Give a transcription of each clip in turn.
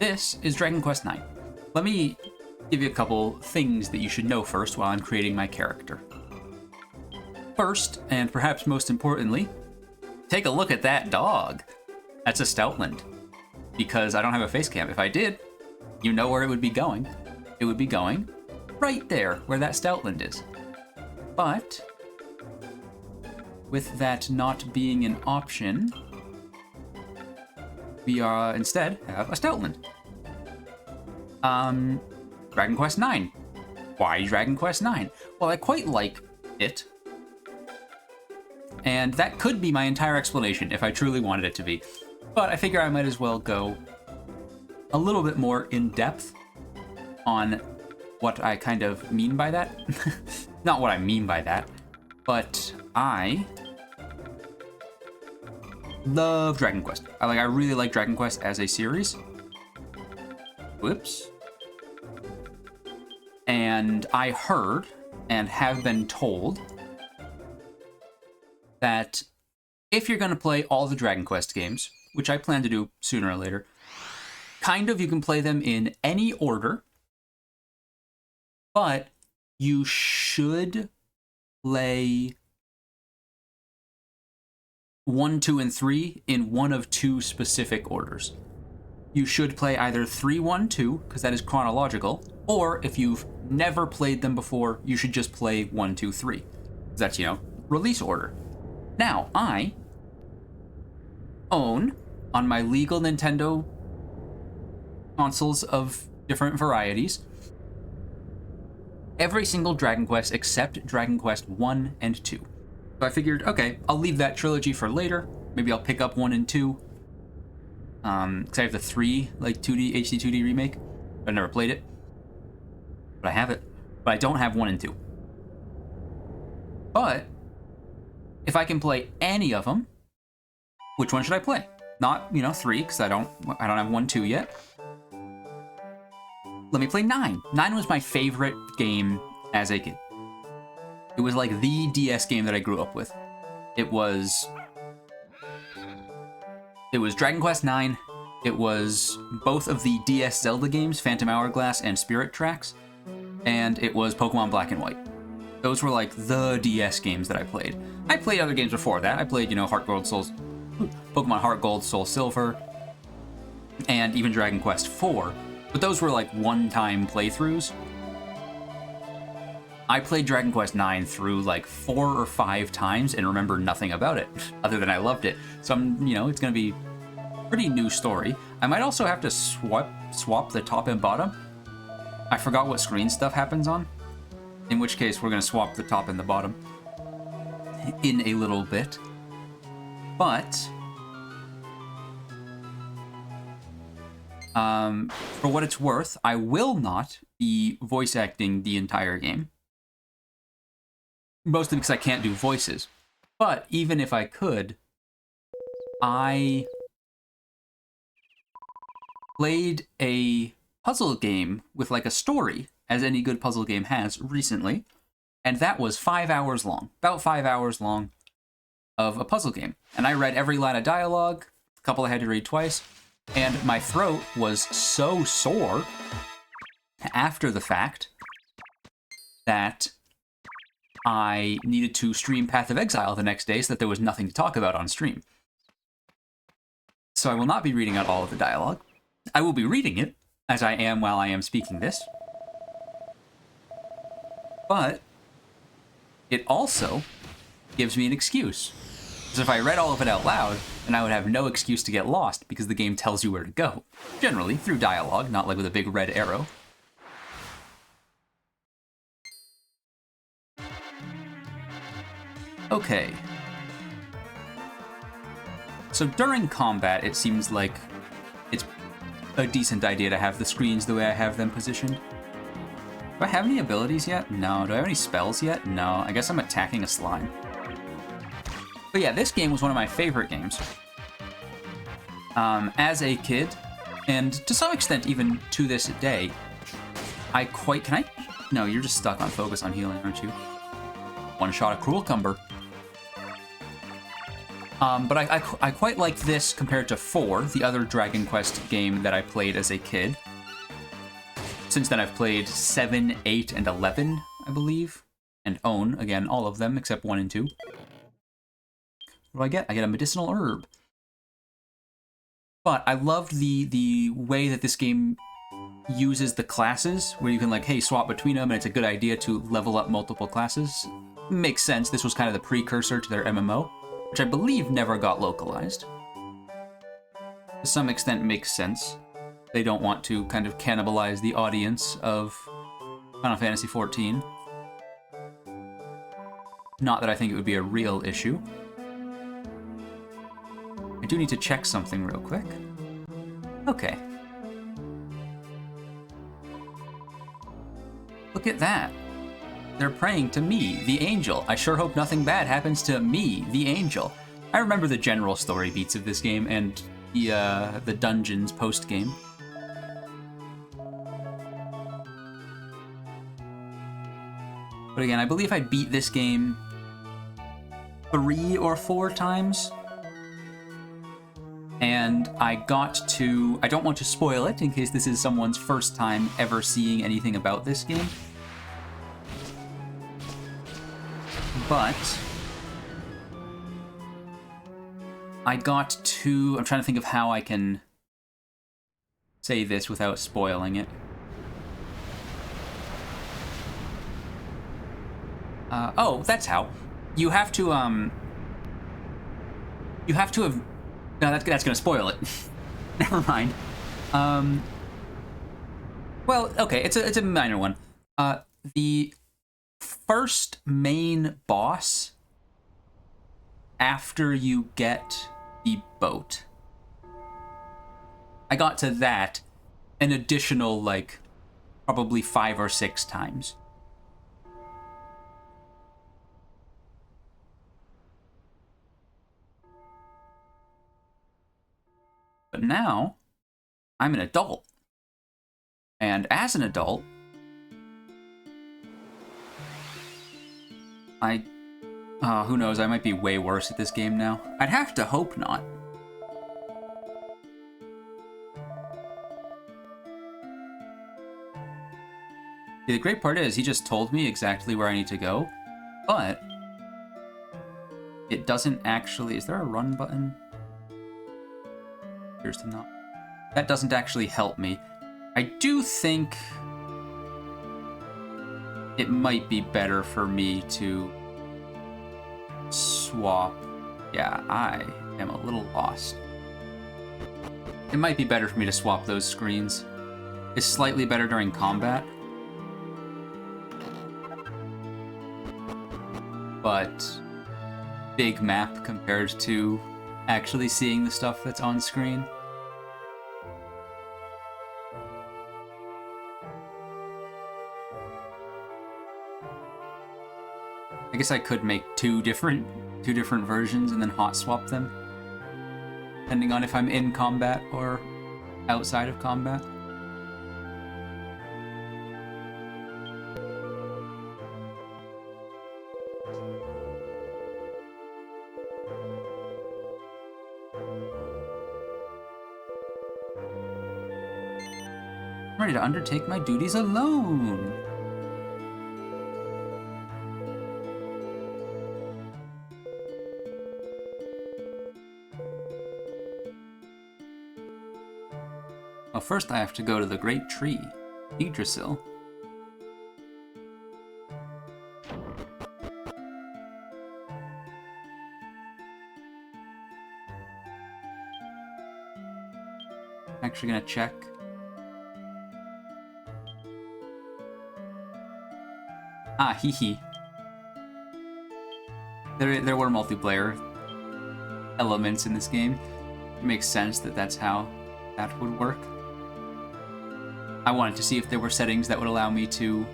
This is Dragon Quest IX. Let me give you a couple things that you should know first while I'm creating my character. First, and perhaps most importantly, take a look at that dog. That's a Stoutland. Because I don't have a face cam. If I did, you know where it would be going. It would be going right there where that Stoutland is. But with that not being an option, we instead have a Stoutland. Dragon Quest IX. Why Dragon Quest IX? Well, I quite like it. And that could be my entire explanation if I truly wanted it to be. But I figure I might as well go a little bit more in depth on what I kind of mean by that. Not what I mean by that, but I love Dragon Quest. I really like Dragon Quest as a series. Whoops. And I heard and have been told that if you're going to play all the Dragon Quest games, which I plan to do sooner or later, you can play them in any order, but you should play 1, 2, and 3 in one of two specific orders. You should play either 3, 1, 2, because that is chronological, or if you've never played them before, you should just play 1, 2, 3. That's, release order. Now, I own, on my legal Nintendo consoles of different varieties, every single Dragon Quest except Dragon Quest 1 and 2. So I figured, okay, I'll leave that trilogy for later. Maybe I'll pick up 1 and 2. Because I have the 3, 2D, HD 2D remake. I've never played it. But I have it. But I don't have 1 and 2. But if I can play any of them, which one should I play? Not, 3, because I don't have 1, 2 yet. Let me play 9. 9 was my favorite game as a kid. It was like the DS game that I grew up with. It was Dragon Quest IX. It was both of the DS Zelda games, Phantom Hourglass and Spirit Tracks. And it was Pokemon Black and White. Those were like the DS games that I played. I played other games before that. I played, Pokemon Heart Gold, Soul Silver, and even Dragon Quest IV. But those were like one-time playthroughs. I played Dragon Quest IX through like 4 or 5 times and remember nothing about it, other than I loved it. So it's gonna be a pretty new story. I might also have to swap the top and bottom. I forgot what screen stuff happens on. In which case, we're gonna swap the top and the bottom in a little bit. But for what it's worth, I will not be voice acting the entire game. Mostly because I can't do voices. But even if I could, I played a puzzle game with like a story, as any good puzzle game has, recently. And that was 5 hours long. About 5 hours long of a puzzle game. And I read every line of dialogue, a couple I had to read twice, and my throat was so sore after the fact that I needed to stream Path of Exile the next day so that there was nothing to talk about on stream. So I will not be reading out all of the dialogue. I will be reading it, as I am while I am speaking this. But it also gives me an excuse. Because if I read all of it out loud, then I would have no excuse to get lost because the game tells you where to go. Generally, through dialogue, not like with a big red arrow. Okay. So during combat, it seems like it's a decent idea to have the screens the way I have them positioned. Do I have any abilities yet? No. Do I have any spells yet? No. I guess I'm attacking a slime. But yeah, this game was one of my favorite games. As a kid, and to some extent even to this day, can I? No, you're just stuck on focus on healing, aren't you? One shot a Cruel Cumber. But I quite like this compared to 4, the other Dragon Quest game that I played as a kid. Since then, I've played 7, 8, and 11, I believe. And own, again, all of them except 1 and 2. What do I get? I get a medicinal herb. But I loved the way that this game uses the classes, where you can, like, hey, swap between them, and it's a good idea to level up multiple classes. Makes sense. This was kind of the precursor to their MMO, which I believe never got localized. To some extent makes sense. They don't want to kind of cannibalize the audience of Final Fantasy XIV. Not that I think it would be a real issue. I do need to check something real quick. Okay. Look at that. They're praying to me, the angel. I sure hope nothing bad happens to me, the angel. I remember the general story beats of this game and the dungeons post-game. But again, I believe I beat this game 3 or 4 times. And I got to... I don't want to spoil it in case this is someone's first time ever seeing anything about this game. But I got to... I'm trying to think of how I can say this without spoiling it. Oh, that's how. You have to have... No, that's gonna spoil it. Never mind. Well, okay, it's a minor one. The first main boss after you get the boat. I got to that an additional, like, probably 5 or 6 times. But now, I'm an adult. And as an adult, who knows, I might be way worse at this game now. I'd have to hope not. The great part is, he just told me exactly where I need to go, but it doesn't actually... Is there a run button? Appears to not. That doesn't actually help me. I do think it might be better for me to swap. Yeah, I am a little lost. It might be better for me to swap those screens. It's slightly better during combat. But big map compared to actually seeing the stuff that's on screen. I guess I could make two different versions and then hot swap them, depending on if I'm in combat or outside of combat. I'm ready to undertake my duties alone. Well, first I have to go to the Great Tree, Yggdrasil. Actually gonna check. Ah, hee. There were multiplayer elements in this game. It makes sense that that's how that would work. I wanted to see if there were settings that would allow me to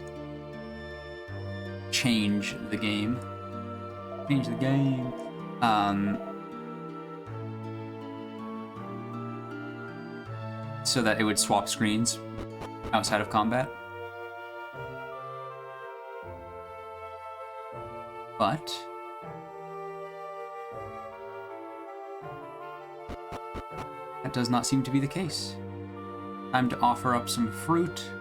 change the game. Change the game. So that it would swap screens outside of combat. But That does not seem to be the case. Time to offer up some fruit.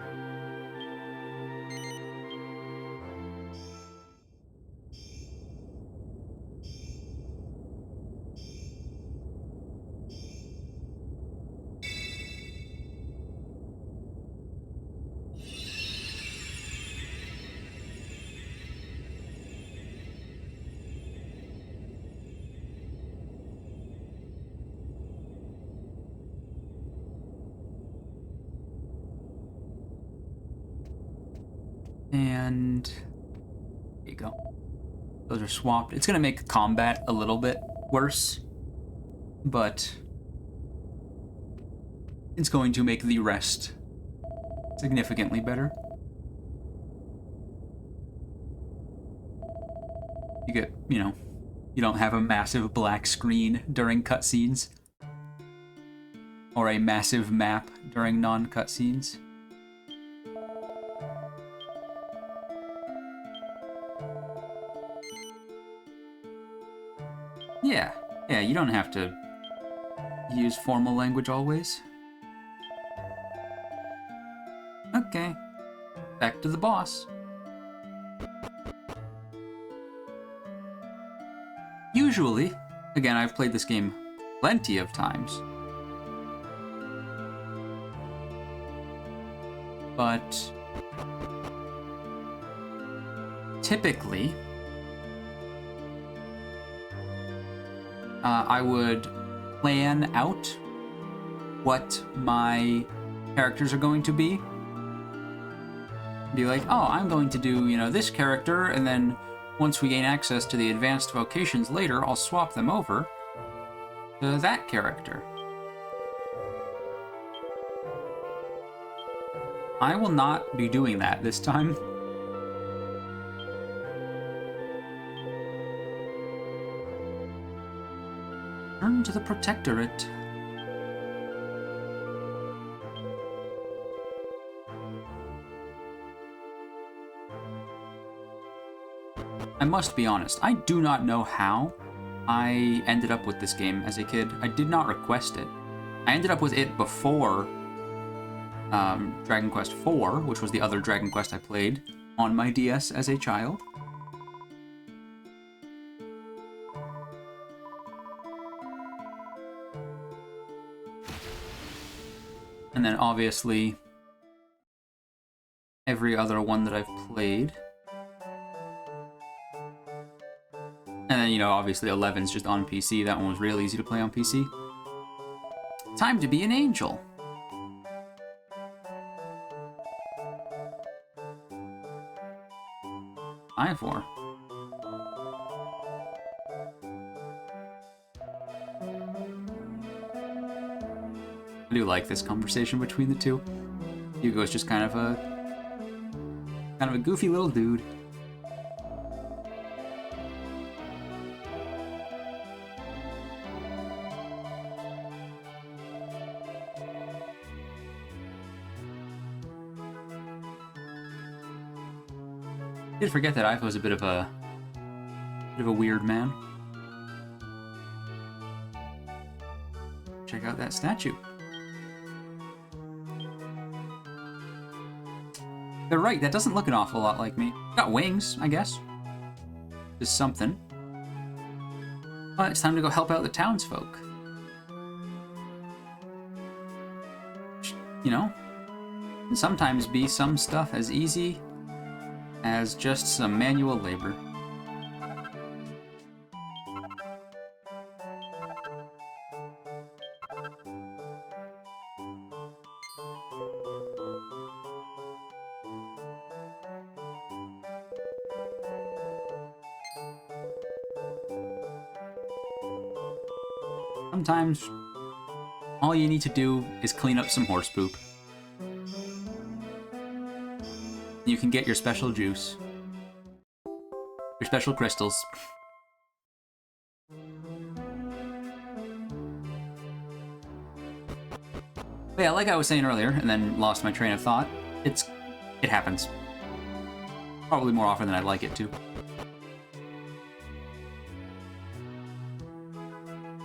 And there you go. Those are swapped. It's gonna make combat a little bit worse, but it's going to make the rest significantly better. You get, you know, you don't have a massive black screen during cutscenes, or a massive map during non-cutscenes. Yeah, you don't have to use formal language always. Okay, back to the boss. Usually, again, I've played this game plenty of times, but typically, I would plan out what my characters are going to be. Be like, oh, I'm going to do, you know, this character, and then once we gain access to the advanced vocations later, I'll swap them over to that character. I will not be doing that this time. Turn to the Protectorate. I must be honest, I do not know how I ended up with this game as a kid. I did not request it. I ended up with it before Dragon Quest IV, which was the other Dragon Quest I played on my DS as a child. And then obviously every other one that I've played. And then, you know, obviously 11's just on PC. That one was real easy to play on PC. Time to be an angel. Ivor. I do like this conversation between the two. Hugo's just kind of a goofy little dude. I did forget that Ivo's a bit of a weird man. Check out that statue. They're right, that doesn't look an awful lot like me. Got wings, I guess. Just something. But it's time to go help out the townsfolk. You know, can sometimes be some stuff as easy as just some manual labor. Sometimes all you need to do is clean up some horse poop. You can get your special juice. Your special crystals. But yeah, like I was saying earlier, and then lost my train of thought, it happens. Probably more often than I'd like it to.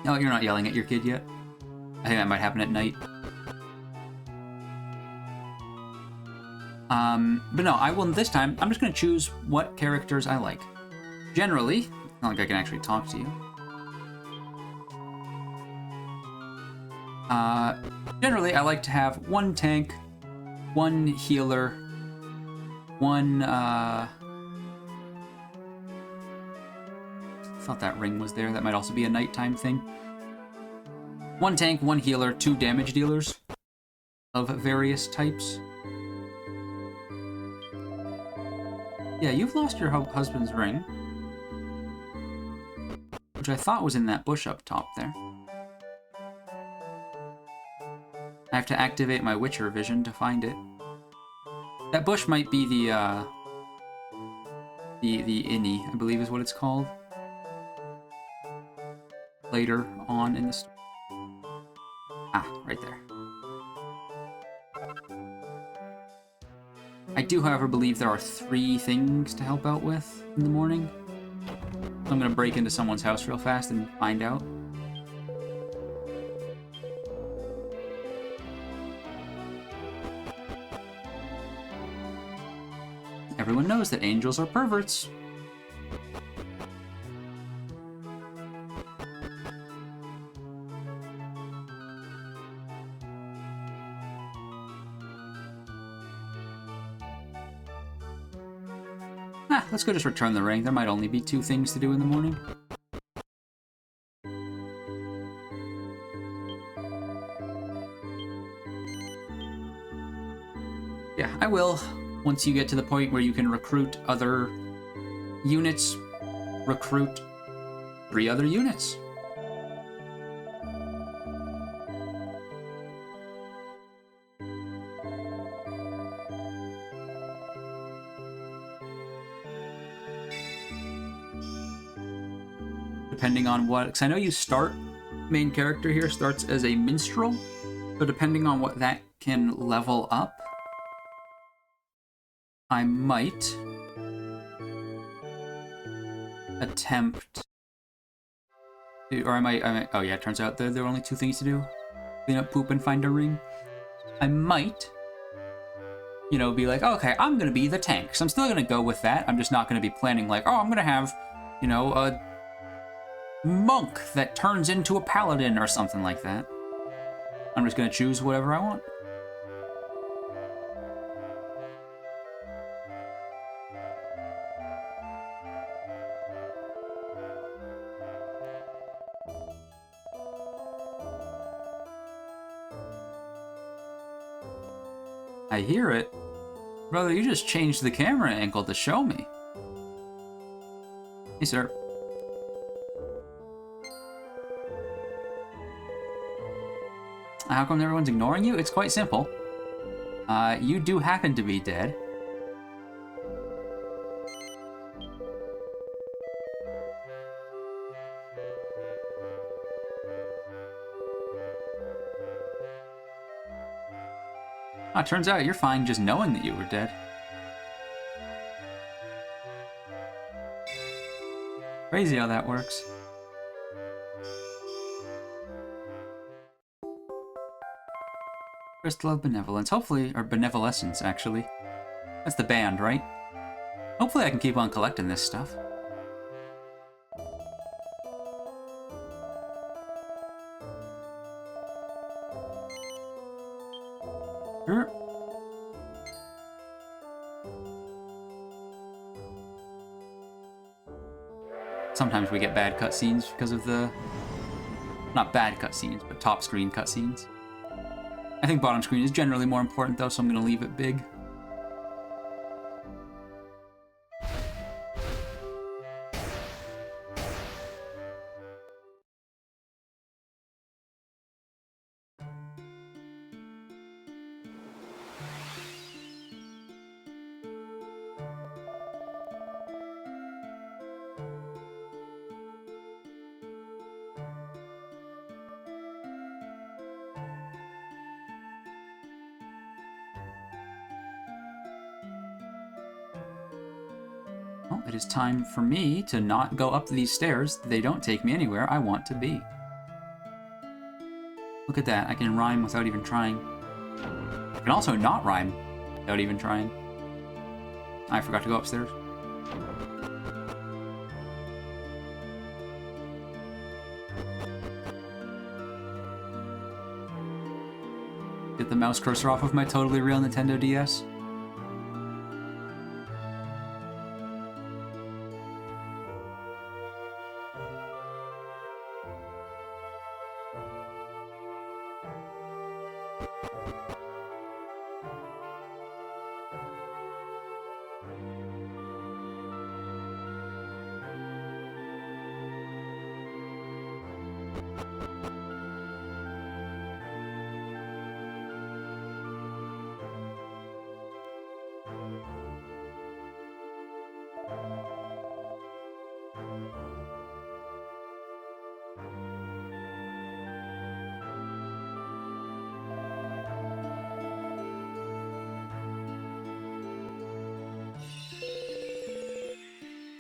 Oh, you're not yelling at your kid yet? I think that might happen at night. But no, I will this time. I'm just going to choose what characters I like. Generally, it's not like I can actually talk to you. Generally, I like to have one tank, one healer, one, thought that ring was there. That might also be a nighttime thing. One tank, one healer, 2 damage dealers of various types. Yeah, you've lost your husband's ring, which I thought was in that bush up top there. I have to activate my Witcher vision to find it. That bush might be the innie, I believe is what it's called. Later on in the story. Ah, right there. I do, however, believe there are 3 things to help out with in the morning. So I'm gonna break into someone's house real fast and find out. Everyone knows that angels are perverts. Let's go just return the ring. There might only be 2 things to do in the morning. Yeah, I will. Once you get to the point where you can recruit other units, recruit 3 other units. Depending on what, because I know you start, main character here starts as a minstrel, so depending on what that can level up, I might attempt to, or I might, oh yeah, it turns out there are only 2 things to do. Clean up poop and find a ring. I might, you know, be like, oh, okay, I'm gonna be the tank. So I'm still gonna go with that. I'm just not gonna be planning like, oh, I'm gonna have, you know, a monk that turns into a paladin or something like that. I'm just gonna choose whatever I want. I hear it. Brother, you just changed the camera angle to show me. Hey, sir. How come everyone's ignoring you? It's quite simple. You do happen to be dead. It turns out you're fine just knowing that you were dead. Crazy how that works. Crystal of Benevolence, hopefully, or Benevolescence, actually. That's the band, right? Hopefully I can keep on collecting this stuff. Sure. Sometimes we get bad cutscenes because of the... Not bad cutscenes, but top screen cutscenes. I think bottom screen is generally more important though, so I'm going to leave it big. Well, it is time for me to not go up these stairs. They don't take me anywhere I want to be. Look at that. I can rhyme without even trying. I can also not rhyme without even trying. I forgot to go upstairs. Get the mouse cursor off of my totally real Nintendo DS.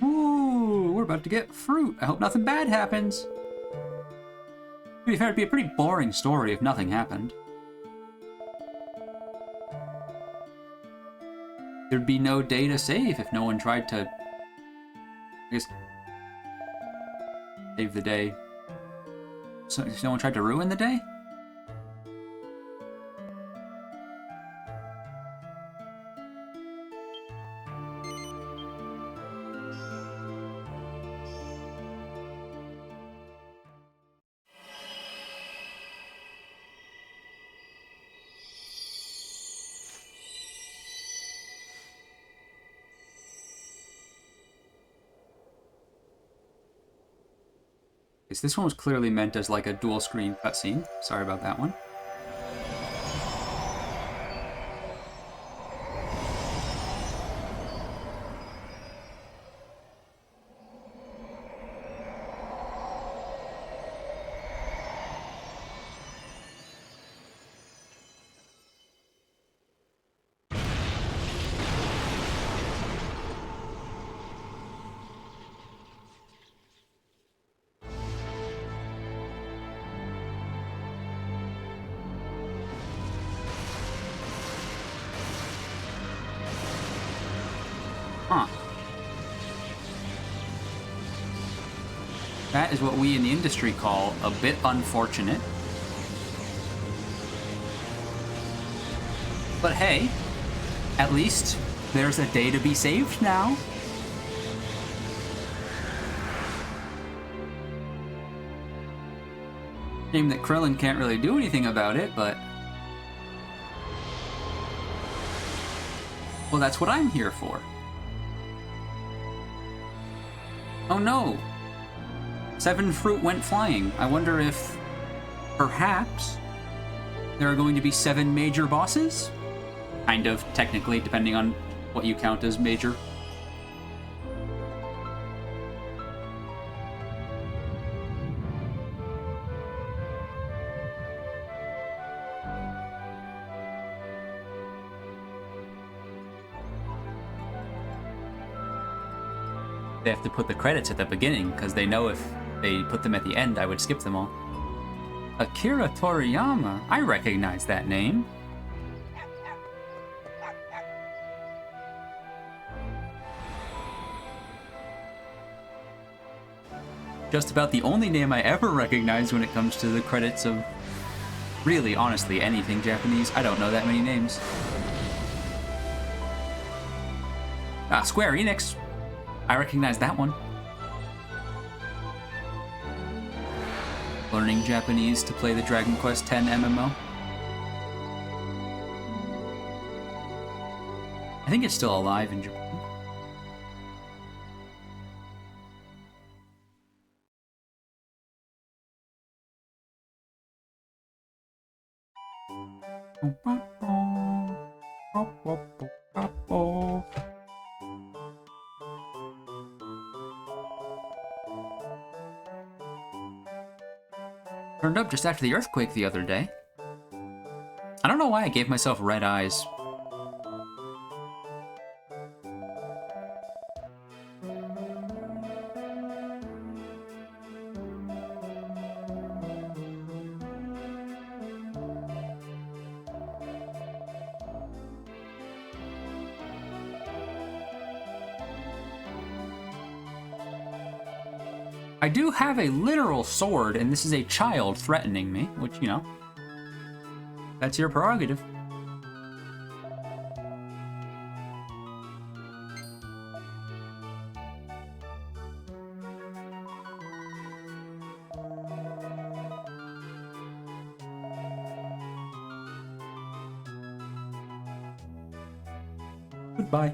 Ooh, we're about to get fruit. I hope nothing bad happens. To be fair, it'd be a pretty boring story if nothing happened. There'd be no day to save if no one tried to, I guess, save the day. So if no one tried to ruin the day? This one was clearly meant as like a dual screen cutscene. Sorry about that one. Huh. That is what we in the industry call a bit unfortunate. But hey, at least there's a day to be saved now. Shame that Krillin can't really do anything about it, but... well, that's what I'm here for. Oh no! 7 fruit went flying. I wonder if, perhaps, there are going to be 7 major bosses? Kind of, technically, depending on what you count as major. They have to put the credits at the beginning, because they know if they put them at the end, I would skip them all. Akira Toriyama. I recognize that name. Just about the only name I ever recognize when it comes to the credits of, really, honestly, anything Japanese. I don't know that many names. Square Enix. I recognize that one. Learning Japanese to play the Dragon Quest X MMO. I think it's still alive in Japan. Turned up just after the earthquake the other day. I don't know why I gave myself red eyes. I do have a literal sword, and this is a child threatening me, which, you know, that's your prerogative. Goodbye.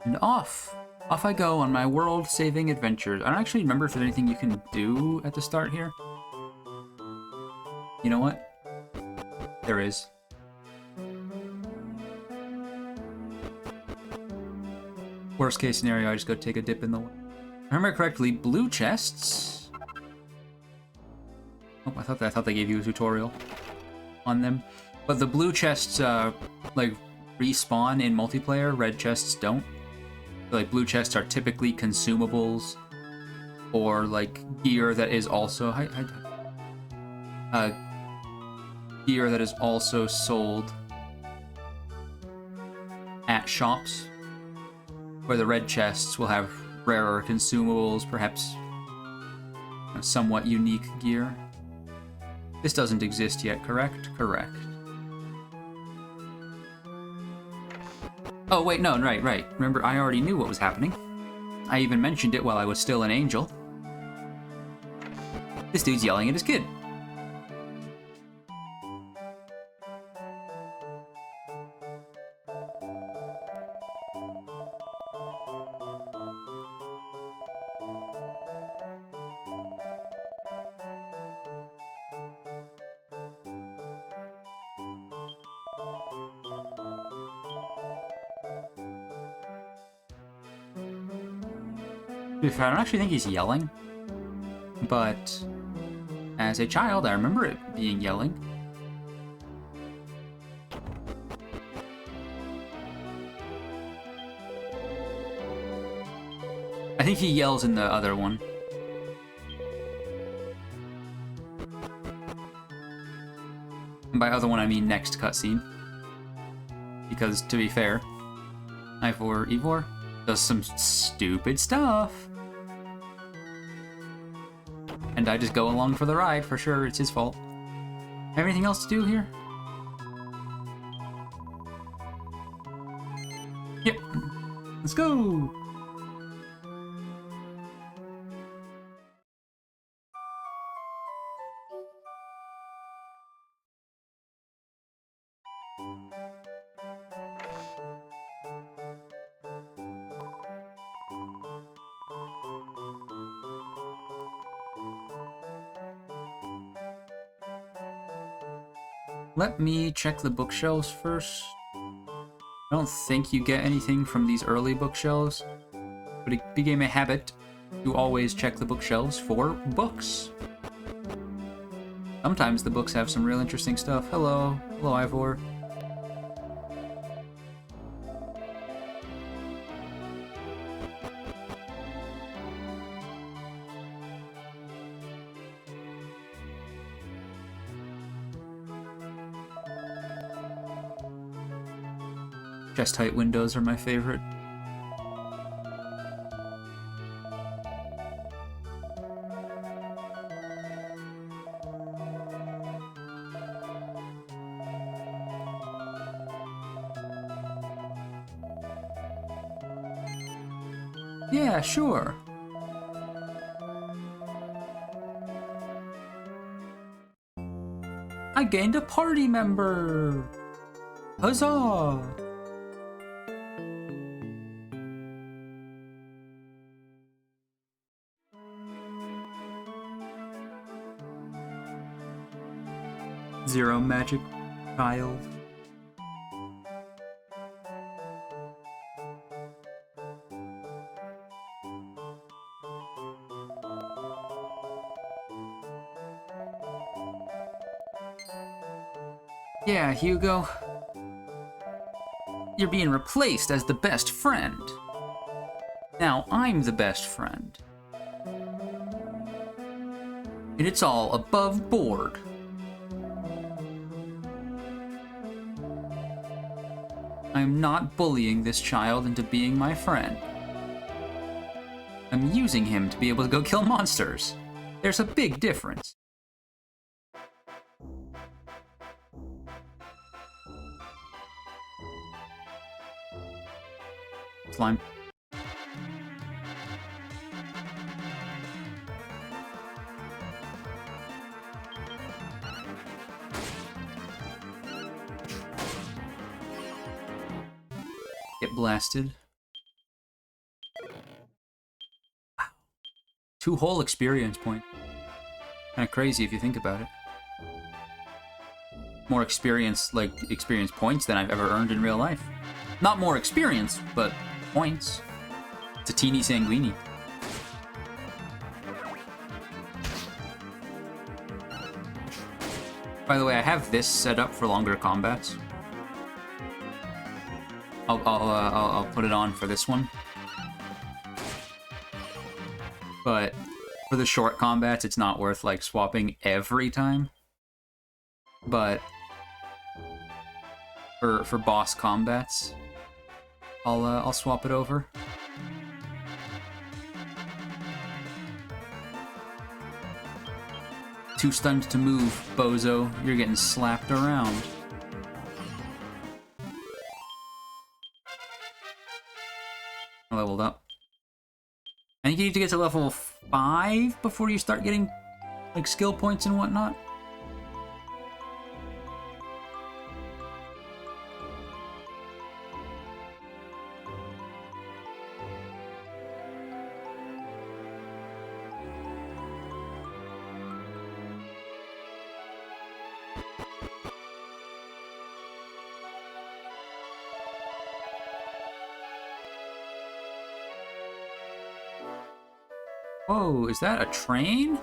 And off I go on my world-saving adventures. I don't actually remember if there's anything you can do at the start here. You know what? There is. Worst case scenario, I just go take a dip in the water. If I remember correctly, blue chests. Oh, I thought they gave you a tutorial on them. But the blue chests, like, respawn in multiplayer. Red chests don't. Like, blue chests are typically consumables or, like, gear that is also... gear that is also sold at shops, where the red chests will have rarer consumables, perhaps somewhat unique gear. This doesn't exist yet, correct? Correct. Oh, wait, no, right. Remember, I already knew what was happening. I even mentioned it while I was still an angel. This dude's yelling at his kid. To be fair, I don't actually think he's yelling, but as a child, I remember it being yelling. I think he yells in the other one. And by other one, I mean next cutscene. Because, to be fair, Ivor does some stupid stuff. And I just go along for the ride, for sure. It's his fault. Have anything else to do here? Yep. Let's go! Let me check the bookshelves first. I don't think you get anything from these early bookshelves, but it became a habit to always check the bookshelves for books. Sometimes the books have some real interesting stuff. Hello. Hello, Ivor. Chest-height windows are my favorite. Yeah, sure. I gained a party member! Huzzah! Zero magic child. Yeah, Hugo. You're being replaced as the best friend. Now I'm the best friend. And it's all above board. I'm not bullying this child into being my friend. I'm using him to be able to go kill monsters. There's a big difference. Slime. Get blasted. Wow. 2 whole experience points. Kind of crazy if you think about it. More experience points than I've ever earned in real life. Not more experience, but points. It's a teeny sanguini. By the way, I have this set up for longer combats. I'll put it on for this one. But for the short combats, it's not worth like swapping every time. But for boss combats, I'll swap it over. Too stunned to move, bozo. You're getting slapped around. I leveled up. I think you need to get to level 5 before you start getting like skill points and whatnot. Whoa, is that a train?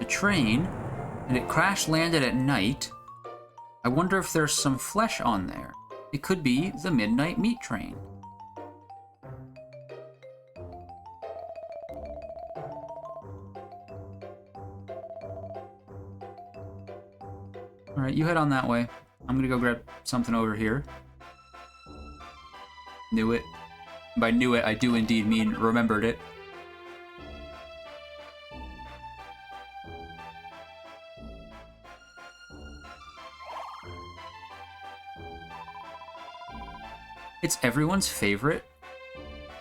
A train? And it crash landed at night. I wonder if there's some flesh on there. It could be the midnight meat train. Alright, you head on that way. I'm gonna go grab something over here. Knew it. By knew it, I do indeed mean remembered it. It's everyone's favorite,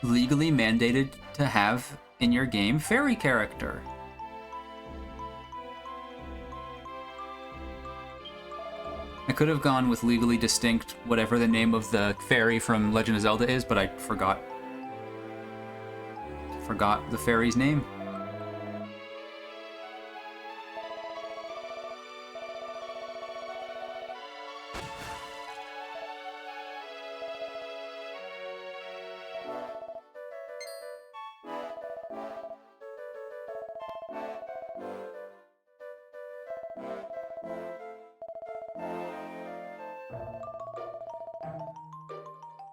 legally mandated to have in your game fairy character. I could have gone with legally distinct, whatever the name of the fairy from Legend of Zelda is, but I forgot. Forgot the fairy's name.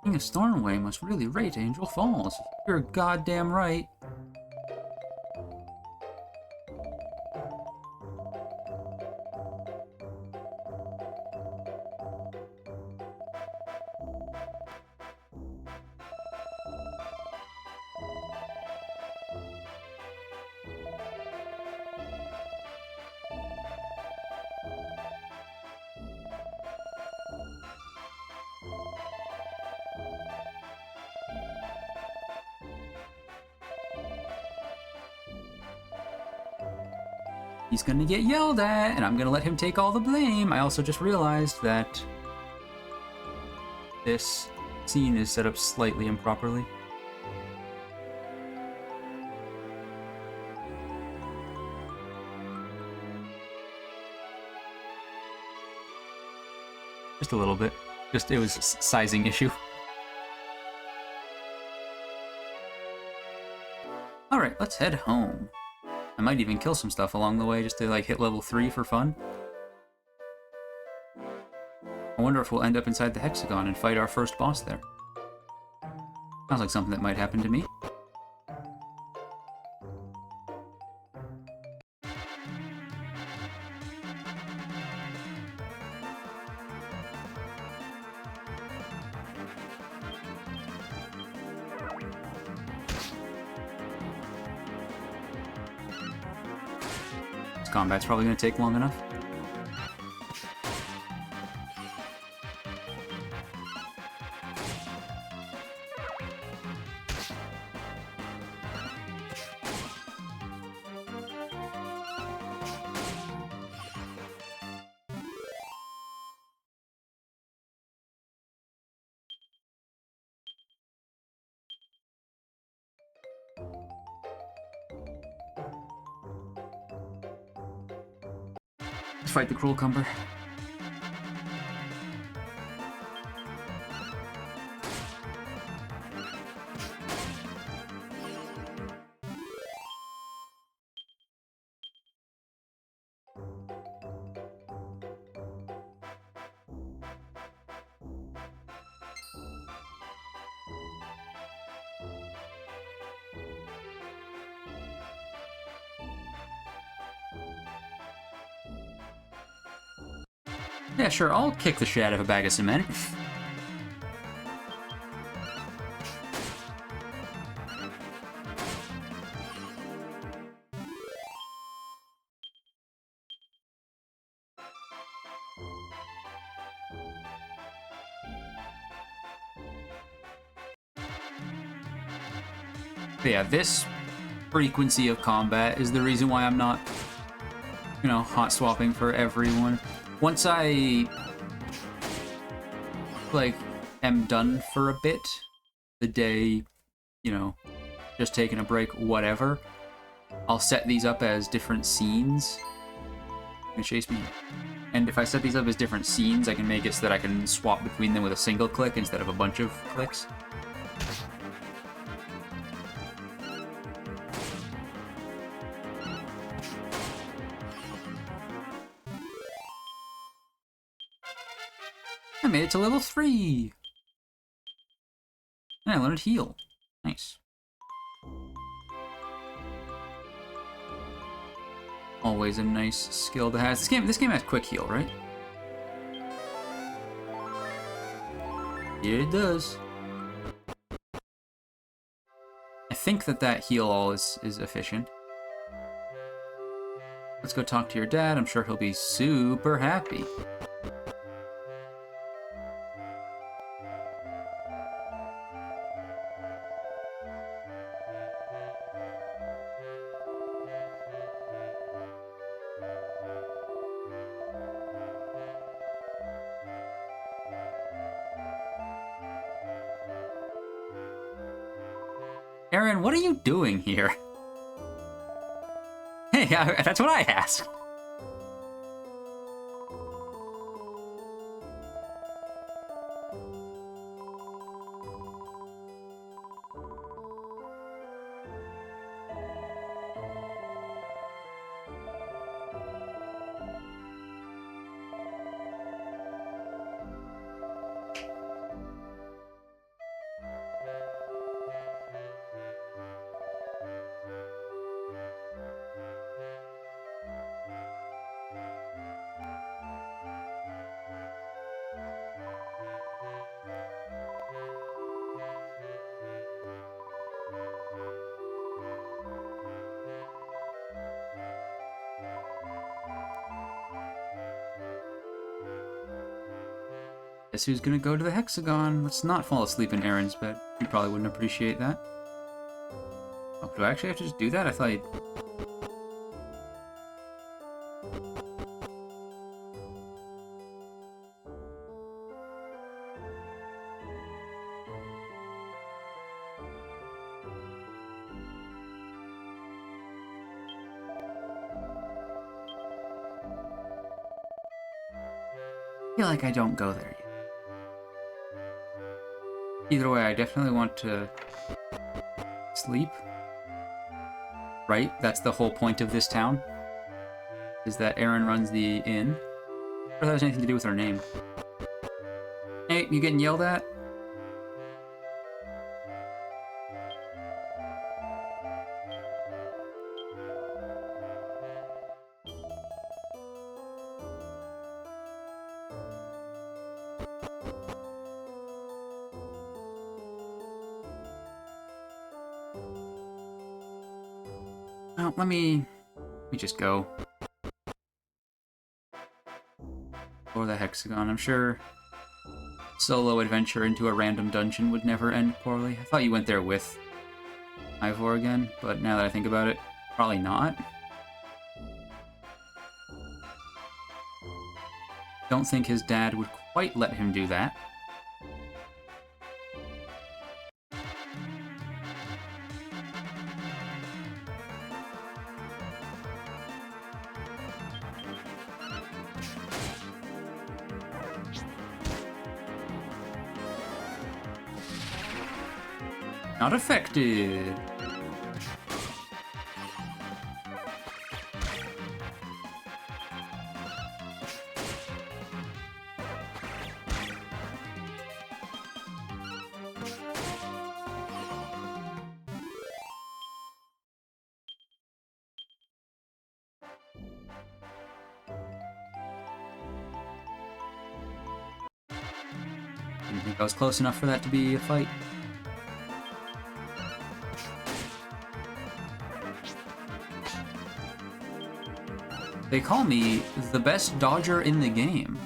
King of Stormway must really rate Angel Falls. You're goddamn right. He's gonna get yelled at, and I'm gonna let him take all the blame. I also just realized that this scene is set up slightly improperly. Just a little bit. It was a sizing issue. Alright, let's head home. I might even kill some stuff along the way just to like hit level 3 for fun. I wonder if we'll end up inside the hexagon and fight our first boss there. Sounds like something that might happen to me. This combat's probably going to take long enough. Let's fight the Cruel Cumber. Yeah, sure, I'll kick the shit out of a bag of cement. But yeah, this frequency of combat is the reason why I'm not, you know, hot swapping for everyone. Once I, like, am done for a bit, the day, you know, just taking a break, whatever, I'll set these up as different scenes. Can chase me. And if I set these up as different scenes, I can make it so that I can swap between them with a single click instead of a bunch of clicks. I made it to level 3! And I learned heal. Nice. Always a nice skill to have. This game has quick heal, right? Yeah, it does. I think that heal all is efficient. Let's go talk to your dad. I'm sure he'll be super happy. Aaron, what are you doing here? Hey, that's what I asked. Guess who's gonna go to the hexagon? Let's not fall asleep in Aaron's bed. He probably wouldn't appreciate that. Oh, do I actually have to just do that? I thought I... feel like I don't go there yet. Either way, I definitely want to sleep. Right? That's the whole point of this town. Is that Erin runs the inn. Or that has anything to do with her name. Hey, you getting yelled at? Oh, let me just go. For the hexagon, I'm sure solo adventure into a random dungeon would never end poorly. I thought you went there with Ivor again, but now that I think about it, probably not. Don't think his dad would quite let him do that. Not affected. Didn't think I was close enough for that to be a fight. They call me the best dodger in the game.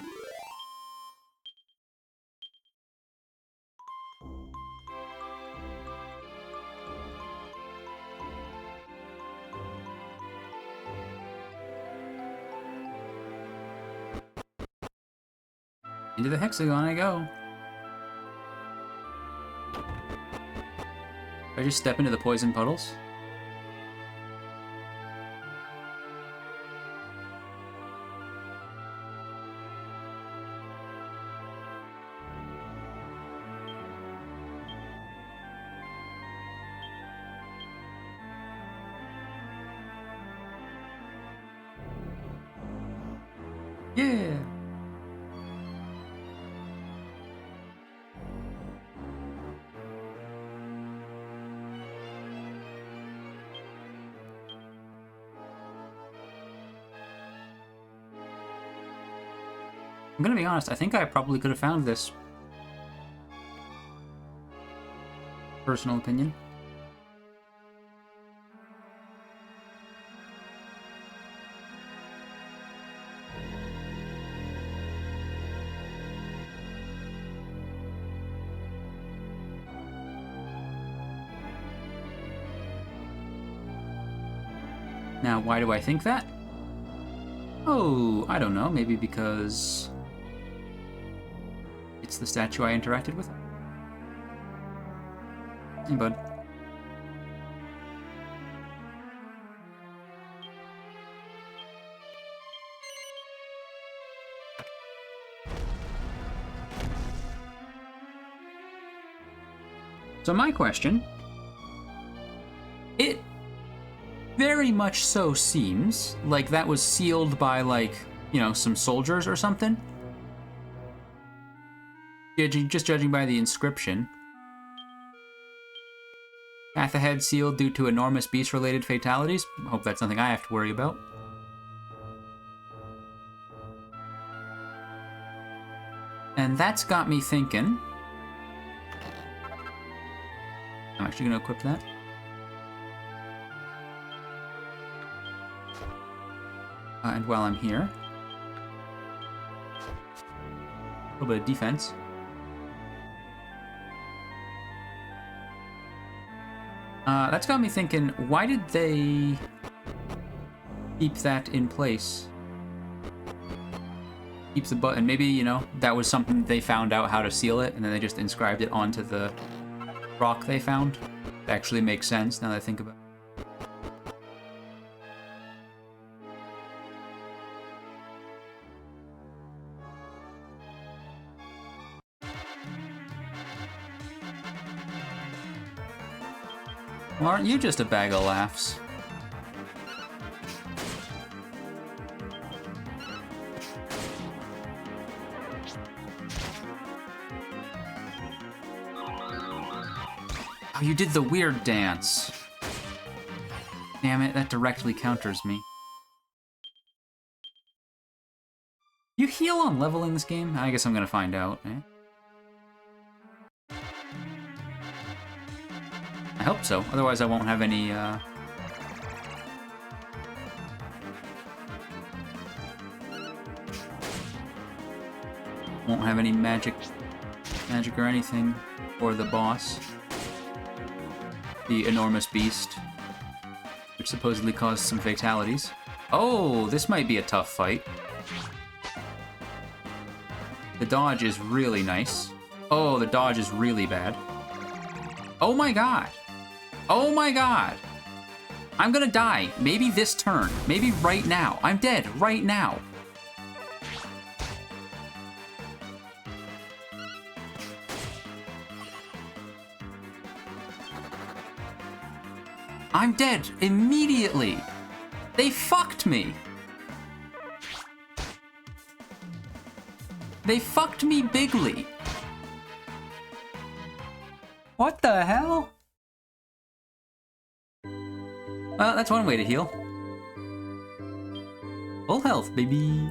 Into the hexagon I go. Do I just step into the poison puddles? Yeah! I'm gonna be honest, I think I probably could have found this. Personal opinion. Now, why do I think that? Oh, I don't know. Maybe because it's the statue I interacted with. Hey, bud. So my question, it very much so seems like that was sealed by, like, you know, some soldiers or something. Just judging by the inscription. Path ahead sealed due to enormous beast-related fatalities. Hope that's something I have to worry about. And that's got me thinking. I'm actually going to equip that. And while I'm here, a little bit of defense. That's got me thinking, why did they keep that in place? Keeps the button. Maybe, you know, that was something they found out how to seal it, and then they just inscribed it onto the rock they found. That actually makes sense now that I think about it. Well, aren't you just a bag of laughs? Oh, you did the weird dance. Damn it, that directly counters me. You heal on level in this game? I guess I'm gonna find out, eh? I hope so, otherwise I won't have any, won't have any magic or anything for the boss. The enormous beast, which supposedly caused some fatalities. Oh, this might be a tough fight. The dodge is really nice. Oh, the dodge is really bad. Oh my god. Oh my god. I'm gonna die. Maybe this turn. Maybe right now. I'm dead right now. I'm dead immediately. They fucked me. They fucked me bigly. What the hell? Well, that's one way to heal. Full health, baby.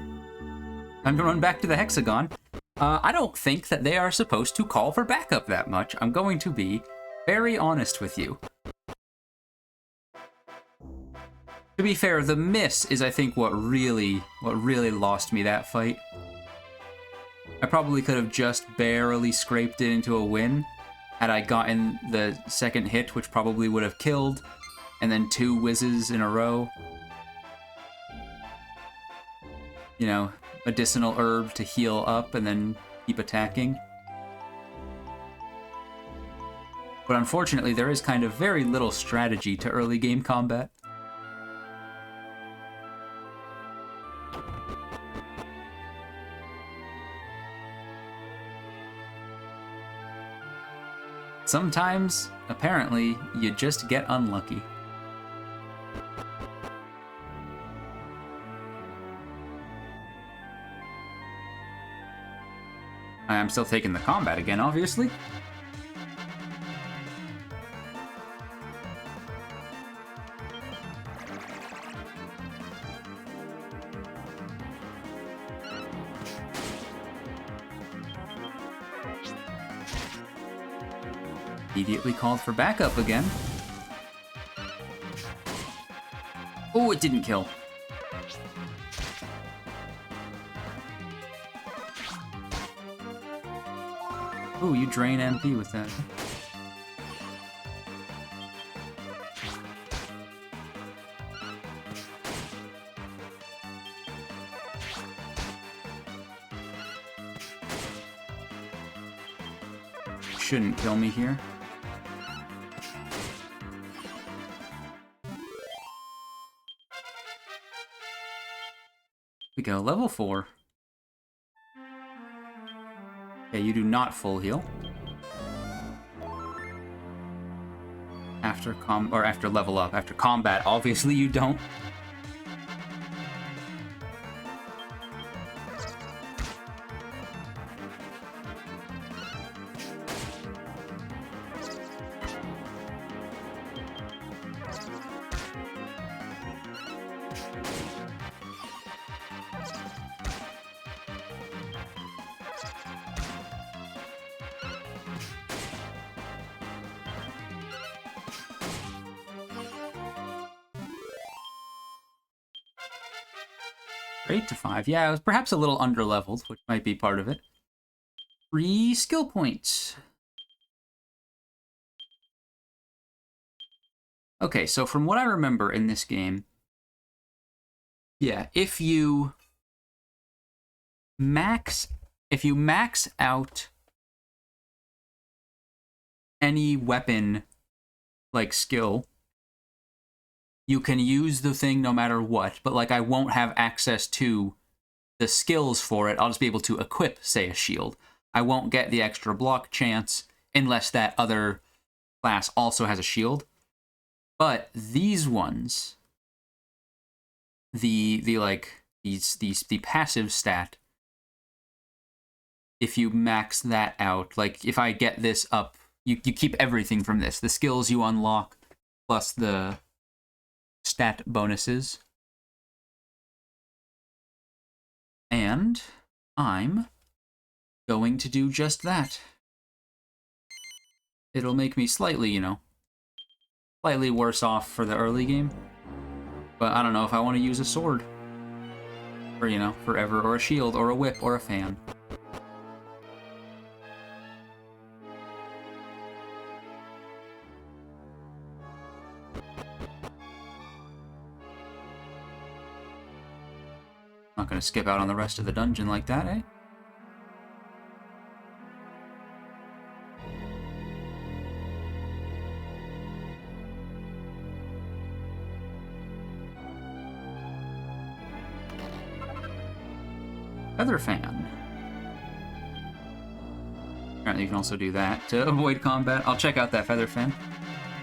Time to run back to the hexagon. I don't think that they are supposed to call for backup that much. I'm going to be very honest with you. To be fair, the miss is, I think, what really lost me that fight. I probably could have just barely scraped it into a win had I gotten the second hit, which probably would have killed, and then 2 whizzes in a row. You know, medicinal herb to heal up and then keep attacking. But unfortunately, there is kind of very little strategy to early game combat. Sometimes, apparently, you just get unlucky. I'm still taking the combat again, obviously. Immediately called for backup again. Oh, it didn't kill. Oh, you drain MP with that. Shouldn't kill me here. We go, level 4. Okay, you do not full heal. After level up. After combat, obviously you don't. Straight to 5. Yeah, it was perhaps a little under-leveled, which might be part of it. 3 skill points. Okay, so from what I remember in this game, yeah, if you max out any weapon, like, skill, you can use the thing no matter what, but, like, I won't have access to the skills for it. I'll just be able to equip, say, a shield. I won't get the extra block chance unless that other class also has a shield. But these ones, the passive stat, if you max that out, like, if I get this up You keep everything from this. The skills you unlock, plus the stat bonuses. And I'm going to do just that. It'll make me slightly, you know, slightly worse off for the early game. But I don't know if I want to use a sword. Or, you know, forever, or a shield, or a whip, or a fan. Not gonna skip out on the rest of the dungeon like that, eh? Feather fan. Apparently you can also do that to avoid combat. I'll check out that feather fan.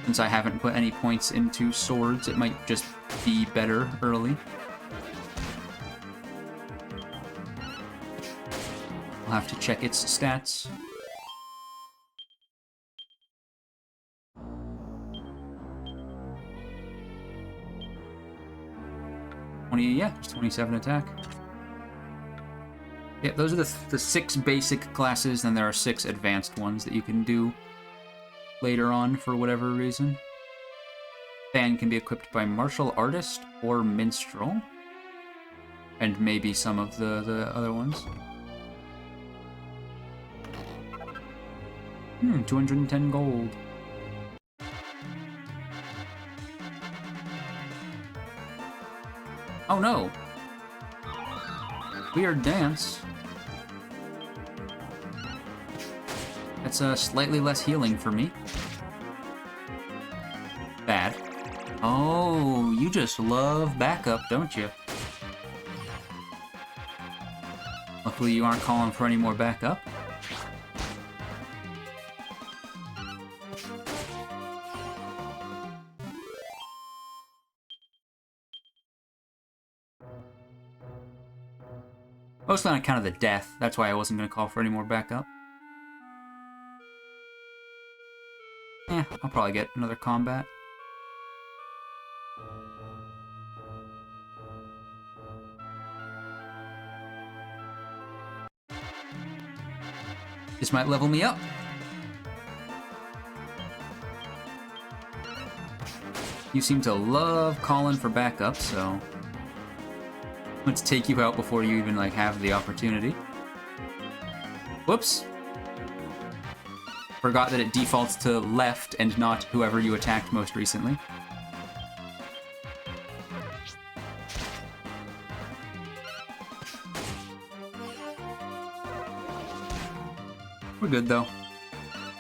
Since I haven't put any points into swords, it might just be better early. I'll have to check its stats. Yeah, just 27 attack. Yeah, those are the 6 basic classes, and there are 6 advanced ones that you can do later on for whatever reason. Fan can be equipped by martial artist or minstrel, and maybe some of the other ones. 210 gold. Oh no! Weird dance. That's slightly less healing for me. Bad. Oh, you just love backup, don't you? Luckily you aren't calling for any more backup. Mostly on account of the death. That's why I wasn't going to call for any more backup. I'll probably get another combat. This might level me up. You seem to love calling for backup, so let's take you out before you even like have the opportunity. Whoops. Forgot that it defaults to left and not whoever you attacked most recently. We're good though.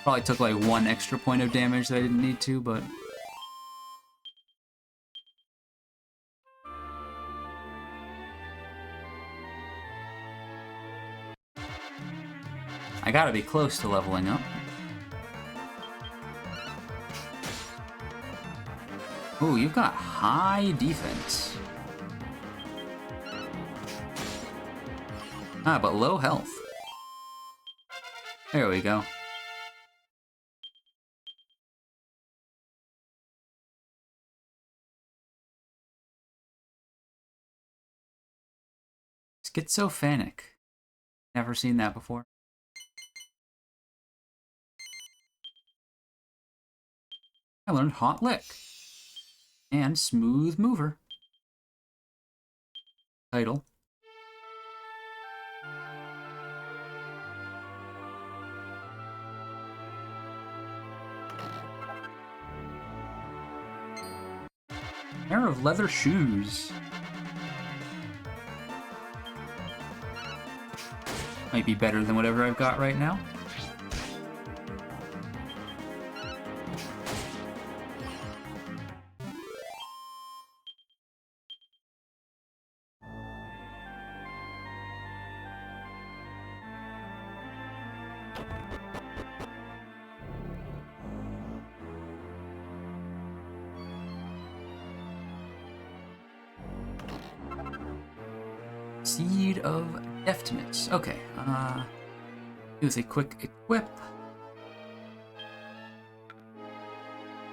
Probably took like 1 extra point of damage that I didn't need to, but I gotta be close to leveling up. Ooh, you've got high defense. Ah, but low health. There we go. Schizophrenic. Never seen that before. I learned Hot Lick. And Smooth Mover. Title. Pair of leather shoes. Might be better than whatever I've got right now. Seed of Deftness. Okay, do a quick equip.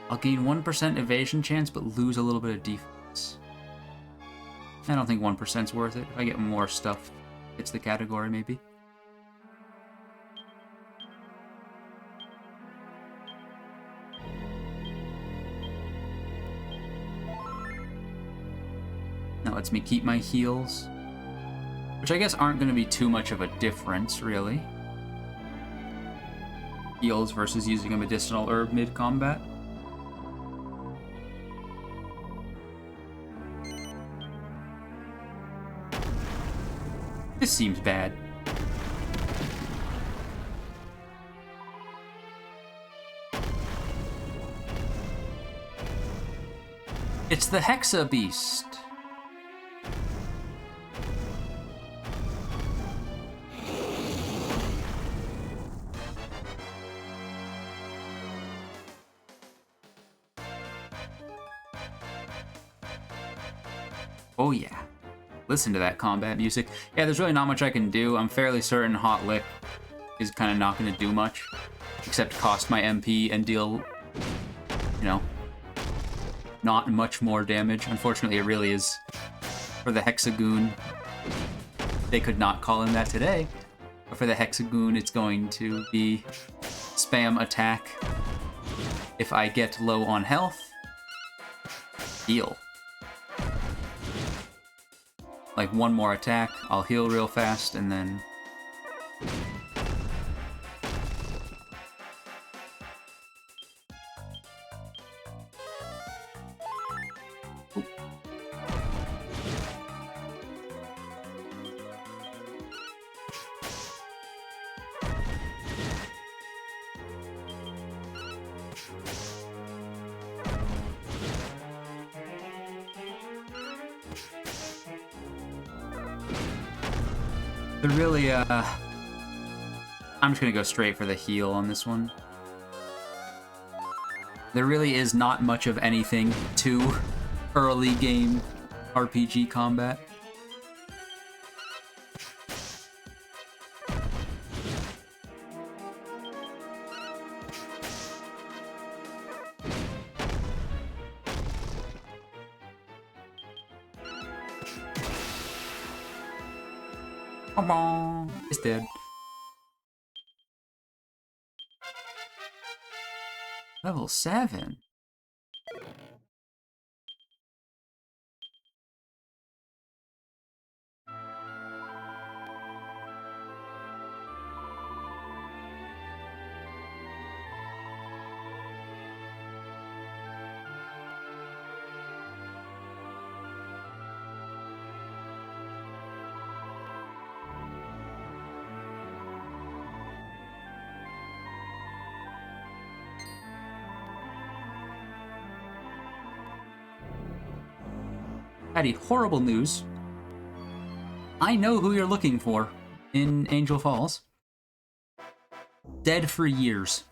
I'll gain 1% evasion chance, but lose a little bit of defense. I don't think 1%'s worth it. If I get more stuff, it's the category, maybe. That lets me keep my heals, which I guess aren't going to be too much of a difference, really. Heals versus using a medicinal herb mid-combat. This seems bad. It's the Hexa Beast. Oh yeah. Listen to that combat music. Yeah, there's really not much I can do. I'm fairly certain Hot Lick is kind of not going to do much, except cost my MP and deal, you know, not much more damage. Unfortunately, it really is for the Hexagoon. They could not call him that today. But for the Hexagoon, it's going to be spam attack. If I get low on health, heal. Like one more attack, I'll heal real fast, and then... Oop. They're really, I'm just gonna go straight for the heal on this one. There really is not much of anything to early game RPG combat. It's dead. Level 7. Patty, horrible news. I know who you're looking for in Angel Falls. Dead for years.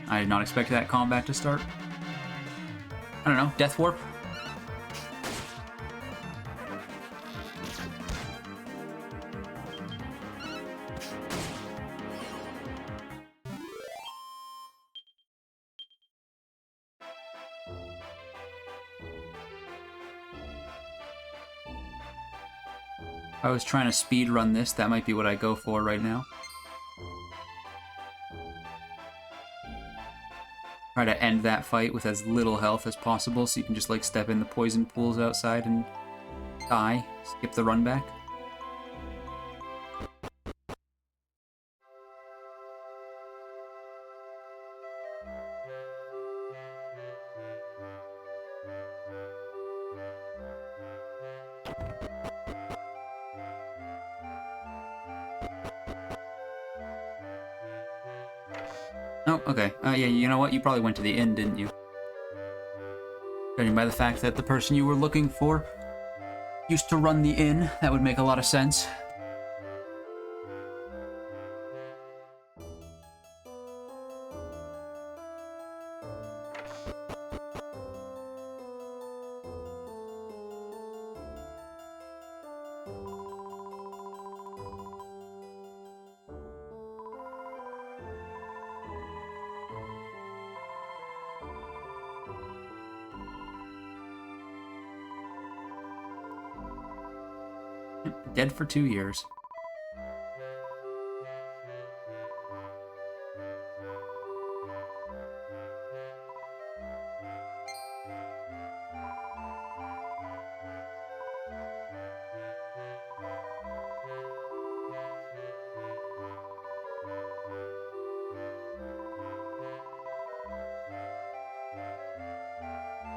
I did not expect that combat to start. I don't know, Death Warp? If I was trying to speed run this, that might be what I go for right now. Try to end that fight with as little health as possible so you can just like step in the poison pools outside and die. Skip the run back. Oh, okay. Yeah, you know what? You probably went to the inn, didn't you? Judging by the fact that the person you were looking for used to run the inn, that would make a lot of sense. Dead for 2 years.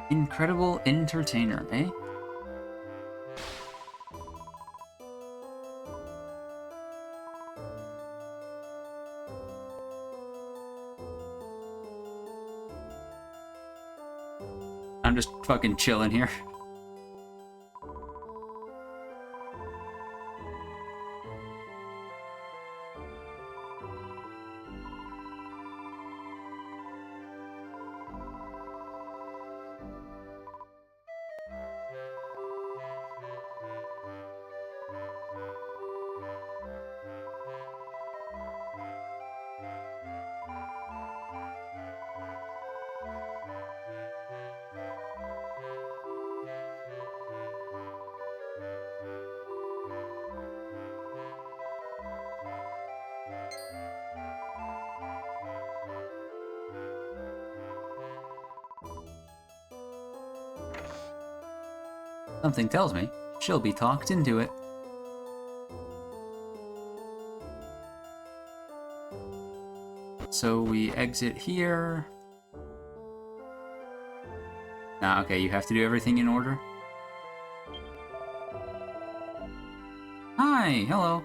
Incredible entertainer, eh? I'm just fucking chilling here. Something tells me she'll be talked into it. So we exit here. Nah, okay, you have to do everything in order. Hi, hello.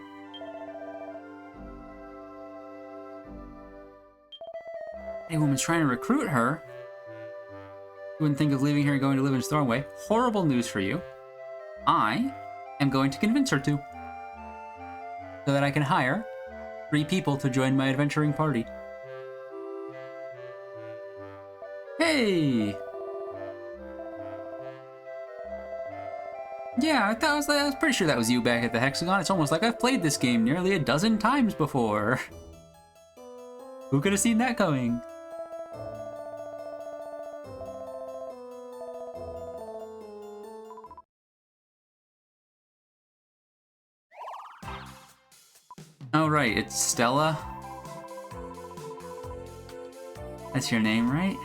A woman's trying to recruit her. You wouldn't think of leaving here and going to live in Stormway. Horrible news for you. I am going to convince her to. So that I can hire 3 people to join my adventuring party. Hey! Yeah, I was pretty sure that was you back at the Hexagon. It's almost like I've played this game nearly a dozen times before. Who could have seen that coming? Oh, right, it's Stella. That's your name, right?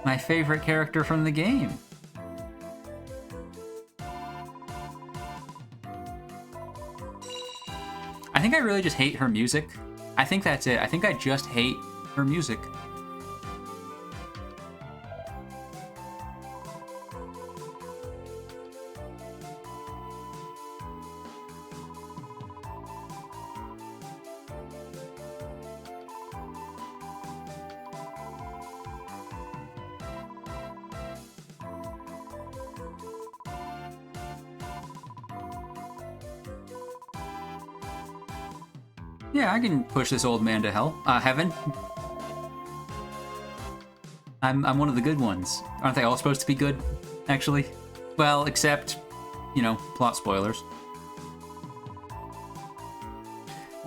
My favorite character from the game. I think I really just hate her music. I think that's it. I think I just hate her music. Yeah, I can push this old man to hell. Heaven. I'm one of the good ones. Aren't they all supposed to be good, actually? Well, except, you know, plot spoilers.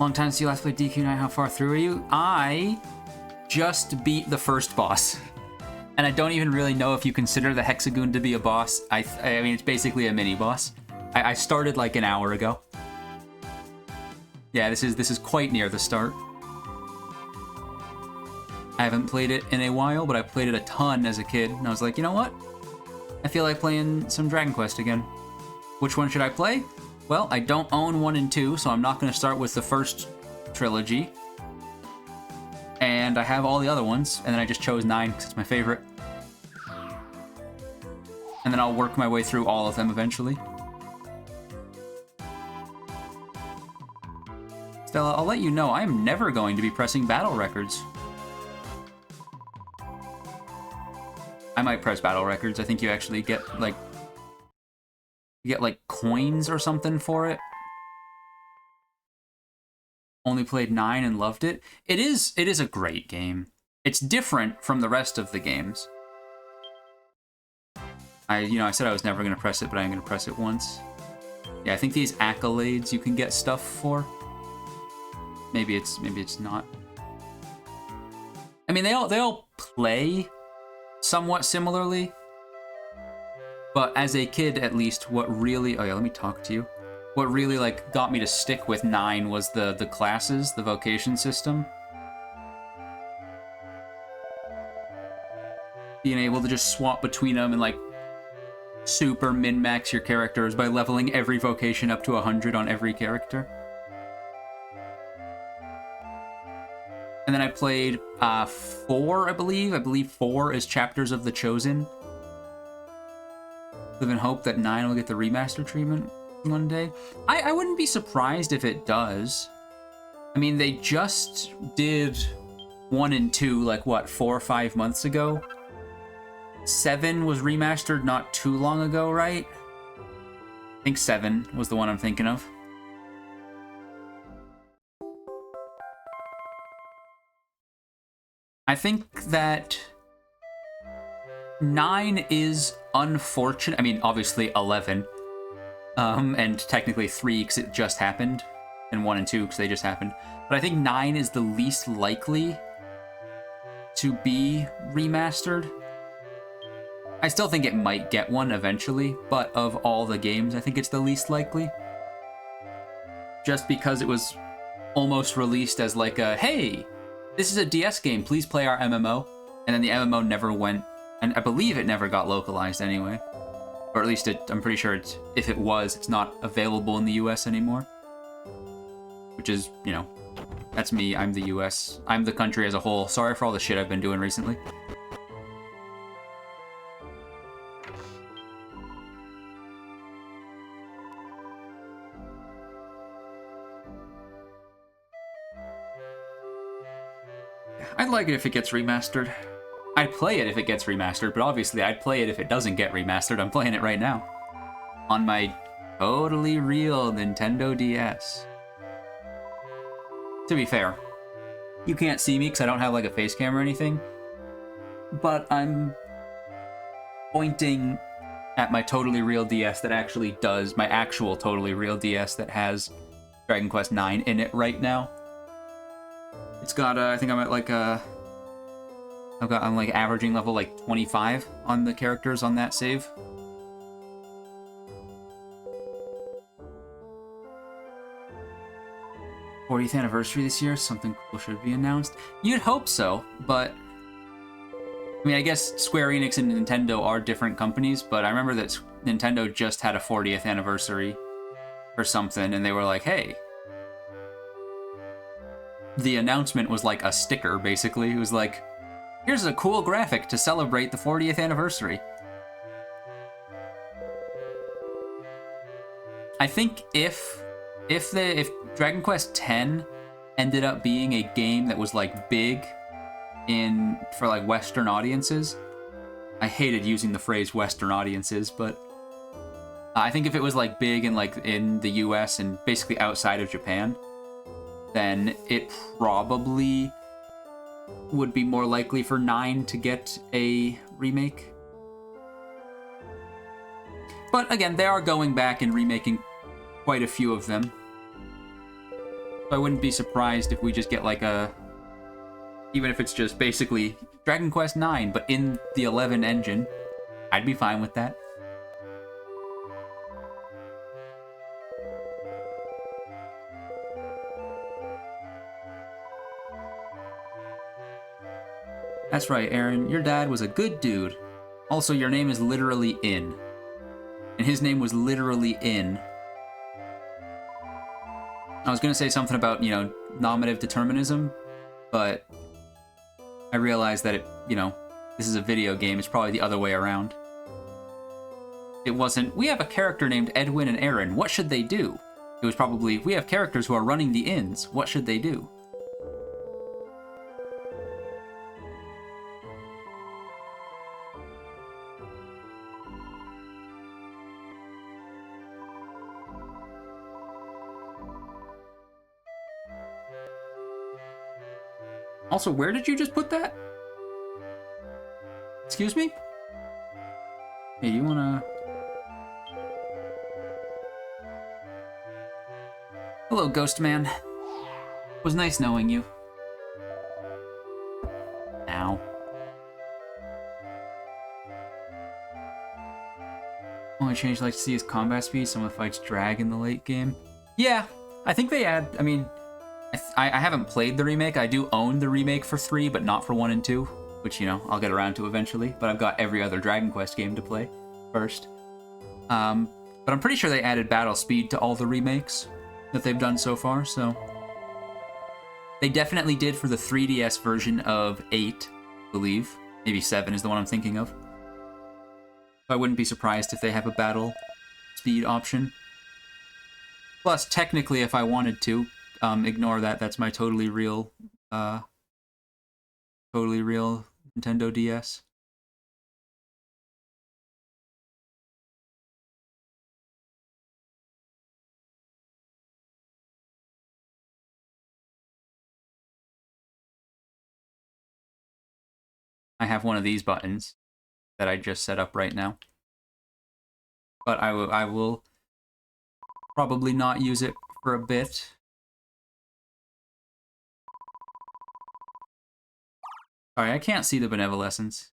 Long time since you last played DQ9, how far through are you? I just beat the first boss. And I don't even really know if you consider the Hexagoon to be a boss. I mean, it's basically a mini-boss. I started like an hour ago. Yeah, this is quite near the start. I haven't played it in a while, but I played it a ton as a kid, and I was like, you know what? I feel like playing some Dragon Quest again. Which one should I play? Well, I don't own 1 and 2, so I'm not going to start with the first trilogy. And I have all the other ones, and then I just chose 9 because it's my favorite. And then I'll work my way through all of them eventually. Stella, I'll let you know, I am never going to be pressing battle records. I might press battle records. I think you actually get, like... You get, like, coins or something for it. Only played 9 and loved it. It is a great game. It's different from the rest of the games. I said I was never going to press it, but I'm going to press it once. Yeah, I think these accolades you can get stuff for. Maybe it's not. I mean, they all play somewhat similarly, but as a kid, at least, what really... Oh yeah, let me talk to you. What really, like, got me to stick with 9 was the classes, the vocation system. Being able to just swap between them and, like, super min-max your characters by leveling every vocation up to 100 on every character. And then I played 4, I believe. I believe 4 is Chapters of the Chosen. Live in hope that 9 will get the remaster treatment one day. I wouldn't be surprised if it does. I mean, they just did 1 and 2, like, what, 4 or 5 months ago? 7 was remastered not too long ago, right? I think 7 was the one I'm thinking of. I think that 9 is unfortunate. I mean, obviously 11. And technically 3 because it just happened. And 1 and 2 because they just happened. But I think 9 is the least likely to be remastered. I still think it might get one eventually, but of all the games, I think it's the least likely. Just because it was almost released as like a, hey, this is a DS game, please play our MMO. And then the MMO never went, and I believe it never got localized anyway. Or at least I'm pretty sure if it was, it's not available in the US anymore. Which is, you know, that's me, I'm the US. I'm the country as a whole. Sorry for all the shit I've been doing recently. I'd like it if it gets remastered. I'd play it if it gets remastered, but obviously I'd play it if it doesn't get remastered. I'm playing it right now. On my totally real Nintendo DS. To be fair, you can't see me because I don't have like a face cam or anything, but I'm pointing at my totally real DS that actually does, my actual totally real DS that has Dragon Quest IX in it right now. It's got, I think I'm at like I'm like averaging level like 25 on the characters on that save. '40th anniversary this year, something cool should be announced. You'd hope so, but I mean, I guess Square Enix and Nintendo are different companies, but I remember that Nintendo just had a 40th anniversary or something, and they were like, hey. The announcement was like a sticker, basically. It was like, here's a cool graphic to celebrate the 40th anniversary. I think if Dragon Quest X ended up being a game that was like big for like Western audiences, I hated using the phrase Western audiences, but I think if it was like big in the US and basically outside of Japan, then it probably would be more likely for 9 to get a remake. But again, they are going back and remaking quite a few of them. So I wouldn't be surprised if we just get like even if it's just basically Dragon Quest IX, but in the 11 engine, I'd be fine with that. That's right, Aaron. Your dad was a good dude. Also, your name is literally In. And his name was literally In. I was going to say something about, you know, nominative determinism, but I realized that this is a video game. It's probably the other way around. It wasn't, we have a character named Edwin and Aaron. What should they do? It was probably, we have characters who are running the inns. What should they do? Also, where did you just put that? Excuse me? Hey, you wanna... Hello, Ghost Man. It was nice knowing you. Only change I'd like to see is combat speed. Some of the fights drag in the late game. Yeah, I think they add. I mean, I haven't played the remake. I do own the remake for 3, but not for 1 and 2, which, you know, I'll get around to eventually. But I've got every other Dragon Quest game to play first. But I'm pretty sure they added battle speed to all the remakes that they've done so far, so... They definitely did for the 3DS version of 8, I believe. Maybe 7 is the one I'm thinking of. I wouldn't be surprised if they have a battle speed option. Plus, technically, if I wanted to, ignore that. That's my totally real Nintendo DS. I have one of these buttons that I just set up right now. But I will probably not use it for a bit. Alright, I can't see the benevolescence.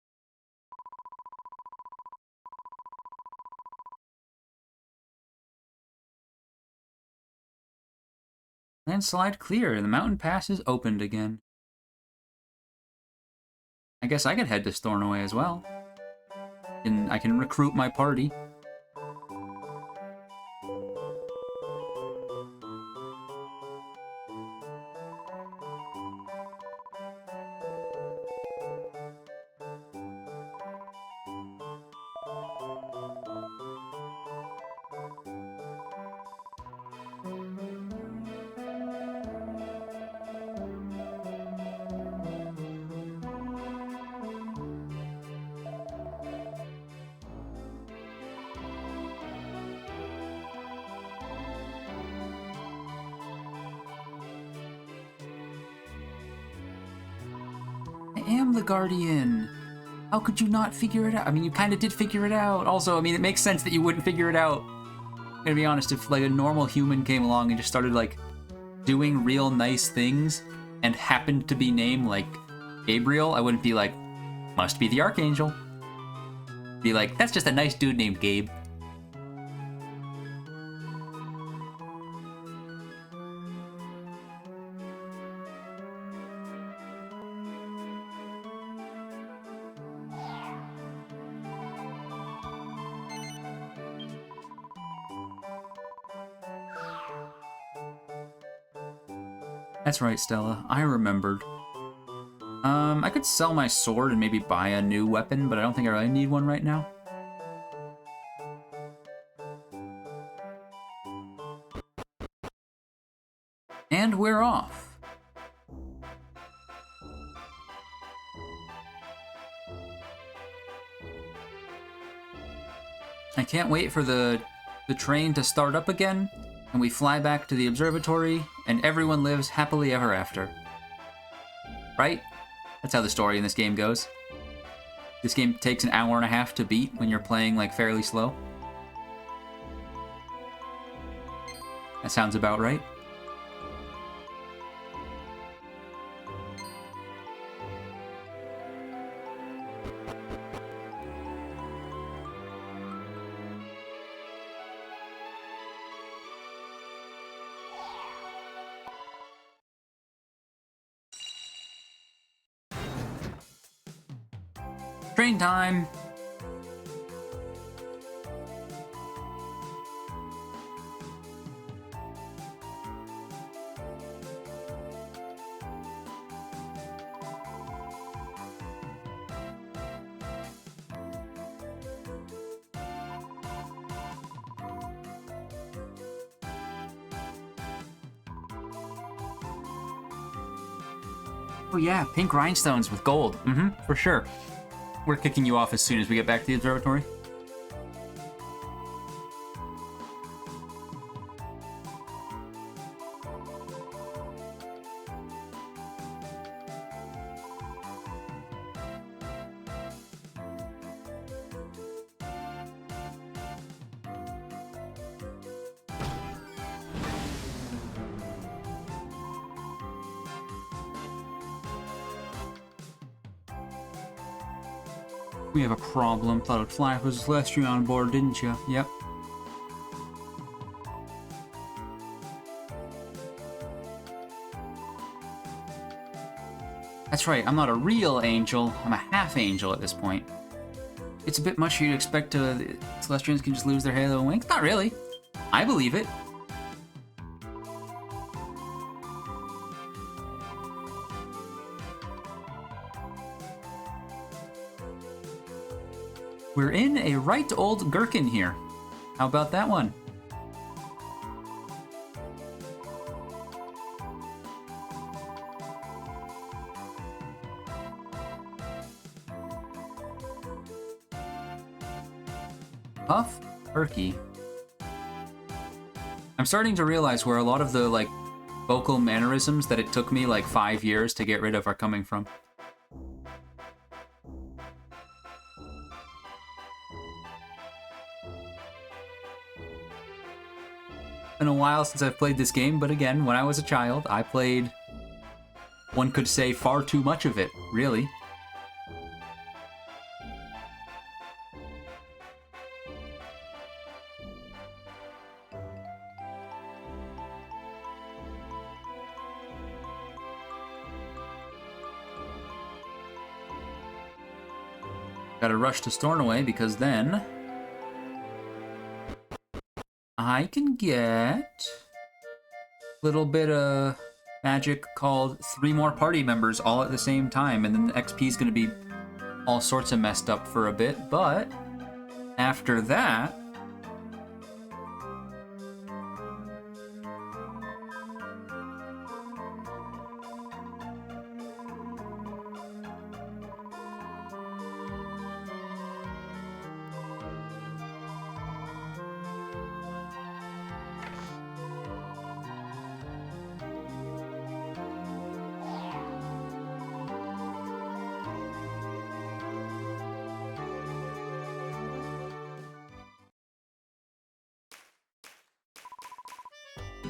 Landslide clear. The mountain pass is opened again. I guess I could head to Stornoway as well. And I can recruit my party. I am the Guardian. How could you not figure it out? I mean, you kind of did figure it out. Also, I mean, it makes sense that you wouldn't figure it out. I'm gonna be honest, if like a normal human came along and just started like doing real nice things and happened to be named like Gabriel, I wouldn't be like, must be the Archangel. Be like, that's just a nice dude named Gabe. That's right, Stella. I remembered. I could sell my sword and maybe buy a new weapon, but I don't think I really need one right now. And we're off. I can't wait for the train to start up again, and we fly back to the observatory, and everyone lives happily ever after. Right? That's how the story in this game goes. This game takes an hour and a half to beat when you're playing, like, fairly slow. That sounds about right. Train time! Oh yeah, pink rhinestones with gold. For sure. We're kicking you off as soon as we get back to the observatory. We have a problem. Thought it'd fly with Celestial on board, didn't you? Yep. That's right, I'm not a real angel. I'm a half angel at this point. It's a bit much for you to expect Celestians can just lose their halo and wings. Not really. I believe it. We're in a right old gherkin here. How about that one? Puff Perky. I'm starting to realize where a lot of the, like, vocal mannerisms that it took me, like, 5 years to get rid of are coming from. Been a while since I've played this game, but again, when I was a child, I played, one could say, far too much of it, really. Gotta rush to Stornoway because then I can get a little bit of magic called 3 more party members all at the same time, and then the XP is gonna be all sorts of messed up for a bit, but after that,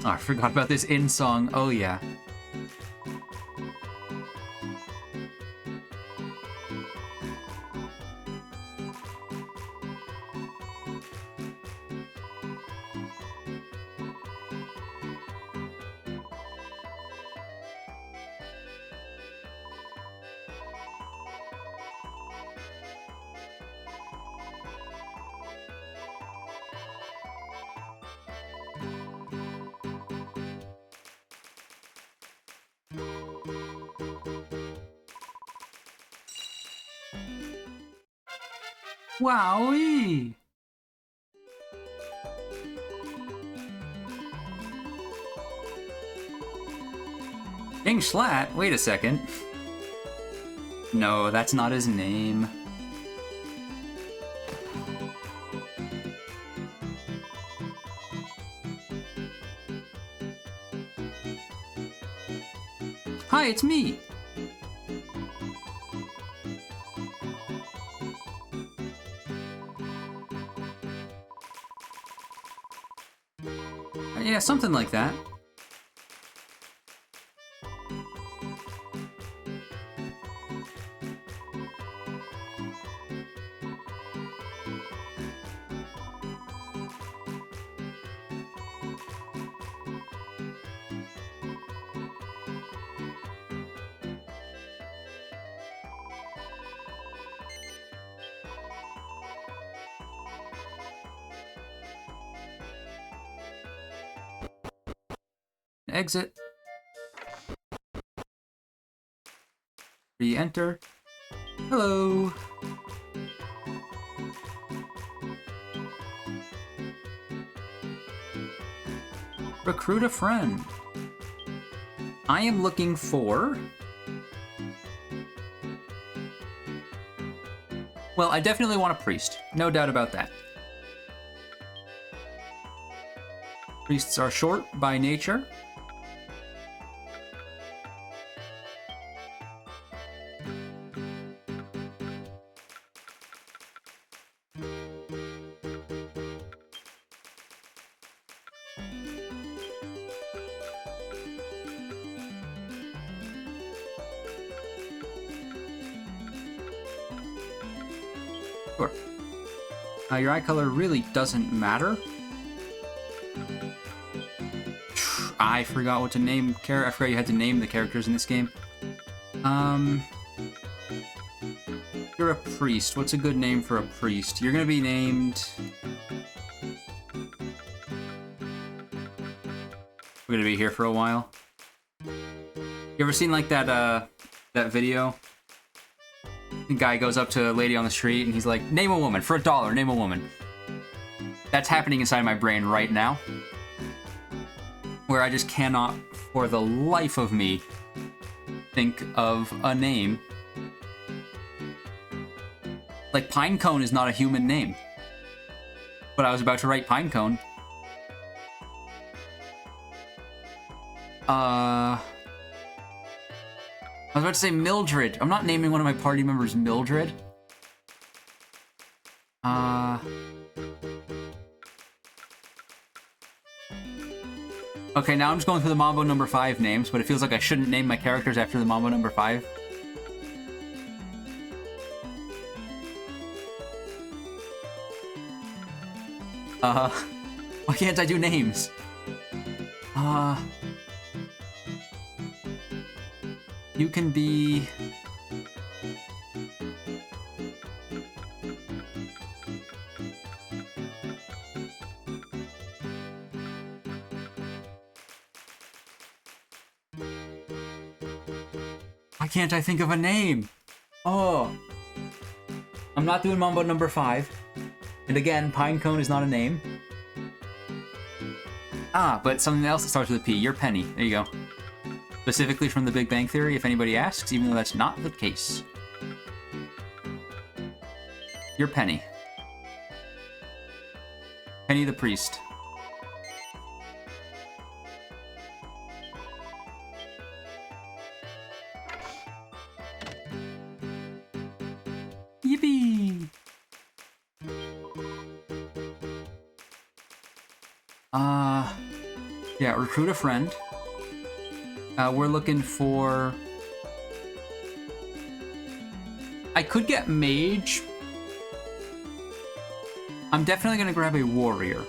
oh, I forgot about this in song. Oh yeah. Wowee! King Schlatt? Wait a second. No, that's not his name. Hi, it's me! Yeah, something like that. Exit. Re-enter. Hello. Recruit a friend. I am looking for... Well, I definitely want a priest. No doubt about that. Priests are short by nature. Sure. Your eye color really doesn't matter. I forgot what to name I forgot you had to name the characters in this game. You're a priest. What's a good name for a priest? You're gonna be named... We're gonna be here for a while. You ever seen like that video? The guy goes up to a lady on the street and he's like, name a woman, for $1, name a woman. That's happening inside my brain right now. Where I just cannot, for the life of me, think of a name. Like, Pinecone is not a human name. But I was about to write Pinecone. I was about to say Mildred. I'm not naming one of my party members Mildred. Okay, now I'm just going through the Mambo number 5 names, but it feels like I shouldn't name my characters after the Mambo number 5. Why can't I do names? You can be... Why can't I think of a name? Oh. I'm not doing Mambo number 5. And again, Pinecone is not a name. Ah, but something else that starts with a P. You're Penny. There you go. Specifically from The Big Bang Theory, if anybody asks, even though that's not the case. You're Penny. Penny the priest. Yippee! Yeah, recruit a friend. We're looking for... I could get mage. I'm definitely gonna grab a warrior.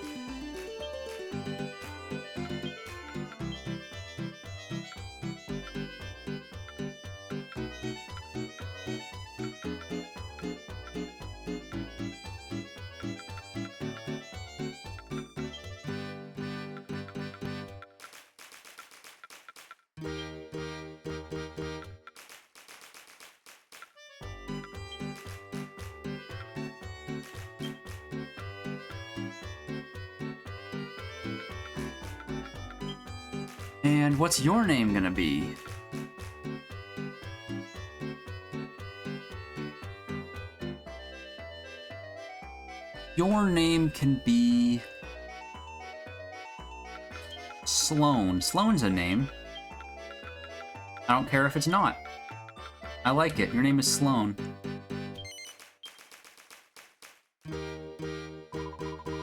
And what's your name gonna be? Your name can be... Sloan. Sloan's a name. I don't care if it's not. I like it. Your name is Sloan.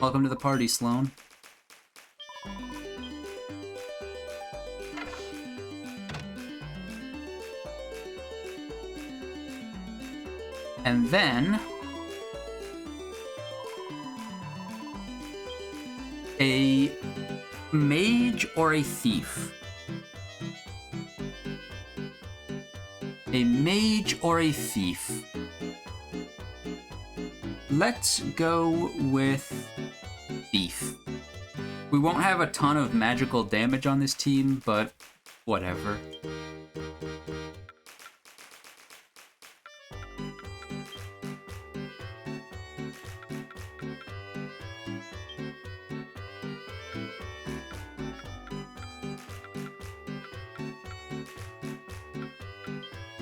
Welcome to the party, Sloan. And then... a mage or a thief? A mage or a thief? Let's go with thief. We won't have a ton of magical damage on this team, but whatever.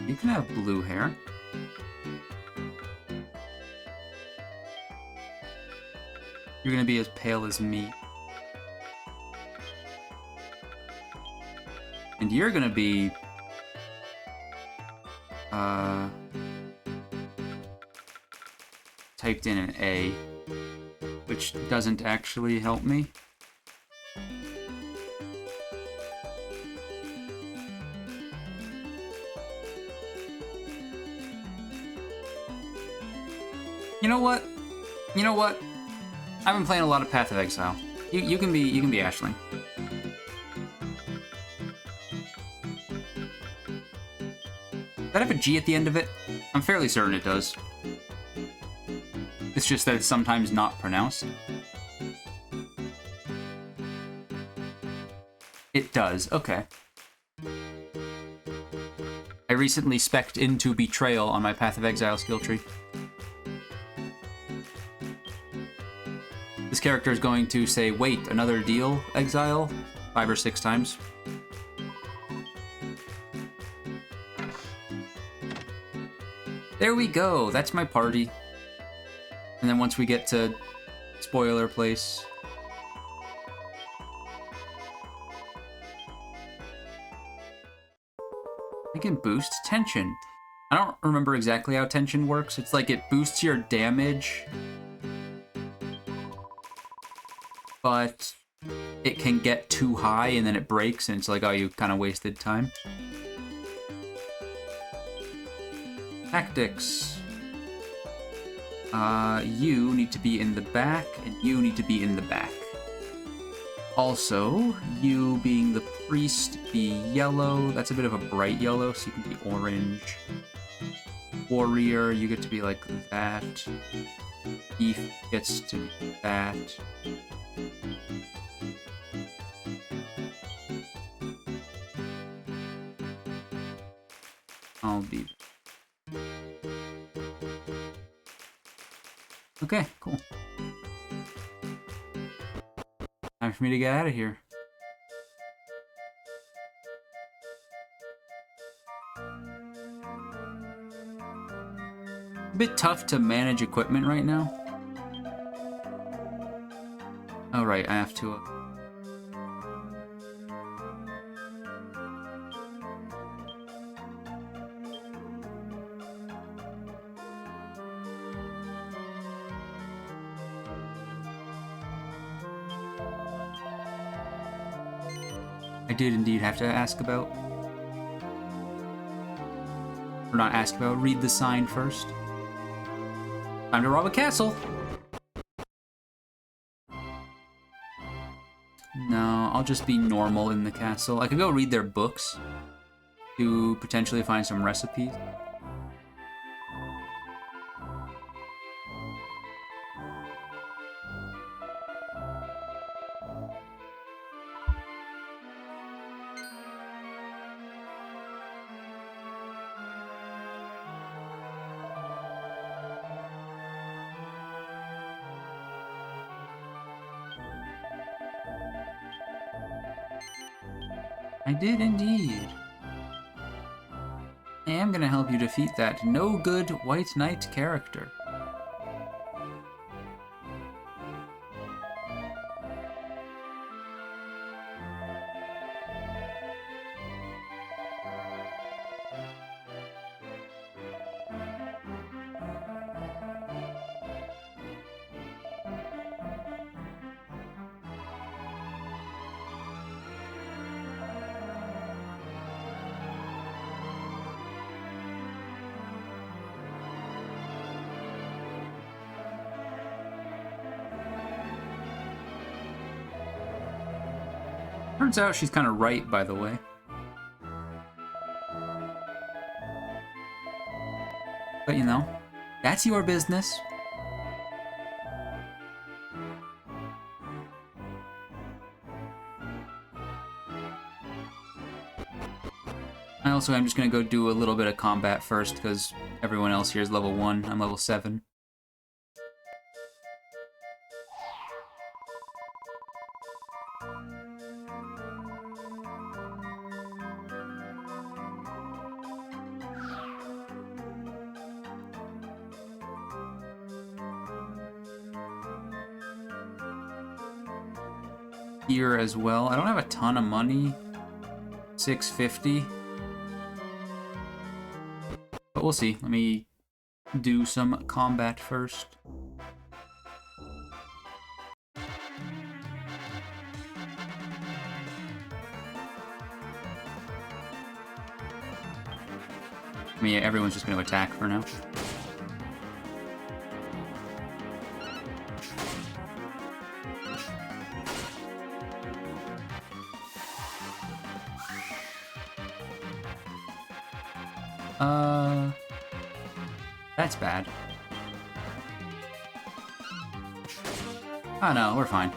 You can have blue hair. You're gonna be as pale as me. And you're gonna be... typed in an A, which doesn't actually help me. You You know what? You know what? I've been playing a lot of Path of Exile. You can be Aisling. Does that have a G at the end of it? I'm fairly certain it does. It's just that it's sometimes not pronounced. It does, okay. I recently spec'd into Betrayal on my Path of Exile skill tree. This character is going to say, wait, another deal, Exile? 5 or 6 times. There we go, that's my party. And then once we get to Spoiler Place... I can boost tension. I don't remember exactly how tension works. It's like it boosts your damage, but it can get too high and then it breaks and it's like, oh, you kind of wasted time. Tactics. You need to be in the back and you need to be in the back. Also, you being the priest, be yellow. That's a bit of a bright yellow, so you can be orange. Warrior, you get to be like that. Thief gets to be that. I'll be... Okay, cool. Time for me to get out of here. A bit tough to manage equipment right now. Oh right, I have to... I did indeed have to ask about... Or not ask about, read the sign first. Time to rob a castle! No, I'll just be normal in the castle. I could go read their books to potentially find some recipes. I did indeed. I am gonna help you defeat that no-good White Knight character. Turns out she's kind of right, by the way. But you know, that's your business. I also am just gonna go do a little bit of combat first, because everyone else here is level 1, I'm level 7. Here as well. I don't have a ton of money. 650. But we'll see. Let me do some combat first. I mean, everyone's just going to attack for now. That's bad. Oh no, we're fine.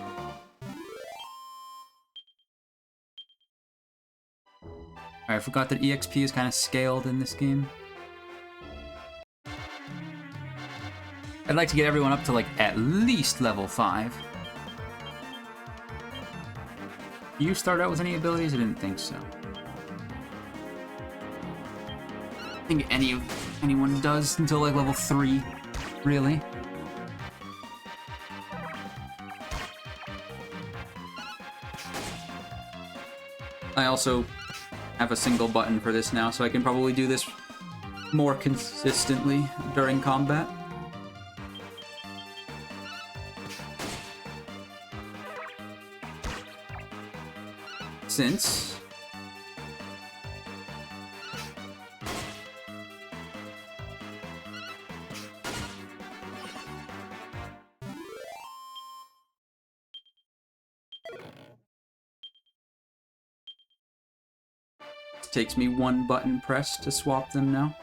Alright, I forgot that EXP is kind of scaled in this game. I'd like to get everyone up to, like, at least level 5. Do you start out with any abilities? I didn't think so. I think anyone does until, like, level 3, really. I also have a single button for this now, so I can probably do this more consistently during combat. Since it takes me one button press to swap them now.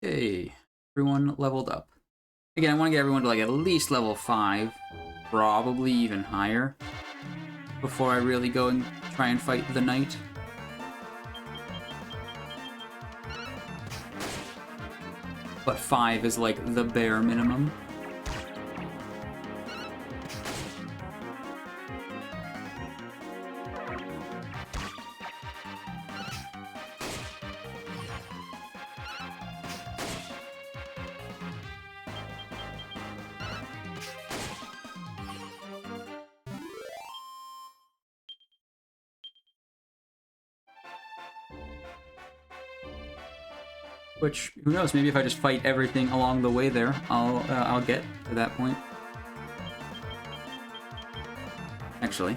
Okay, everyone leveled up. Again, I want to get everyone to like at least level 5, probably even higher, before I really go and try and fight the knight. But 5 is like the bare minimum. Which, who knows, maybe if I just fight everything along the way there, I'll get to that point. Actually.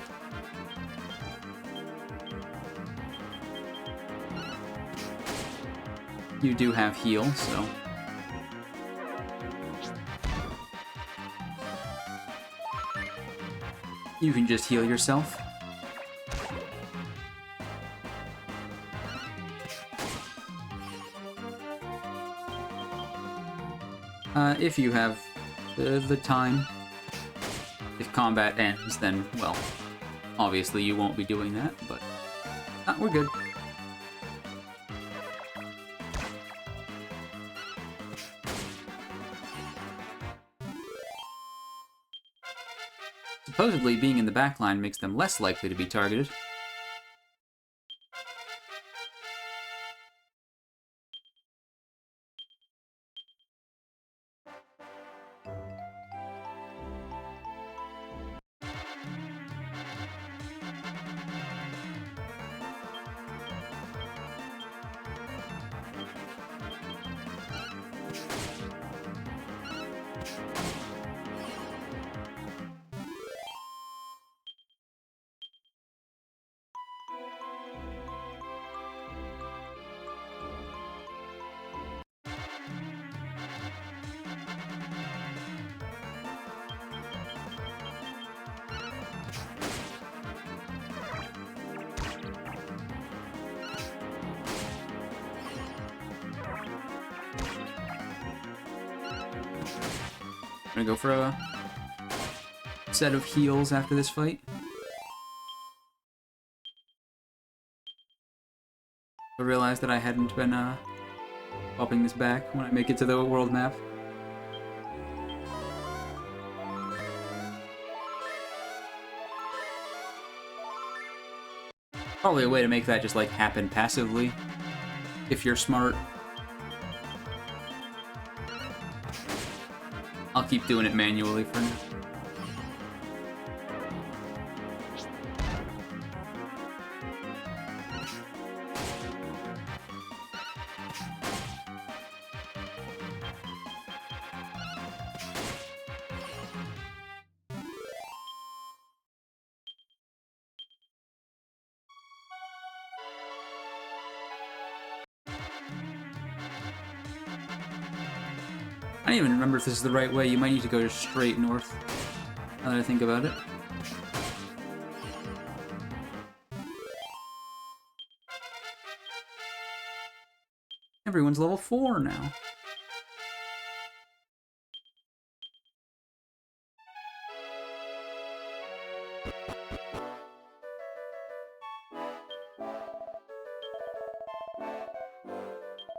You do have heal, so... you can just heal yourself. If you have the time. If combat ends, then, well, obviously you won't be doing that, but we're good. Supposedly, being in the backline makes them less likely to be targeted. I'm gonna go for a set of heals after this fight. I realized that I hadn't been popping this back when I make it to the world map. Probably a way to make that just like happen passively, if you're smart. I'll keep doing it manually for now. don't even remember if this is the right way. You might need to go straight north, now that I think about it. Everyone's level 4 now.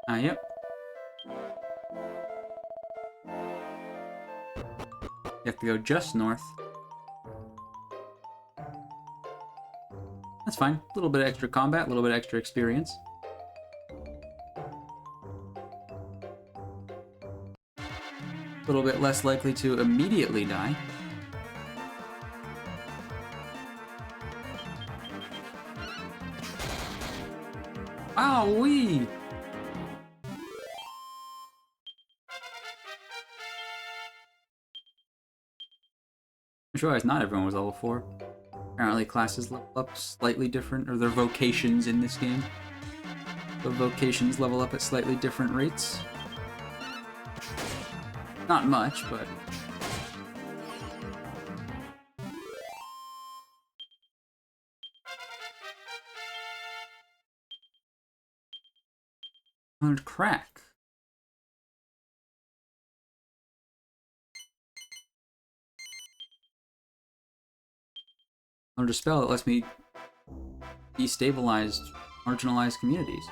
Yep. You have to go just north. That's fine. A little bit of extra combat, a little bit of extra experience. A little bit less likely to immediately die. Wowee! I realized not everyone was level 4. Apparently classes level up slightly different, or their vocations in this game. The vocations level up at slightly different rates. Not much, but... Learned crack. Learned a spell that lets me destabilize marginalized communities.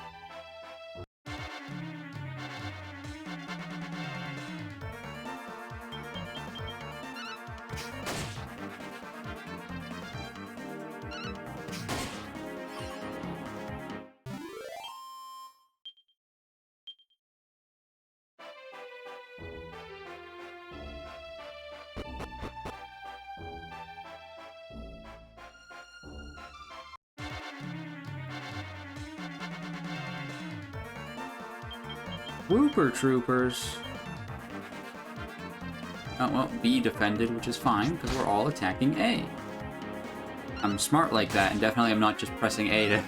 Whooper Troopers. Oh, well, B defended, which is fine, because we're all attacking A. I'm smart like that, and definitely I'm not just pressing A to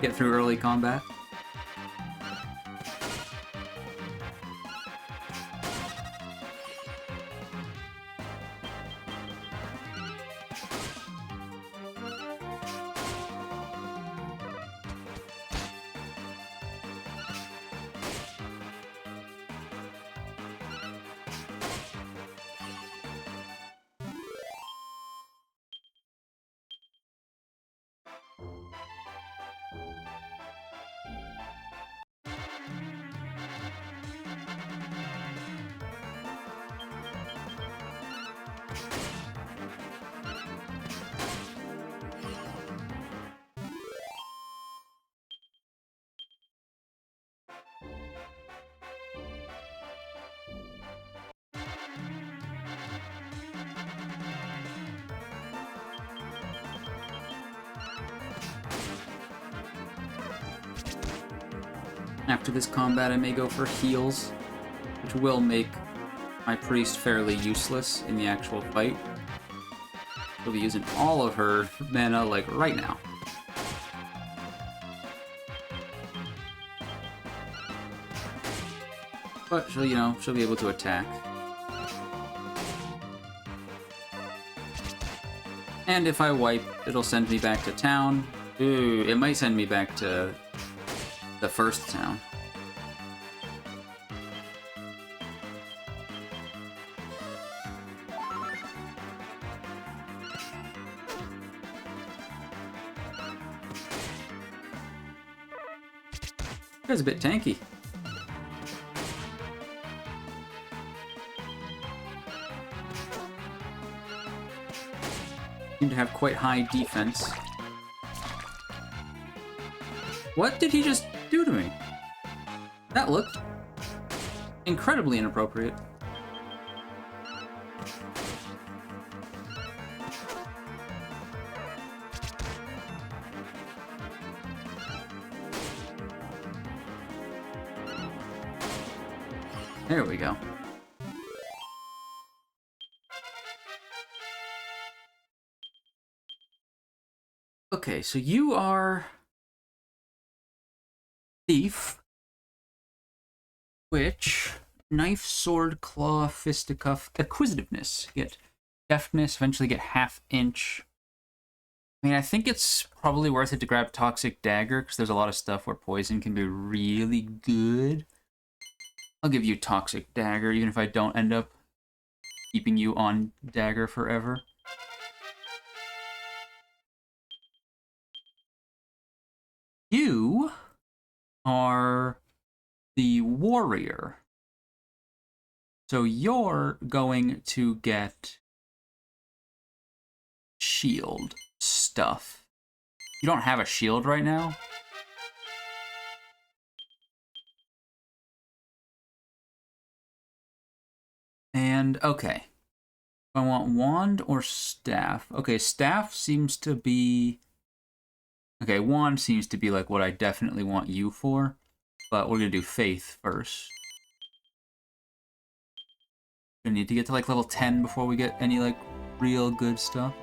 get through early combat. After this combat, I may go for heals, which will make my priest fairly useless in the actual fight. She'll be using all of her mana, like, right now. But she'll, she'll be able to attack. And if I wipe, it'll send me back to town. Ooh, it might send me back to the first town. That guy's a bit tanky. Seem to have quite high defense. What did he just do to me? That looked incredibly inappropriate. There we go. Okay, so you are thief, which Knife, sword, claw, fisticuff, acquisitiveness. Get deftness, eventually get half-inch. I mean, I think it's probably worth it to grab Toxic Dagger, because there's a lot of stuff where poison can be really good. I'll give you Toxic Dagger, even if I don't end up keeping you on Dagger forever. You are the warrior. So you're going to get shield stuff. You don't have a shield right now? And, okay. I want wand or staff. Okay, staff seems to be... Okay, wand seems to be like what I definitely want you for. But we're gonna do faith first. We need to get to like level 10 before we get any like real good stuff.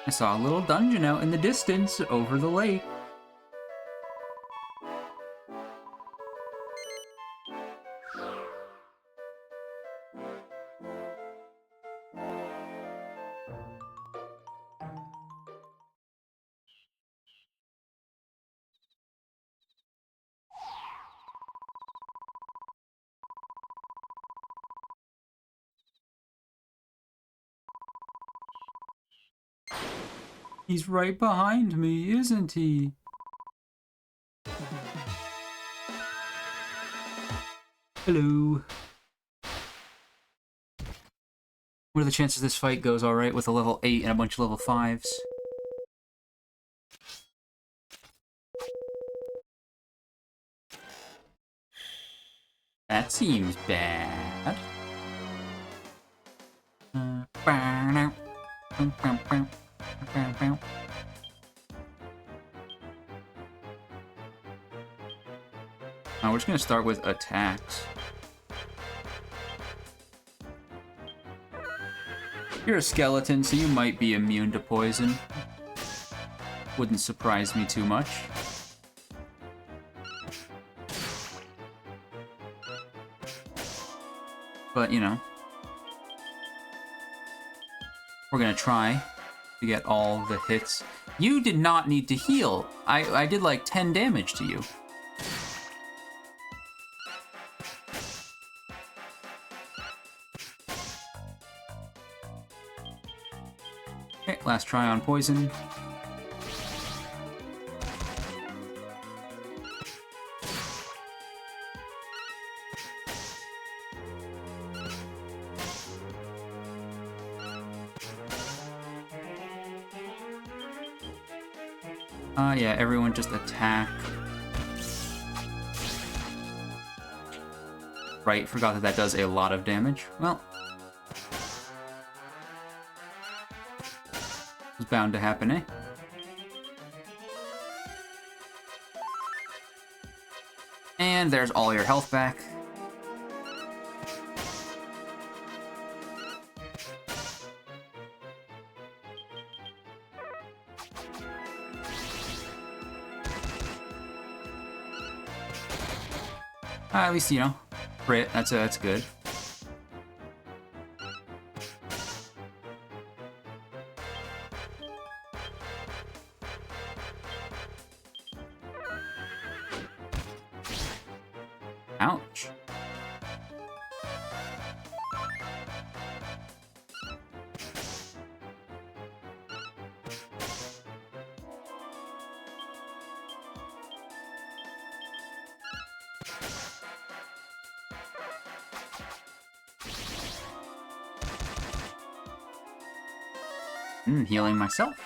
I saw a little dungeon out in the distance over the lake. He's right behind me, isn't he? Hello. What are the chances this fight goes alright with a level 8 and a bunch of level 5s? That seems bad. We're just gonna start with attacks. You're a skeleton, so you might be immune to poison. Wouldn't surprise me too much. But, you know. We're gonna try to get all the hits. You did not need to heal. I did like 10 damage to you. Okay, last try on poison. Yeah, everyone just attack. Right, forgot that that does a lot of damage. Well, it's bound to happen, eh? And there's all your health back. At least, you know, crit. That's good. Ouch. Healing myself.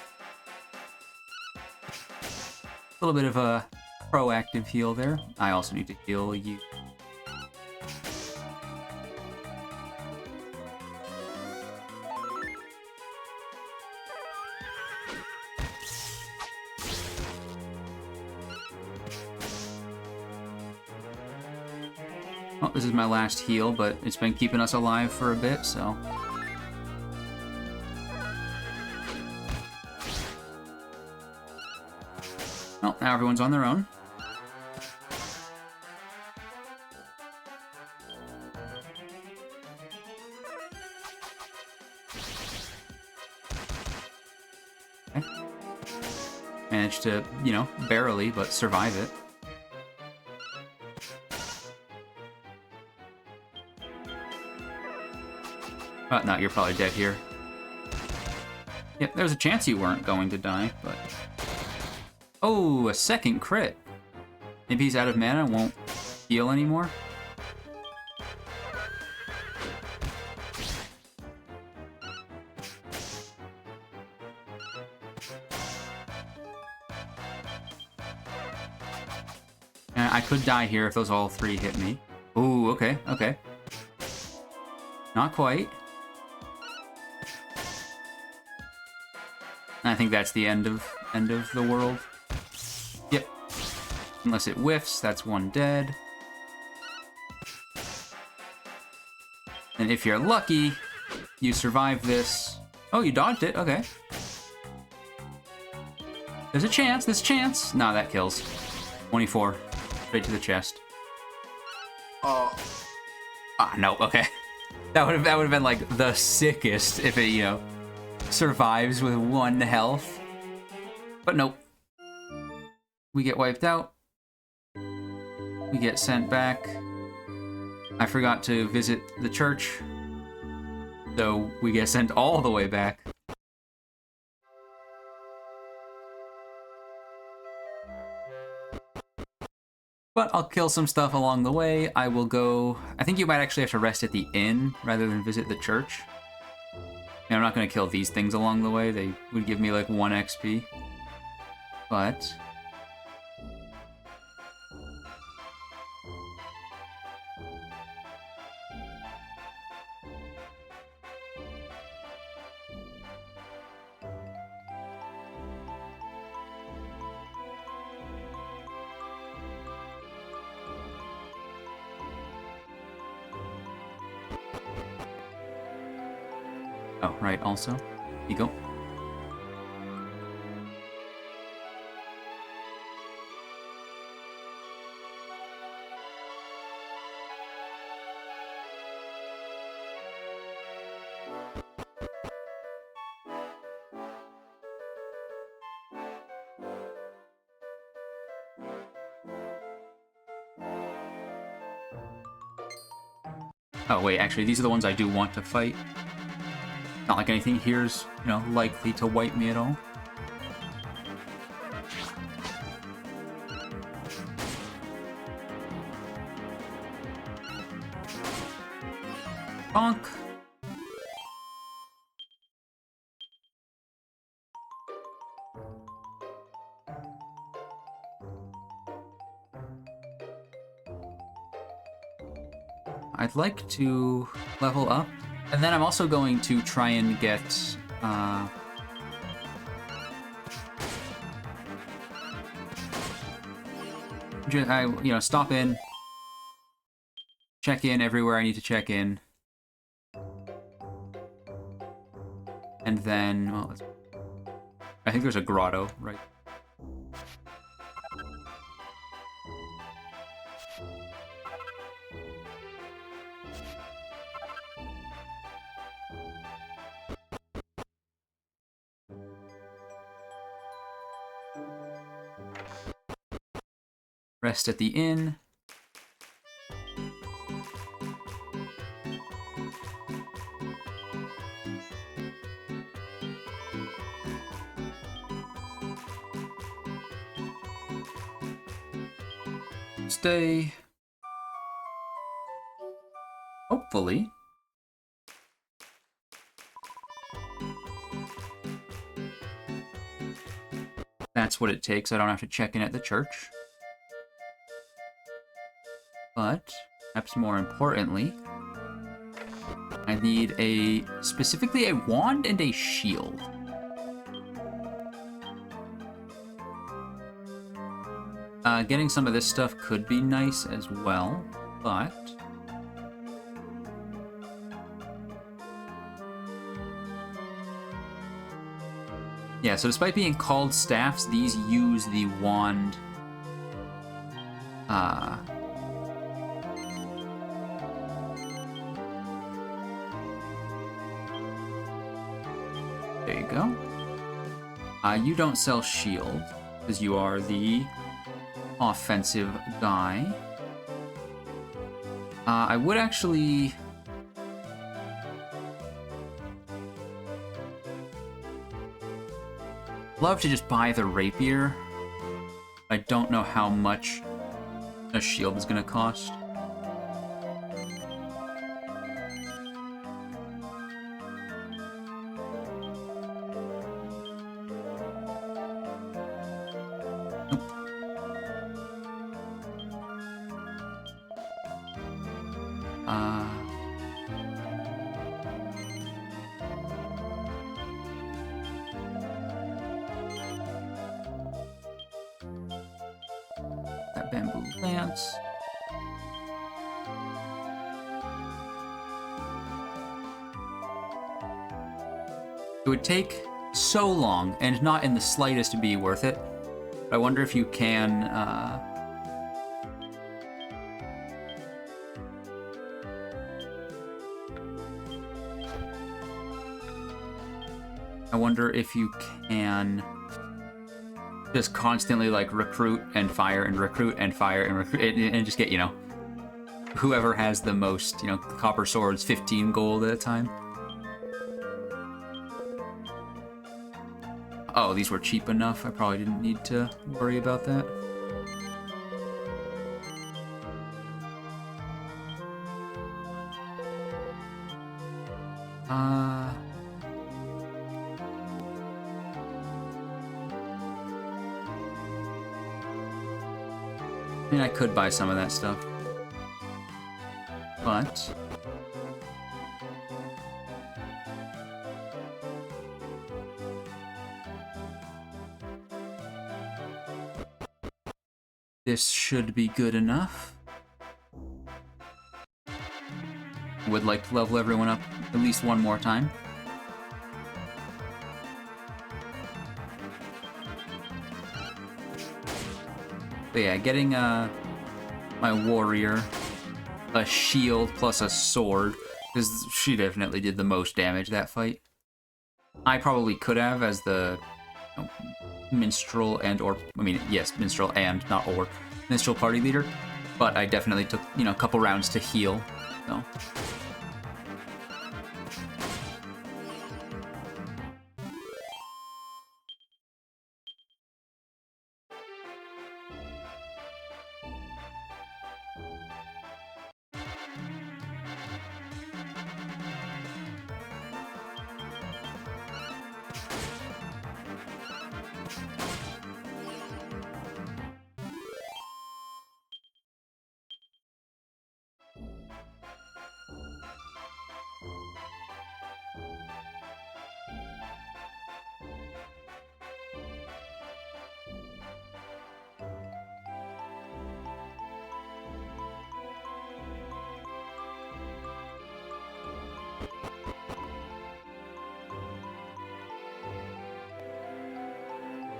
A little bit of a proactive heal there. I also need to heal you. Oh, this is my last heal, but it's been keeping us alive for a bit, so... Oh, now everyone's on their own. Okay. Managed to, you know, barely, but survive it. Oh, no, you're probably dead here. Yep, there was a chance you weren't going to die, but... Oh, a second crit. Maybe he's out of mana and won't heal anymore? I could die here if those all three hit me. Ooh, okay, okay. Not quite. I think that's the end of the world. Yep. Unless it whiffs, that's one dead. And if you're lucky, you survive this. Oh, you dodged it, okay. There's a chance, there's a chance. No, that kills. 24. Straight to the chest. Oh. Ah, no, okay. That would have been like the sickest if it, you know, survives with 1 health. But nope. We get wiped out. We get sent back. I forgot to visit the church. So we get sent all the way back. But I'll kill some stuff along the way. I will go... I think you might actually have to rest at the inn rather than visit the church. I'm not going to kill these things along the way. They would give me like 1 XP. But... oh, right, also. You go. Oh, wait, actually, these are the ones I do want to fight. Not like anything here's, you know, likely to wipe me at all. Bonk! I'd like to level up. And then I'm also going to try and get, you know, stop in, check in everywhere I need to check in. And then, well, I think there's a grotto, right? Rest at the inn. Stay. Hopefully. That's what it takes. I don't have to check in at the church. But, perhaps more importantly, I need specifically a wand and a shield. Getting some of this stuff could be nice as well, but Yeah, so despite being called staffs, these use the wand. There you go. You don't sell shield, because you are the offensive guy. I would actually... love to just buy the rapier. I don't know how much a shield is going to cost. That bamboo lance. It would take so long, and not in the slightest be worth it. But I wonder if you can... I wonder if you can just constantly, like, recruit and fire and recruit and fire and recruit, and just get, you know, whoever has the most, you know, copper swords, 15 gold at a time. Oh, these were cheap enough. I probably didn't need to worry about that. I mean, I could buy some of that stuff. But... this should be good enough. Would like to level everyone up at least one more time. But yeah, getting my warrior a shield plus a sword, because she definitely did the most damage that fight. I probably could have as the minstrel and or, I mean, yes, minstrel and not or, minstrel party leader, but I definitely took, you know, a couple rounds to heal, so.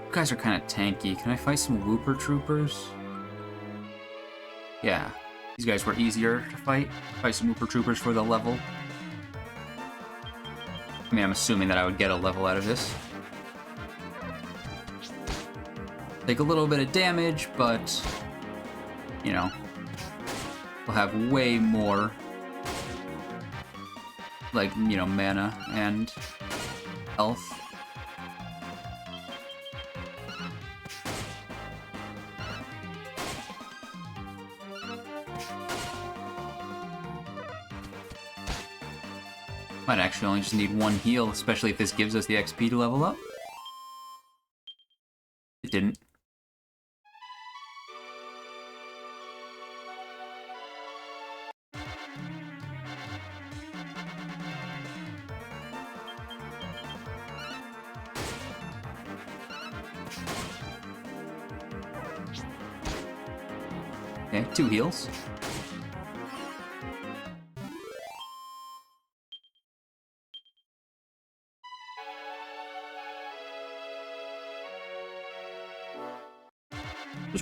You guys are kind of tanky. Can I fight some Wooper Troopers? Yeah. These guys were easier to fight. Fight some Wooper Troopers for the level. I mean, I'm assuming that I would get a level out of this. Take a little bit of damage, but, you know, we'll have way more, like, you know, mana and health. Might actually only just need one heal, especially if this gives us the XP to level up. It didn't. Okay, 2 heals.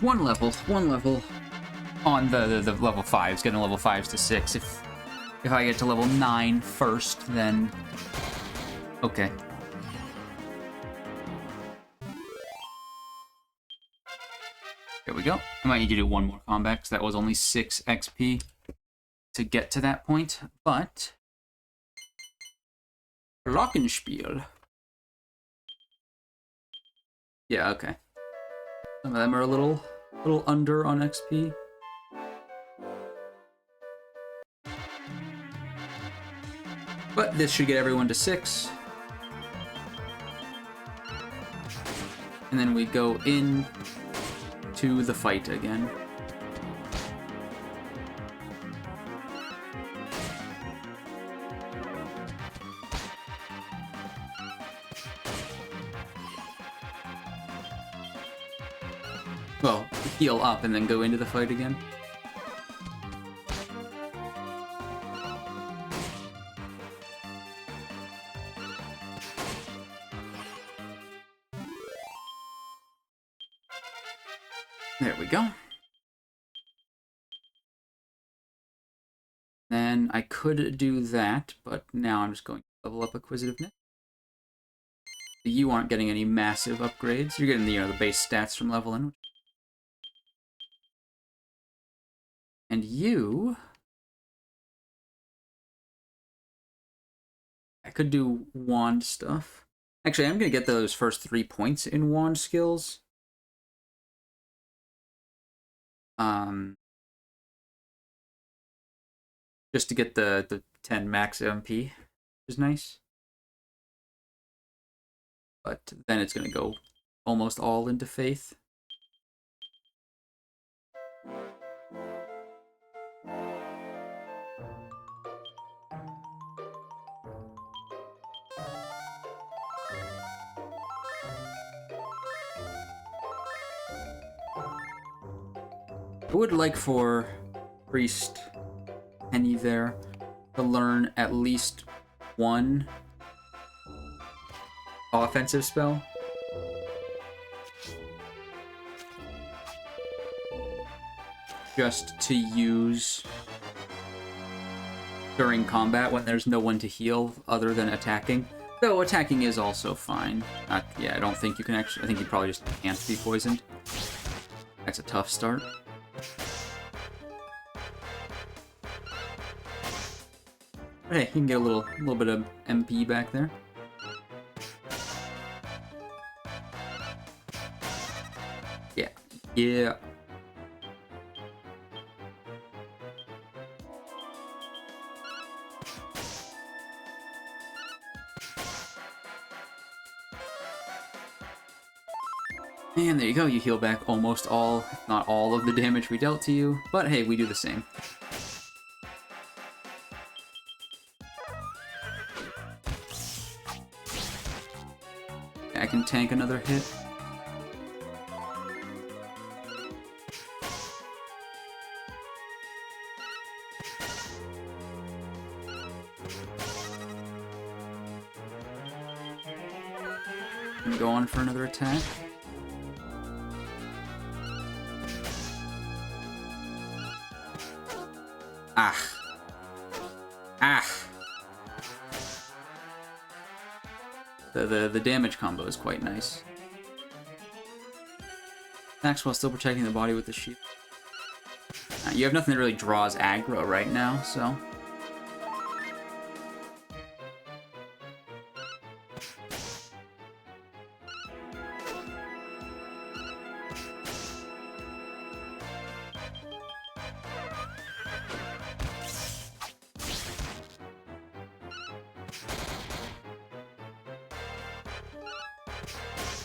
one level on the level 5s, getting level 5s to 6. If I get to level 9 first, then okay. There we go. I might need to do one more combat, because that was only 6 XP to get to that point, but Glockenspiel. Yeah, okay. Some of them are a little under on XP. But this should get everyone to 6. And then we go in to the fight again. Well, heal up and then go into the fight again. There we go. Then I could do that, but now I'm just going to level up Acquisitiveness. You aren't getting any massive upgrades. You're getting the base stats from leveling. And you... I could do wand stuff. Actually, I'm going to get those first 3 points in wand skills. Just to get the 10 max MP, which is nice. But then it's going to go almost all into Faith. I would like for Priest Penny there to learn at least one offensive spell. Just to use during combat when there's no one to heal other than attacking. Though attacking is also fine. Yeah, I don't think you can actually... I think you probably just can't be poisoned. That's a tough start. But hey, you can get a little bit of MP back there. Yeah. Yeah. And there you go, you heal back almost all, if not all, of the damage we dealt to you. But hey, we do the same. I can tank another hit. And go on for another attack. Ah. Ah. The damage combo is quite nice. Attacks while still protecting the body with the shield. You have nothing that really draws aggro right now, so...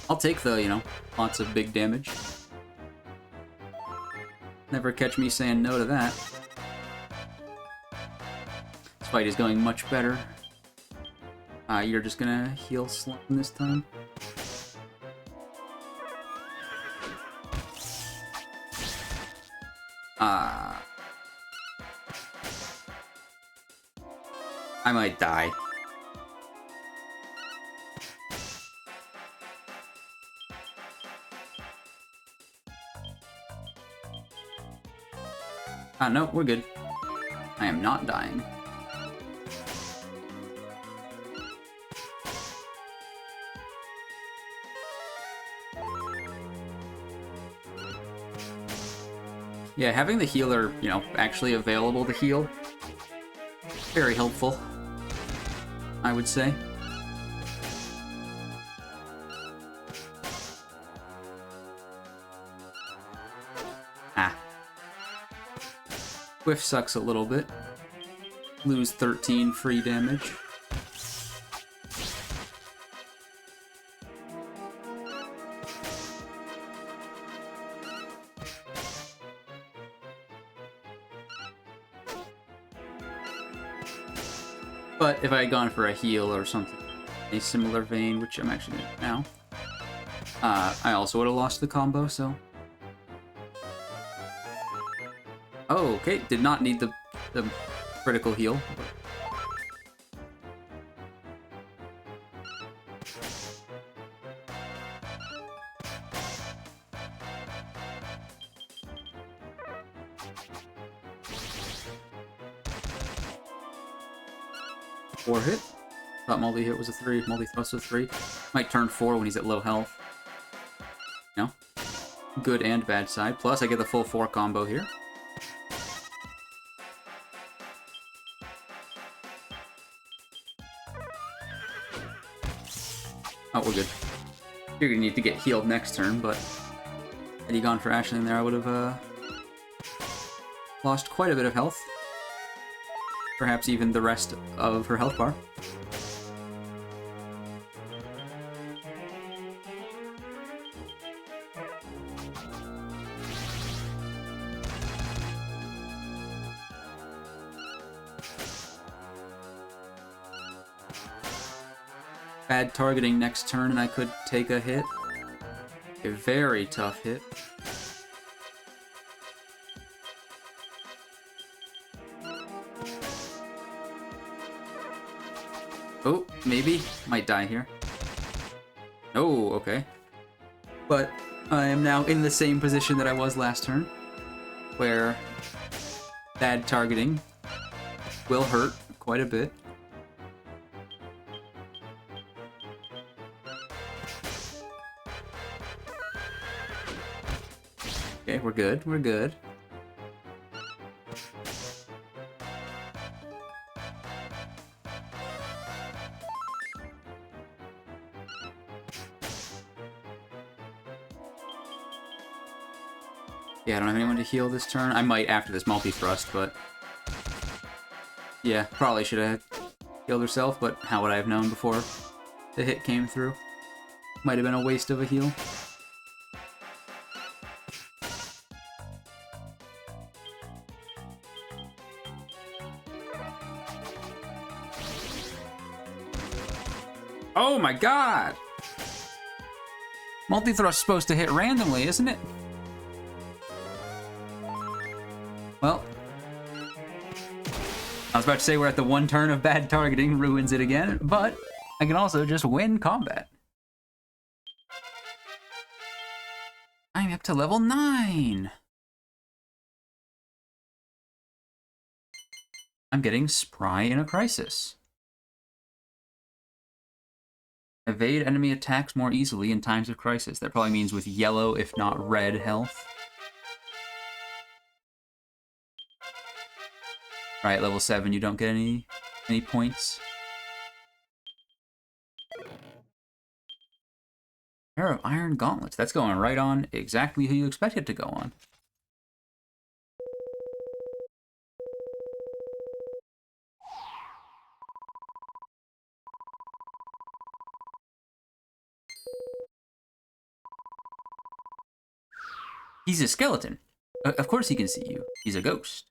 I'll take the, lots of big damage. Never catch me saying no to that. This fight is going much better. You're just gonna heal Slum this time. I might die. No, we're good. I am not dying. Yeah, having the healer, you know, actually available to heal, very helpful, I would say. Ah. Whiff sucks a little bit. Lose 13 free damage. But if I had gone for a heal or something, a similar vein, which I'm actually doing now, I also would have lost the combo, so... Oh, okay, did not need the critical heal. Four hit. Thought multi-hit was a 3, multi-thrust was a 3. Might turn 4 when he's at low health. No. Good and bad side. Plus, I get the full 4 combo here. Oh, we're good. You're gonna need to get healed next turn, but had he gone for Ashley in there, I would have lost quite a bit of health. Perhaps even the rest of her health bar. Bad targeting next turn and I could take a hit. A very tough hit. Oh, maybe. Might die here. Oh, okay. But I am now in the same position that I was last turn, where bad targeting will hurt quite a bit. Okay, we're good, we're good. Yeah, I don't have anyone to heal this turn. I might after this multi-thrust, but... Yeah, probably should have healed herself, but how would I have known before the hit came through? Might have been a waste of a heal. Oh my god! Multi-thrust's supposed to hit randomly, isn't it? Well, I was about to say we're at the one turn of bad targeting, ruins it again, but I can also just win combat. I'm up to level 9! I'm getting Spry in a Crisis. Evade enemy attacks more easily in times of crisis. That probably means with yellow, if not red, health. Right, level 7, you don't get any points. Pair of Iron Gauntlets. That's going right on exactly who you expect it to go on. He's a skeleton. Of course he can see you. He's a ghost.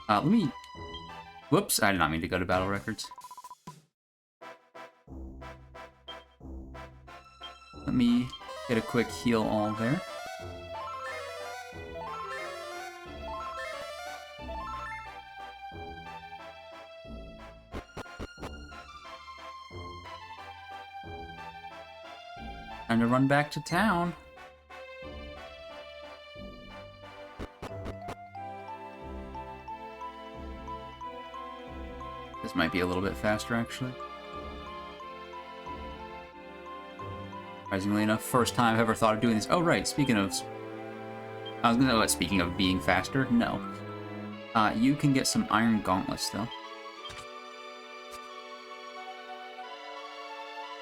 Let me... Whoops, I did not mean to go to battle records. Let me get a quick heal all there. Time to run back to town. This might be a little bit faster, actually. Surprisingly enough, first time I've ever thought of doing this. Oh, right, speaking of... I was gonna... speaking of being faster, no. You can get some iron gauntlets, though.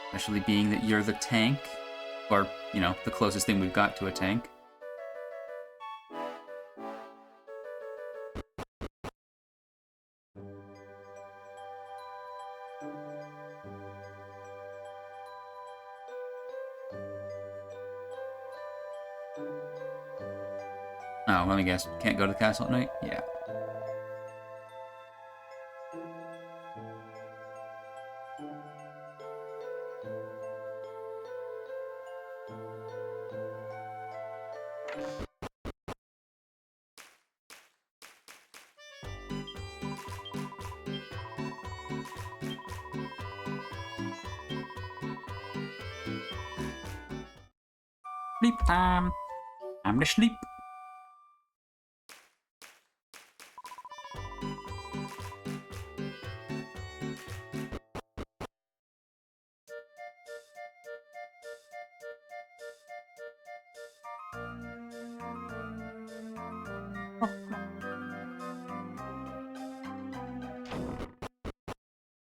Especially being that you're the tank. Or, you know, the closest thing we've got to a tank. Oh, let me guess. Can't go to the castle at night? Yeah. Sleep time. Time to sleep.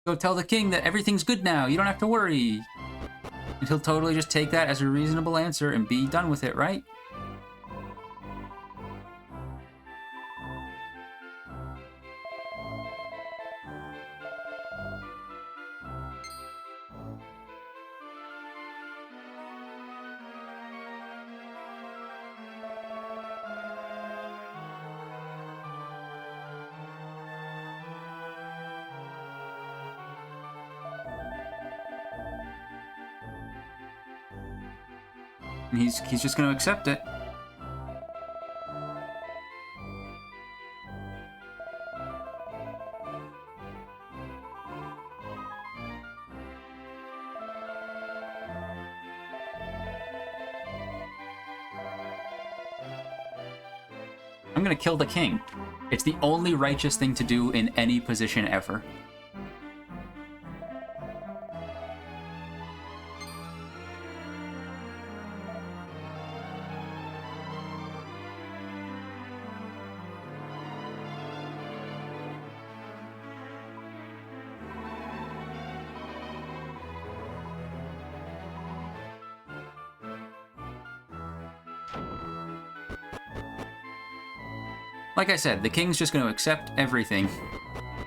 Go tell the king that everything's good now. You don't have to worry. And he'll totally just take that as a reasonable answer and be done with it, right? And he's just going to accept it. I'm going to kill the king. It's the only righteous thing to do in any position ever. Like I said, the king's just going to accept everything.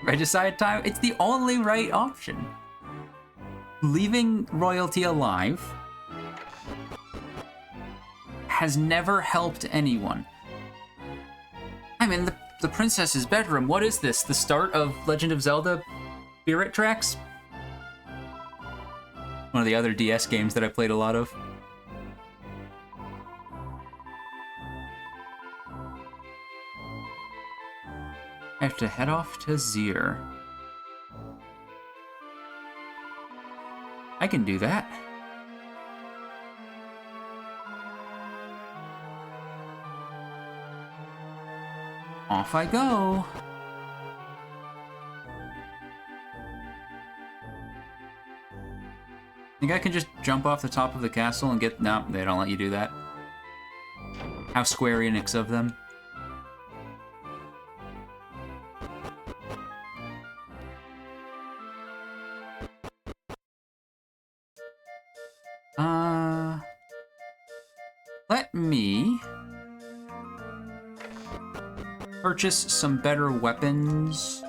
Regicide time? It's the only right option. Leaving royalty alive has never helped anyone. I'm in the princess's bedroom. What is this? The start of Legend of Zelda Spirit Tracks? One of the other DS games that I played a lot of. I have to head off to Zir. I can do that. Off I go. Think I can just jump off the top of the castle and get... No, they don't let you do that. How Square Enix of them. Let me purchase some better weapons.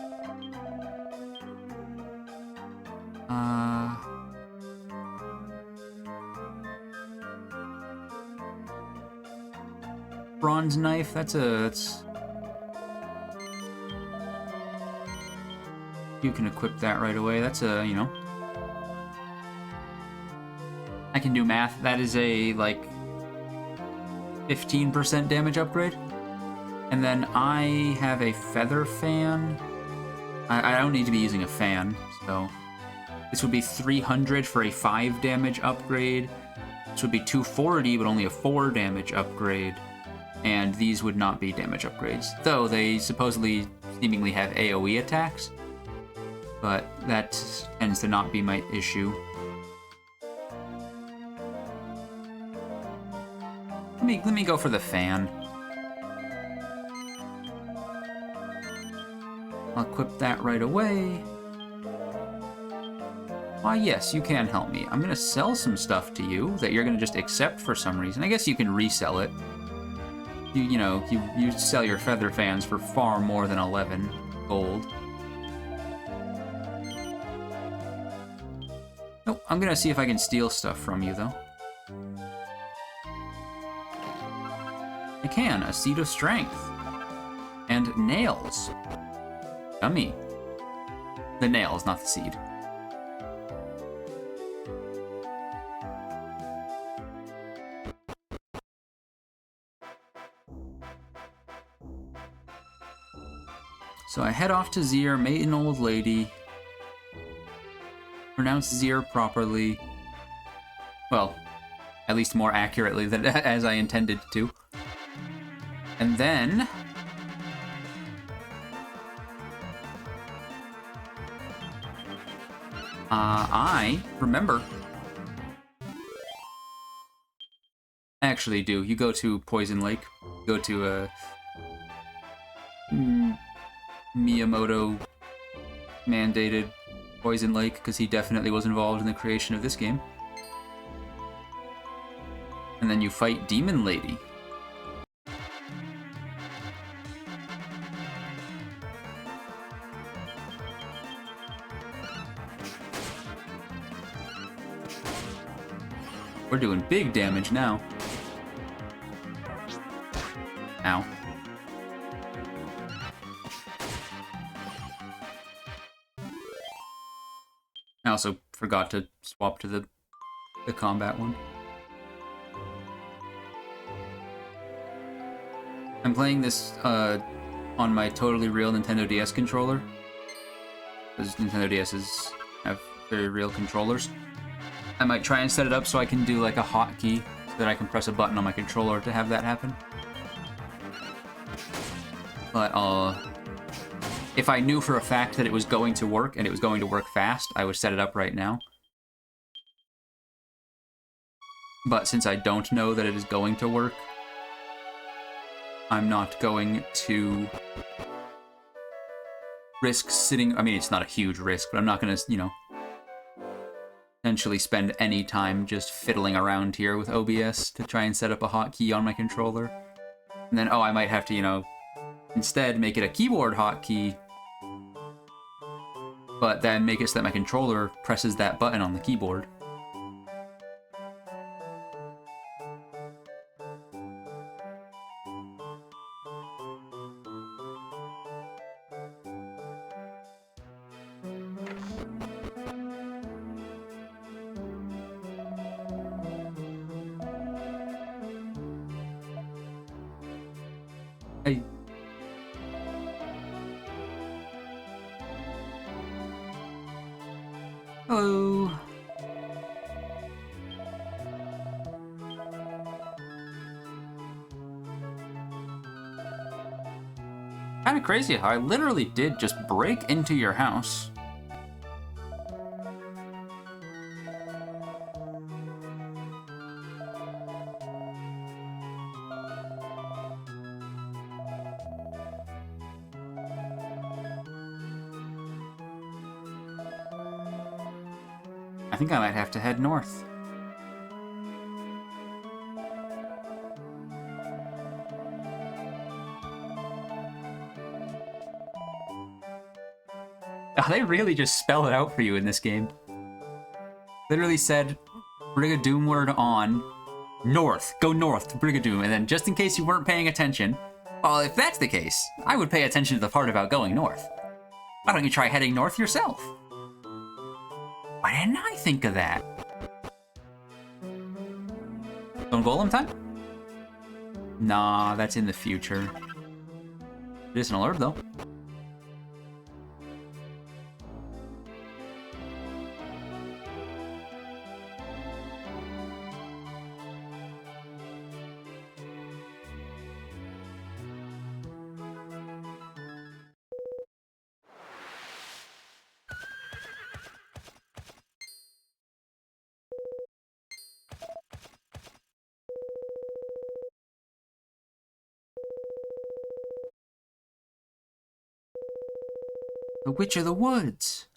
Bronze knife, that's You can equip that right away. That's a, you know... I can do math. That is a, like, 15% damage upgrade. And then I have a feather fan. I don't need to be using a fan, so... This would be 300 for a 5 damage upgrade. This would be 240, but only a 4 damage upgrade. And these would not be damage upgrades. Though they supposedly, seemingly have AoE attacks. But that tends to not be my issue. Let me go for the fan. I'll equip that right away. Why, yes, you can help me. I'm gonna sell some stuff to you that you're gonna just accept for some reason. I guess you can resell it. You know, you sell your feather fans for far more than 11 gold. Oh, I'm gonna see if I can steal stuff from you, though. I can. A seed of strength. And nails. Yummy. The nails, not the seed. So I head off to Zir, mate an old lady. Pronounce Zir properly. Well, at least more accurately than as I intended to. And then... I remember. Actually do. You go to Poison Lake. Go to, Miyamoto mandated Poison Lake, because he definitely was involved in the creation of this game. And then you fight Demon Lady. We're doing big damage now. Ow. I also forgot to swap to the combat one. I'm playing this on my totally real Nintendo DS controller, because Nintendo DSs have very real controllers. I might try and set it up so I can do like a hotkey, so that I can press a button on my controller to have that happen. But if I knew for a fact that it was going to work, and it was going to work fast, I would set it up right now. But since I don't know that it is going to work, I'm not going to risk sitting... I mean, it's not a huge risk, but I'm not going to, you know, essentially spend any time just fiddling around here with OBS to try and set up a hotkey on my controller. And then, oh, I might have to, you know, instead make it a keyboard hotkey, but then make it so that my controller presses that button on the keyboard. Hey. Hello. Kinda crazy how I literally did just break into your house. I think I might have to head north. Oh, they really just spell it out for you in this game. Literally said, Brigadoon word on, north, go north to Brigadoon, and then just in case you weren't paying attention, well, if that's the case, I would pay attention to the part about going north. Why don't you try heading north yourself? Why didn't I think of that? Stone Golem time? Nah, that's in the future. Medicinal herb, though. The Witch of the Woods.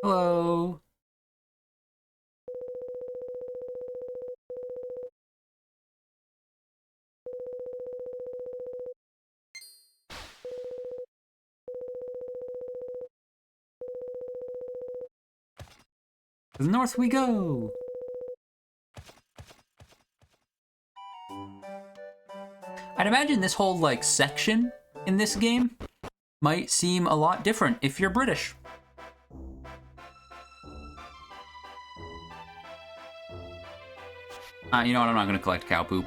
Hello. To the north we go. I'd imagine this whole, like, section in this game might seem a lot different if you're British. You know what? I'm not going to collect cow poop.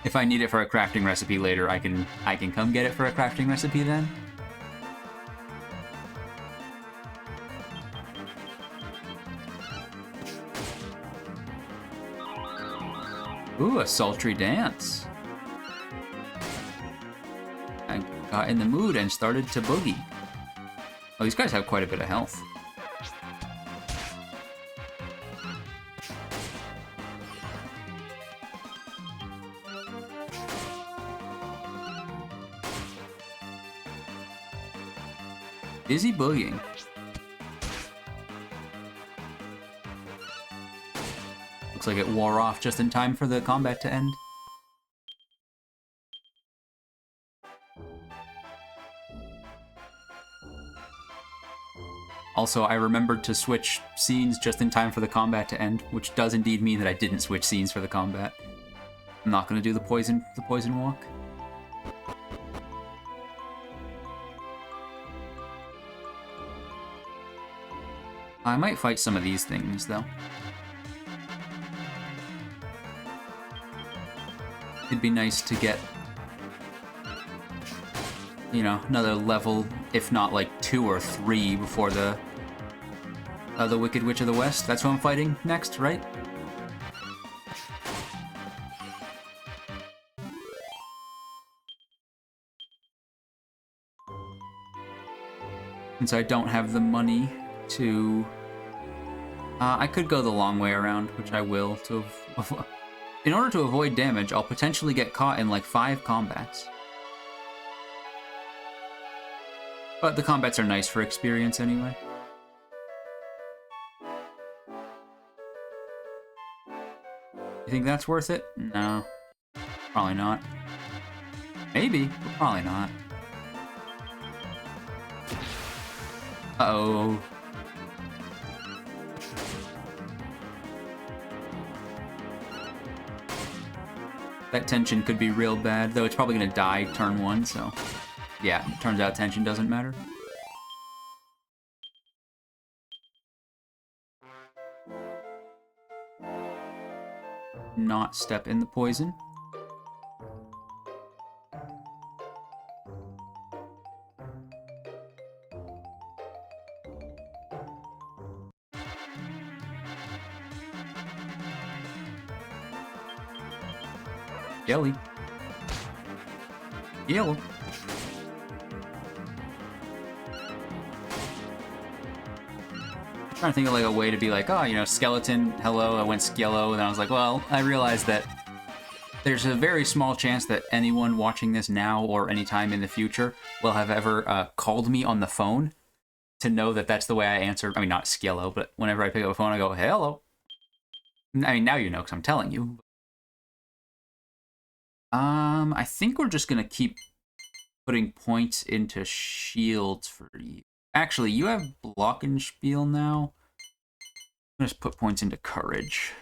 If I need it for a crafting recipe later, I can come get it for a crafting recipe then. Ooh, a sultry dance. I got in the mood and started to boogie. Oh, these guys have quite a bit of health. Busy boogieing. Looks like it wore off just in time for the combat to end. Also, I remembered to switch scenes just in time for the combat to end, which does indeed mean that I didn't switch scenes for the combat. I'm not going to do the poison walk. I might fight some of these things, though. It'd be nice to get, you know, another level, if not like 2 or 3 before the Wicked Witch of the West. That's who I'm fighting next, right? Since I don't have the money to... I could go the long way around, which I will. In order to avoid damage, I'll potentially get caught in like 5 combats. But the combats are nice for experience anyway. You think that's worth it? No. Probably not. Maybe, but probably not. Uh-oh. That tension could be real bad, though it's probably gonna die turn 1, so... Yeah, it turns out tension doesn't matter. Not step in the poison. Jelly. Yellow. Trying to think of like a way to be like, oh, you know, skeleton, hello, I went skello, and then I was like, well, I realized that there's a very small chance that anyone watching this now or anytime in the future will have ever called me on the phone to know that that's the way I answer. I mean, not skello, but whenever I pick up a phone, I go, hello. I mean, now you know, because I'm telling you. I think we're just gonna keep putting points into shields for you. Actually, you have Glockenspiel now. I'm gonna just put points into courage.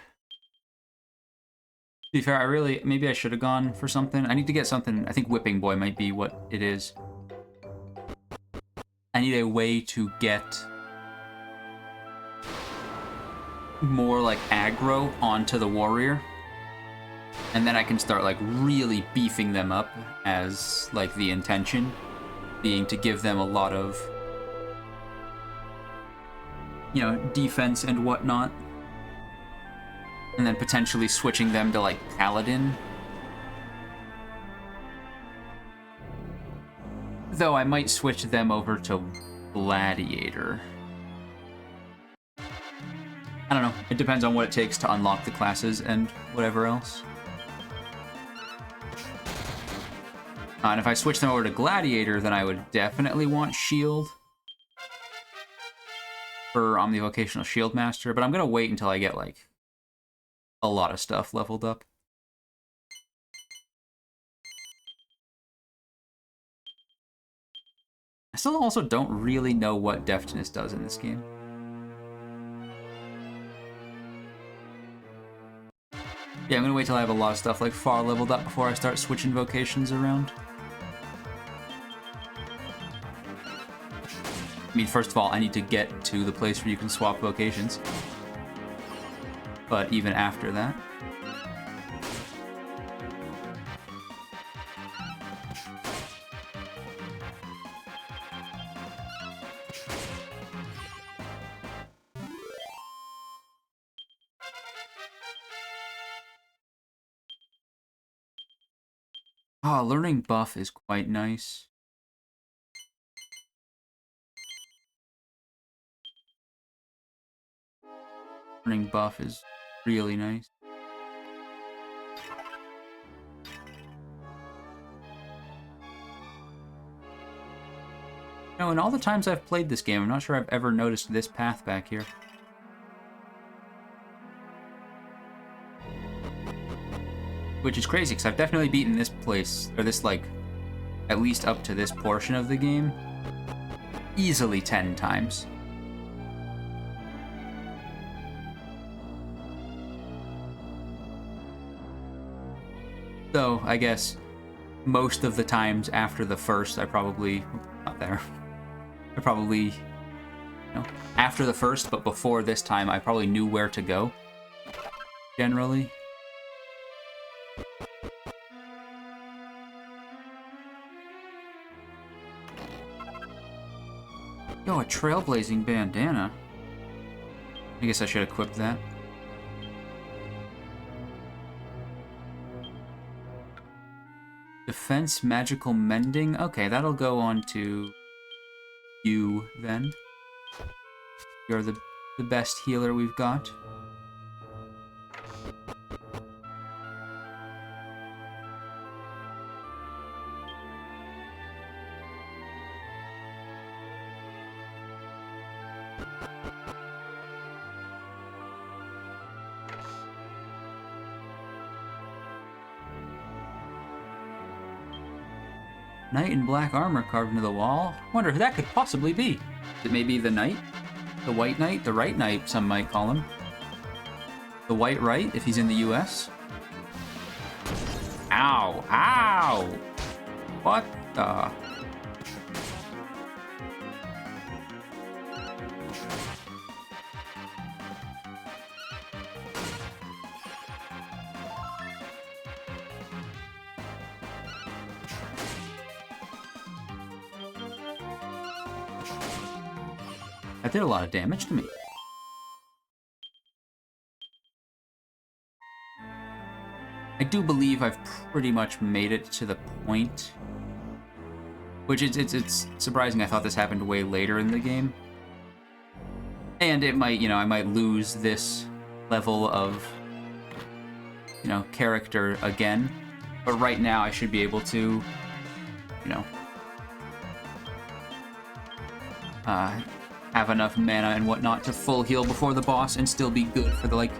be fair, maybe I should have gone for something. I need to get something. I think Whipping Boy might be what it is. I need a way to get more like aggro onto the warrior. And then I can start like really beefing them up as like the intention being to give them a lot of, you know, defense and whatnot. And then potentially switching them to like Paladin. Though I might switch them over to Gladiator. I don't know. It depends on what it takes to unlock the classes and whatever else. And if I switch them over to Gladiator, then I would definitely want Shield for Omnivocational Shield Master. But I'm going to wait until I get, like, a lot of stuff leveled up. I still also don't really know what Deftness does in this game. Yeah, I'm gonna wait till I have a lot of stuff like far leveled up before I start switching vocations around. I mean, first of all, I need to get to the place where you can swap vocations. But even after that... Oh, learning buff is quite nice. Learning buff is really nice. You know, in all the times I've played this game, I'm not sure I've ever noticed this path back here. Which is crazy, because I've definitely beaten this place, or this, like, at least up to this portion of the game, easily 10 times. Though, I guess, most of the times after the first, I probably... not there. I probably... You know, after the first, but before this time, I probably knew where to go. Generally. Yo, a trailblazing bandana. I guess I should equip that. Defense, magical mending. Okay, that'll go on to you then. You're the best healer we've got. Knight in black armor carved into the wall. Wonder who that could possibly be. Is it maybe the knight? The white knight? The right knight, some might call him. The white right, if he's in the US. Ow! Ow! What the... That did a lot of damage to me. I do believe I've pretty much made it to the point. Which it's surprising. I thought this happened way later in the game. And it might, you know, I might lose this level of, you know, character again. But right now I should be able to, you know, have enough mana and whatnot to full heal before the boss and still be good for the, like,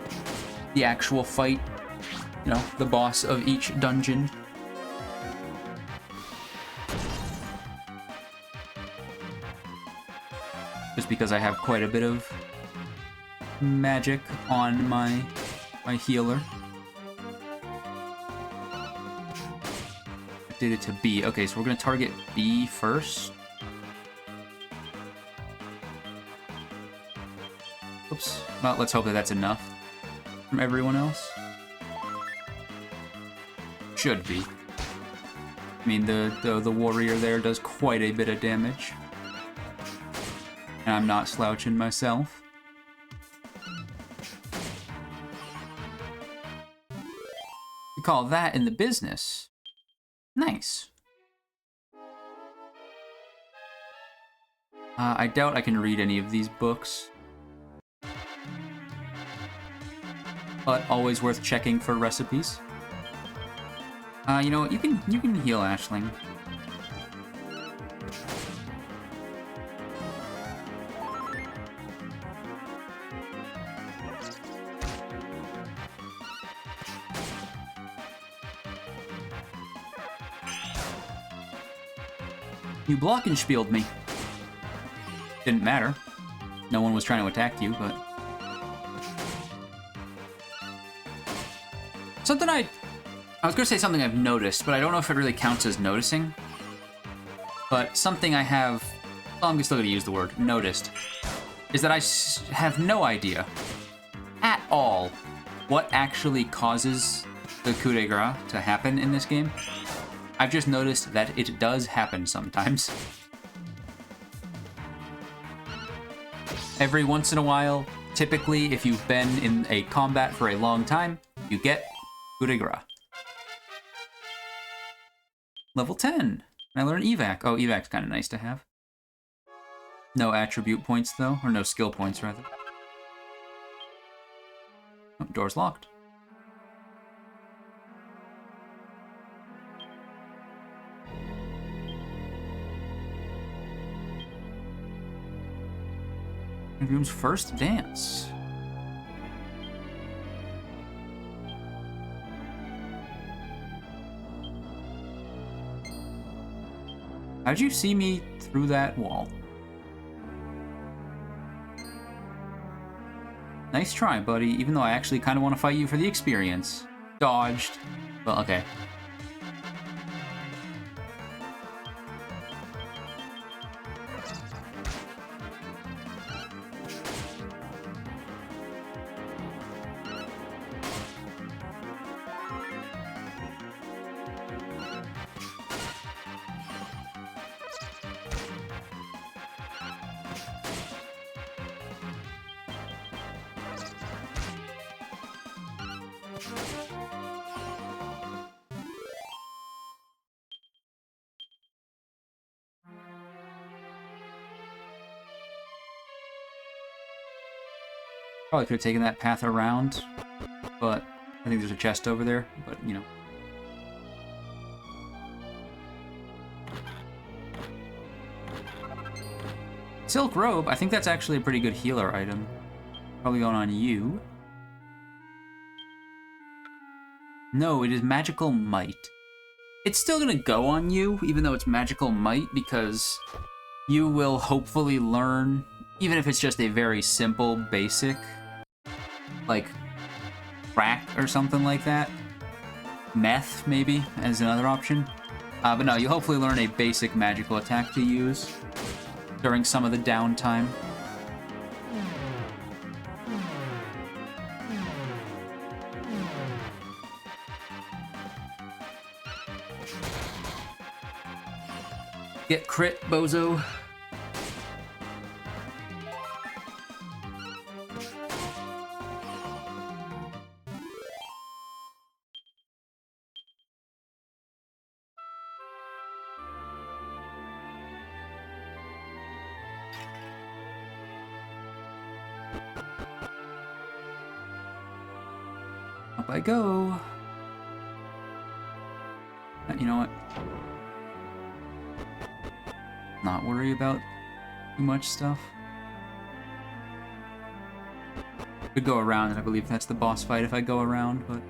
the actual fight. You know, the boss of each dungeon. Just because I have quite a bit of magic on my healer. expected it to be. Okay, so we're going to target B first. Oops. Well, let's hope that that's enough from everyone else. Should be. I mean, the warrior there does quite a bit of damage. And I'm not slouching myself. We call that in the business. Nice. I doubt I can read any of these books. But always worth checking for recipes. You know what? You can heal Aisling. You glockenspieled me. Didn't matter. No one was trying to attack you, but... Something I was going to say something I've noticed, but I don't know if it really counts as noticing. But something I have... Well, I'm still going to use the word noticed. Is that I have no idea at all what actually causes the coup de grace to happen in this game. I've just noticed that it does happen sometimes. Every once in a while, typically if you've been in a combat for a long time, you get coup de grace. Level 10. I learn evac. Oh, evac's kind of nice to have. No attribute points though, or no skill points rather. Oh, door's locked. Room's first dance. How'd you see me through that wall? Nice try, buddy, even though I actually kind of want to fight you for the experience. Dodged. Well, okay. Probably could have taken that path around, but I think there's a chest over there, but, you know. Silk Robe, I think that's actually a pretty good healer item. Probably going on you. No, it is Magical Might. It's still gonna go on you, even though it's Magical Might, because you will hopefully learn, even if it's just a very simple, basic, like, crack or something like that. Meth, maybe, as another option. But no, you'll hopefully learn a basic magical attack to use during some of the downtime. Get crit, bozo. Up I go. You know what? Not worry about too much stuff. Could go around, and I believe that's the boss fight if I go around, but...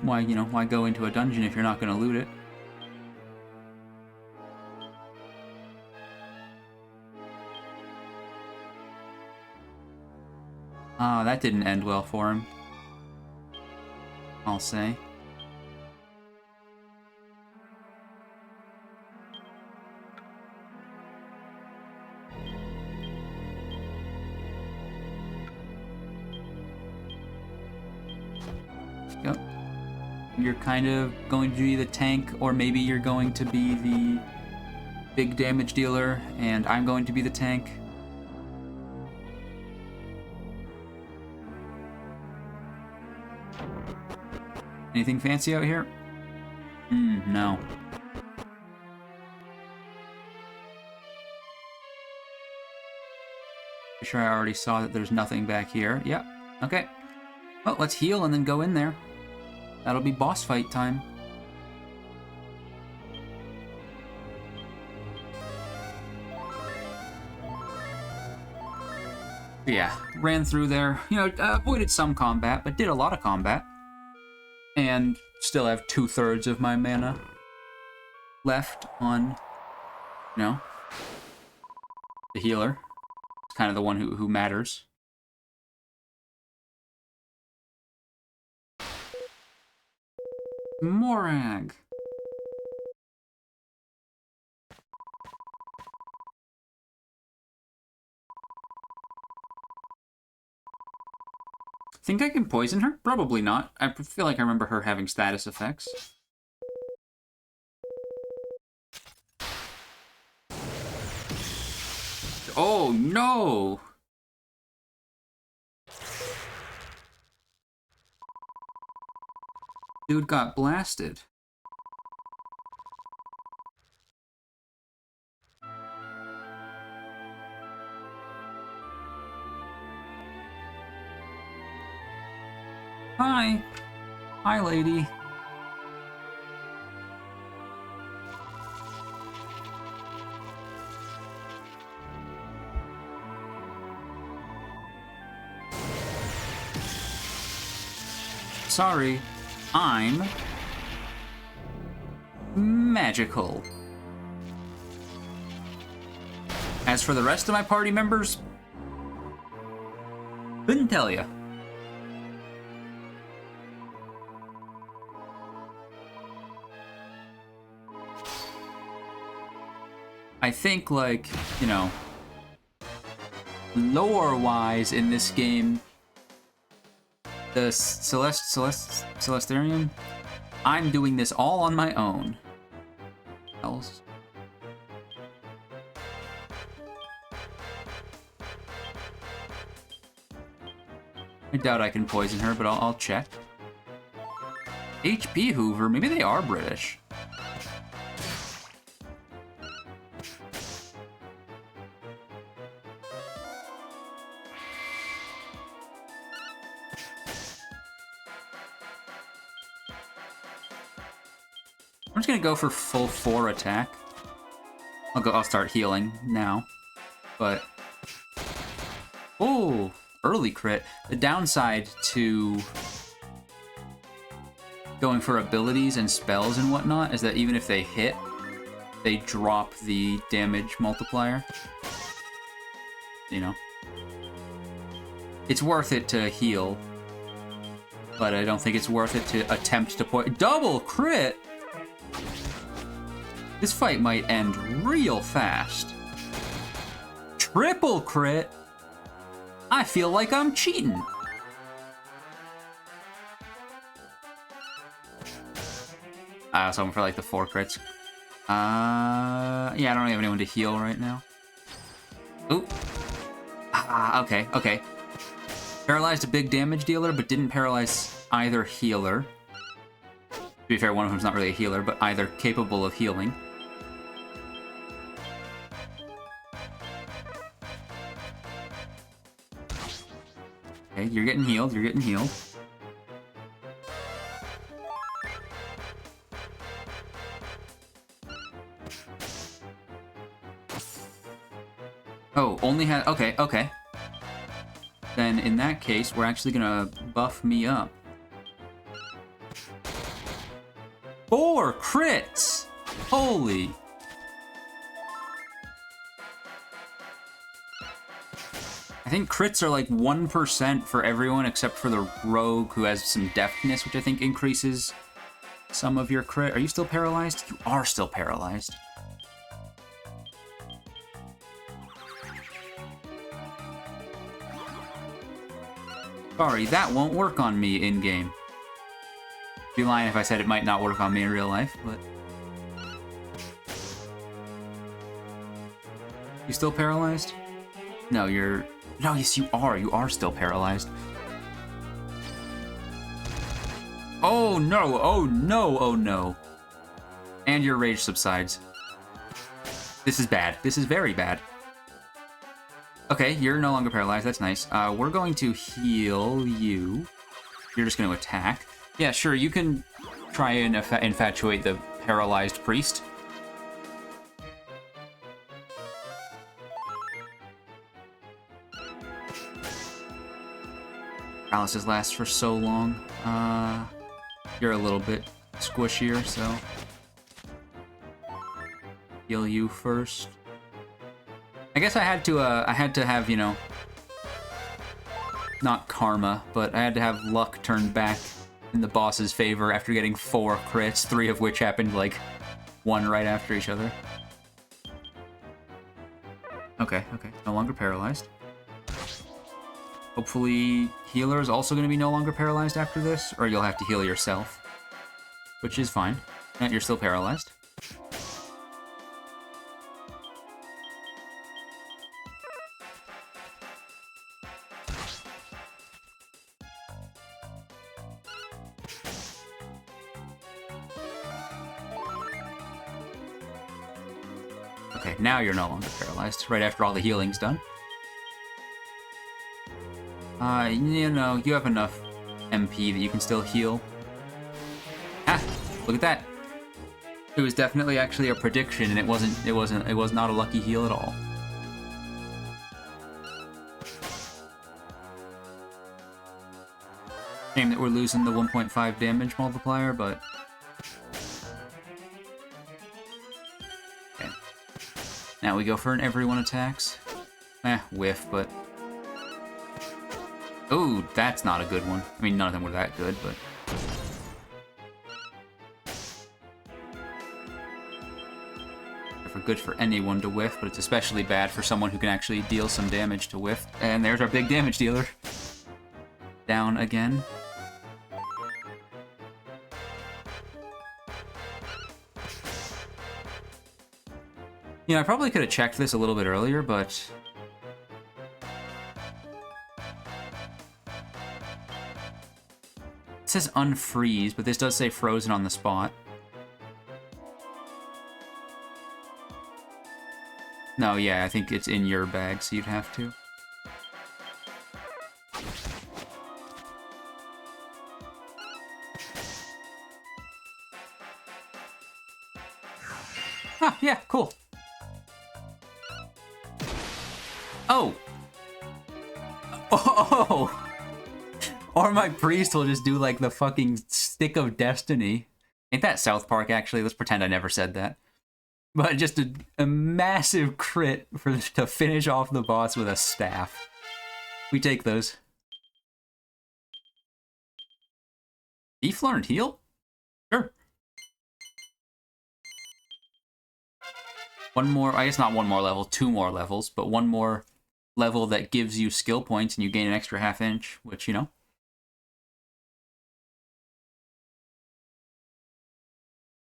Why go into a dungeon if you're not gonna loot it? Ah, that didn't end well for him, I'll say. Yep. You're kind of going to be the tank, or maybe you're going to be the big damage dealer, and I'm going to be the tank. Anything fancy out here? No. Pretty sure I already saw that there's nothing back here. Yep. Okay. Well, let's heal and then go in there. That'll be boss fight time. Yeah, ran through there. You know, avoided some combat, but did a lot of combat. And still have 2/3 of my mana left on, you know, the healer. It's kind of the one who matters. Morag. Think I can poison her? Probably not. I feel like I remember her having status effects. Oh, no! Dude got blasted. Hi. Hi, lady. Sorry, I'm magical. As for the rest of my party members, couldn't tell ya. I think, like, you know, lore-wise in this game, the Celestarian, I'm doing this all on my own. Else. I doubt I can poison her, but I'll check. HP Hoover, maybe they are British. I'm just gonna go for full 4 attack. I'll start healing now. But oh, early crit. The downside to going for abilities and spells and whatnot is that even if they hit, they drop the damage multiplier. You know? It's worth it to heal, but I don't think it's worth it to attempt to double crit! This fight might end real fast. Triple crit? I feel like I'm cheating. So I'm for like the 4 crits. Yeah, I don't have anyone to heal right now. Ooh. Okay. Paralyzed a big damage dealer, but didn't paralyze either healer. To be fair, one of them's not really a healer, but either capable of healing. Okay, you're getting healed, Oh, only had... Okay. Then in that case, we're actually gonna buff me up. 4 crits! Holy... I think crits are like 1% for everyone except for the rogue who has some deftness, which I think increases some of your crit. Are you still paralyzed? You are still paralyzed. Sorry, that won't work on me in-game. Be lying if I said it might not work on me in real life, but... You still paralyzed? No, you're... No, yes, you are. You are still paralyzed. Oh, no. Oh, no. Oh, no. And your rage subsides. This is bad. This is very bad. Okay, you're no longer paralyzed. That's nice. We're going to heal you. You're just going to attack. Yeah, sure. You can try and infatuate the paralyzed priest. Paralysis lasts for so long. You're a little bit squishier, so... Heal you first. I guess I had to have, you know... Not karma, but I had to have luck turned back in the boss's favor after getting 4 crits, 3 of which happened, like, 1 right after each other. Okay, no longer paralyzed. Hopefully, healer is also going to be no longer paralyzed after this, or you'll have to heal yourself. Which is fine. And you're still paralyzed. Okay, now you're no longer paralyzed, right after all the healing's done. You know, you have enough MP that you can still heal. Ah, look at that. It was definitely actually a prediction, and it was not a lucky heal at all. Shame that we're losing the 1.5 damage multiplier, but... Okay. Now we go for an everyone attacks. Whiff, but... Ooh, that's not a good one. I mean, none of them were that good, but... Good for anyone to whiff, but it's especially bad for someone who can actually deal some damage to whiff. And there's our big damage dealer. Down again. You know, I probably could have checked this a little bit earlier, but... It says unfreeze, but this does say frozen on the spot. No, yeah, I think it's in your bag, so you'd have to. Ah, yeah, cool. Oh! Oh! Or my priest will just do, like, the fucking stick of destiny. Ain't that South Park, actually? Let's pretend I never said that. But just a massive crit to finish off the boss with a staff. We take those. Thief learned heal? Sure. One more, I guess not one more level, 2 more levels, but 1 more level that gives you skill points and you gain an extra ½ inch, which, you know.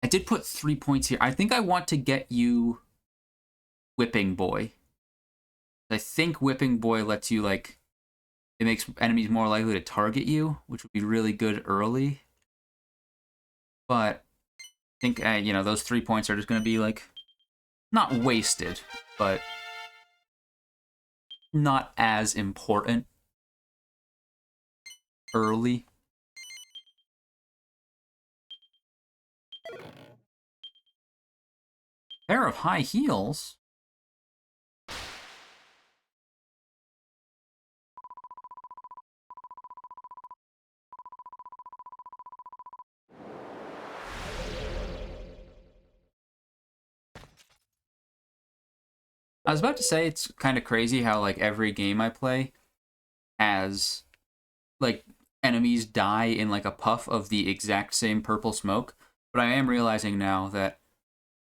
I did put 3 points here. I think I want to get you Whipping Boy. I think Whipping Boy lets you, like, it makes enemies more likely to target you, which would be really good early. But I think, you know, those 3 points are just going to be, like, not wasted, but not as important early. Pair of high heels? I was about to say it's kind of crazy how like every game I play has like enemies die in like a puff of the exact same purple smoke, but I am realizing now that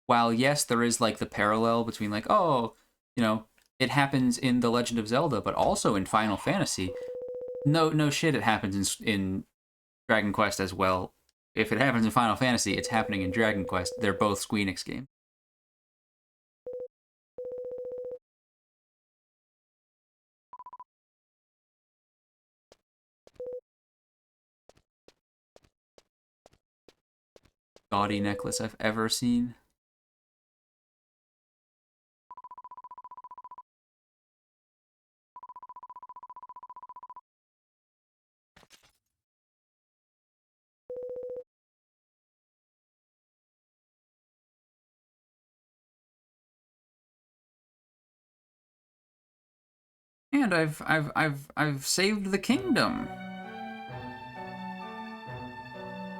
while yes, there is like the parallel between like, oh, you know, it happens in The Legend of Zelda, but also in Final Fantasy. No shit, it happens in Dragon Quest as well. If it happens in Final Fantasy, it's happening in Dragon Quest. They're both Squeenix Enix games. Gaudy necklace I've ever seen. And I've saved the kingdom.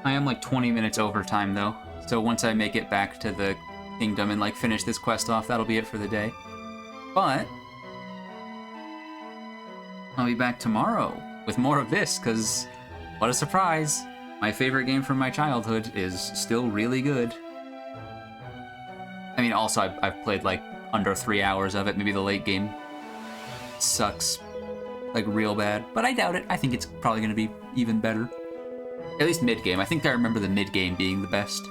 I am like 20 minutes over time though, so once I make it back to the kingdom and like finish this quest off, that'll be it for the day. But I'll be back tomorrow with more of this, because what a surprise! My favorite game from my childhood is still really good. I mean, also I've played like under 3 hours of it. Maybe the late game sucks like real bad, but I doubt it. I think it's probably going to be even better. At least mid-game. I think I remember the mid-game being the best.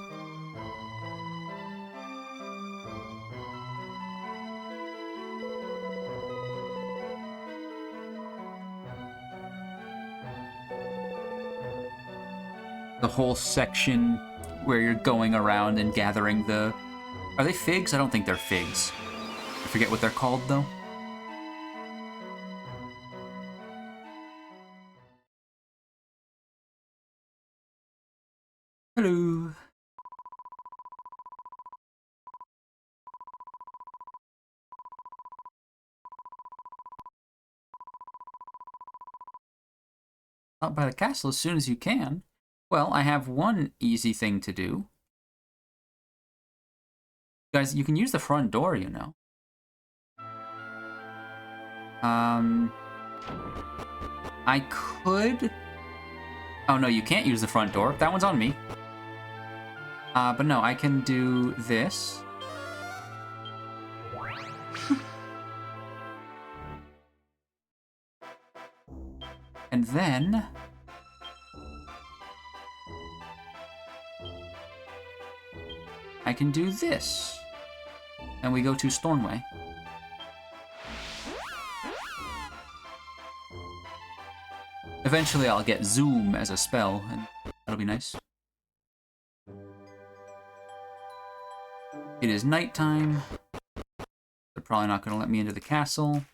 The whole section where you're going around and gathering the... Are they figs? I don't think they're figs. I forget what they're called, though. Hello. Out by the castle as soon as you can. Well, I have one easy thing to do. Guys, you can use the front door, you know. I could... Oh, no, you can't use the front door. That one's on me. But no, I can do this. And then... I can do this. And we go to Stornway. Eventually I'll get Zoom as a spell, and that'll be nice. It is nighttime. They're probably not going to let me into the castle.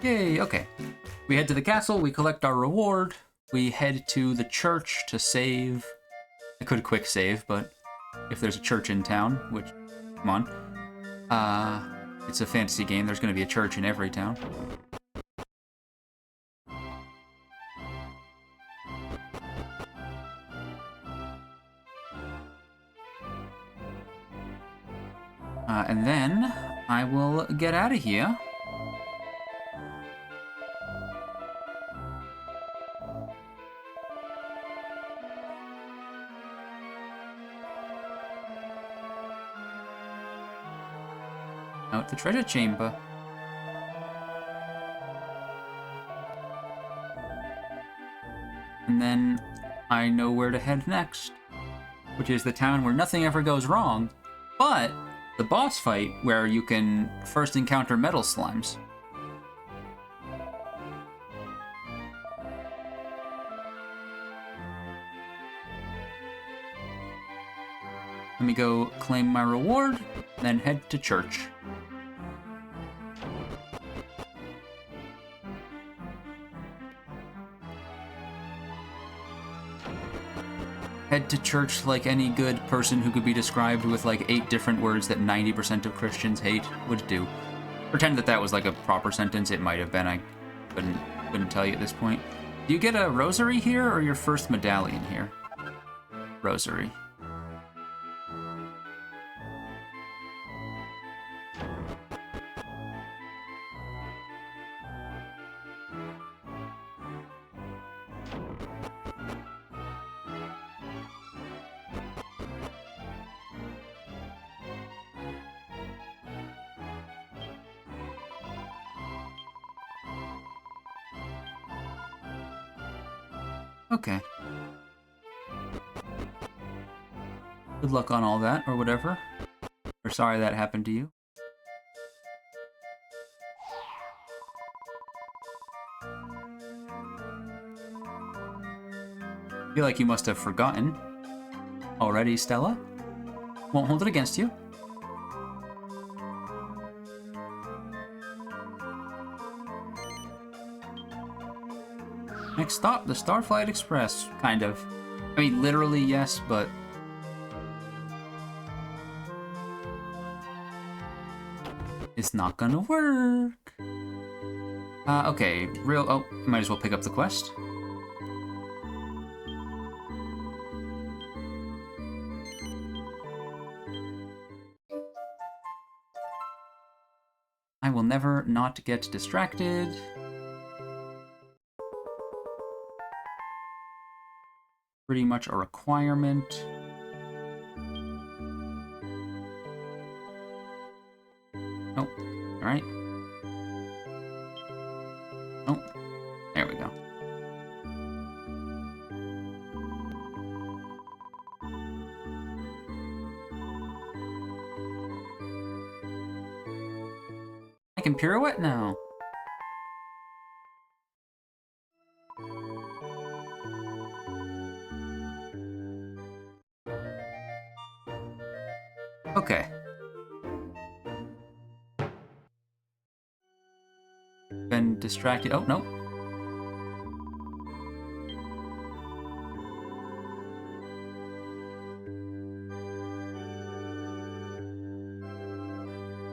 Yay, okay. We head to the castle, we collect our reward, we head to the church to save. I could quick save, but if there's a church in town, which, come on. It's a fantasy game, there's gonna be a church in every town. And then I will get out of here. Out the treasure chamber. And then I know where to head next, which is the town where nothing ever goes wrong, but the boss fight where you can first encounter metal slimes. Let me go claim my reward, then head to church. Head to church like any good person who could be described with like 8 different words that 90% of Christians hate would do. Pretend that that was like a proper sentence. It might have been. I couldn't tell you at this point. Do you get a rosary here or your first medallion here? Rosary. Okay. Good luck on all that, or whatever. Or sorry that happened to you. I feel like you must have forgotten already, Stella. Won't hold it against you. Next stop, the Starflight Express, kind of. I mean, literally, yes, but... it's not gonna work. Okay, oh, might as well pick up the quest. I will never not get distracted. Pretty much a requirement. Oh, alright. Oh, there we go. I can pirouette now. Okay. Been distracted. Oh, no.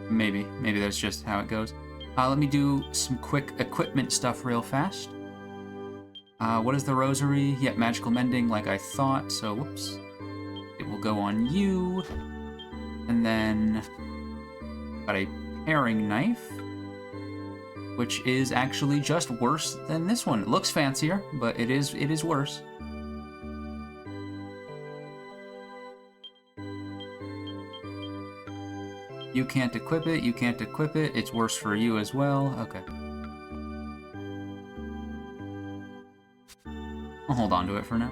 Maybe that's just how it goes. Let me do some quick equipment stuff real fast. What is the rosary? Yeah, magical mending like I thought, so whoops. It will go on you. And then got a paring knife, which is actually just worse than this one. It looks fancier, but it is worse. You can't equip it, you can't equip it. It's worse for you as well. Okay. I'll hold on to it for now.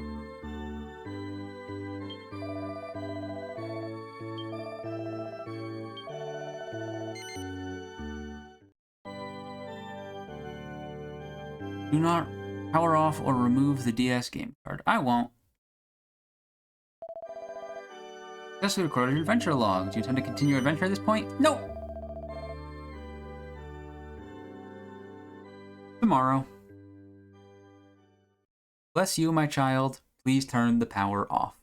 Do not power off or remove the DS game card. I won't. Successfully recorded your adventure log. Do you intend to continue your adventure at this point? No! Tomorrow. Bless you, my child. Please turn the power off.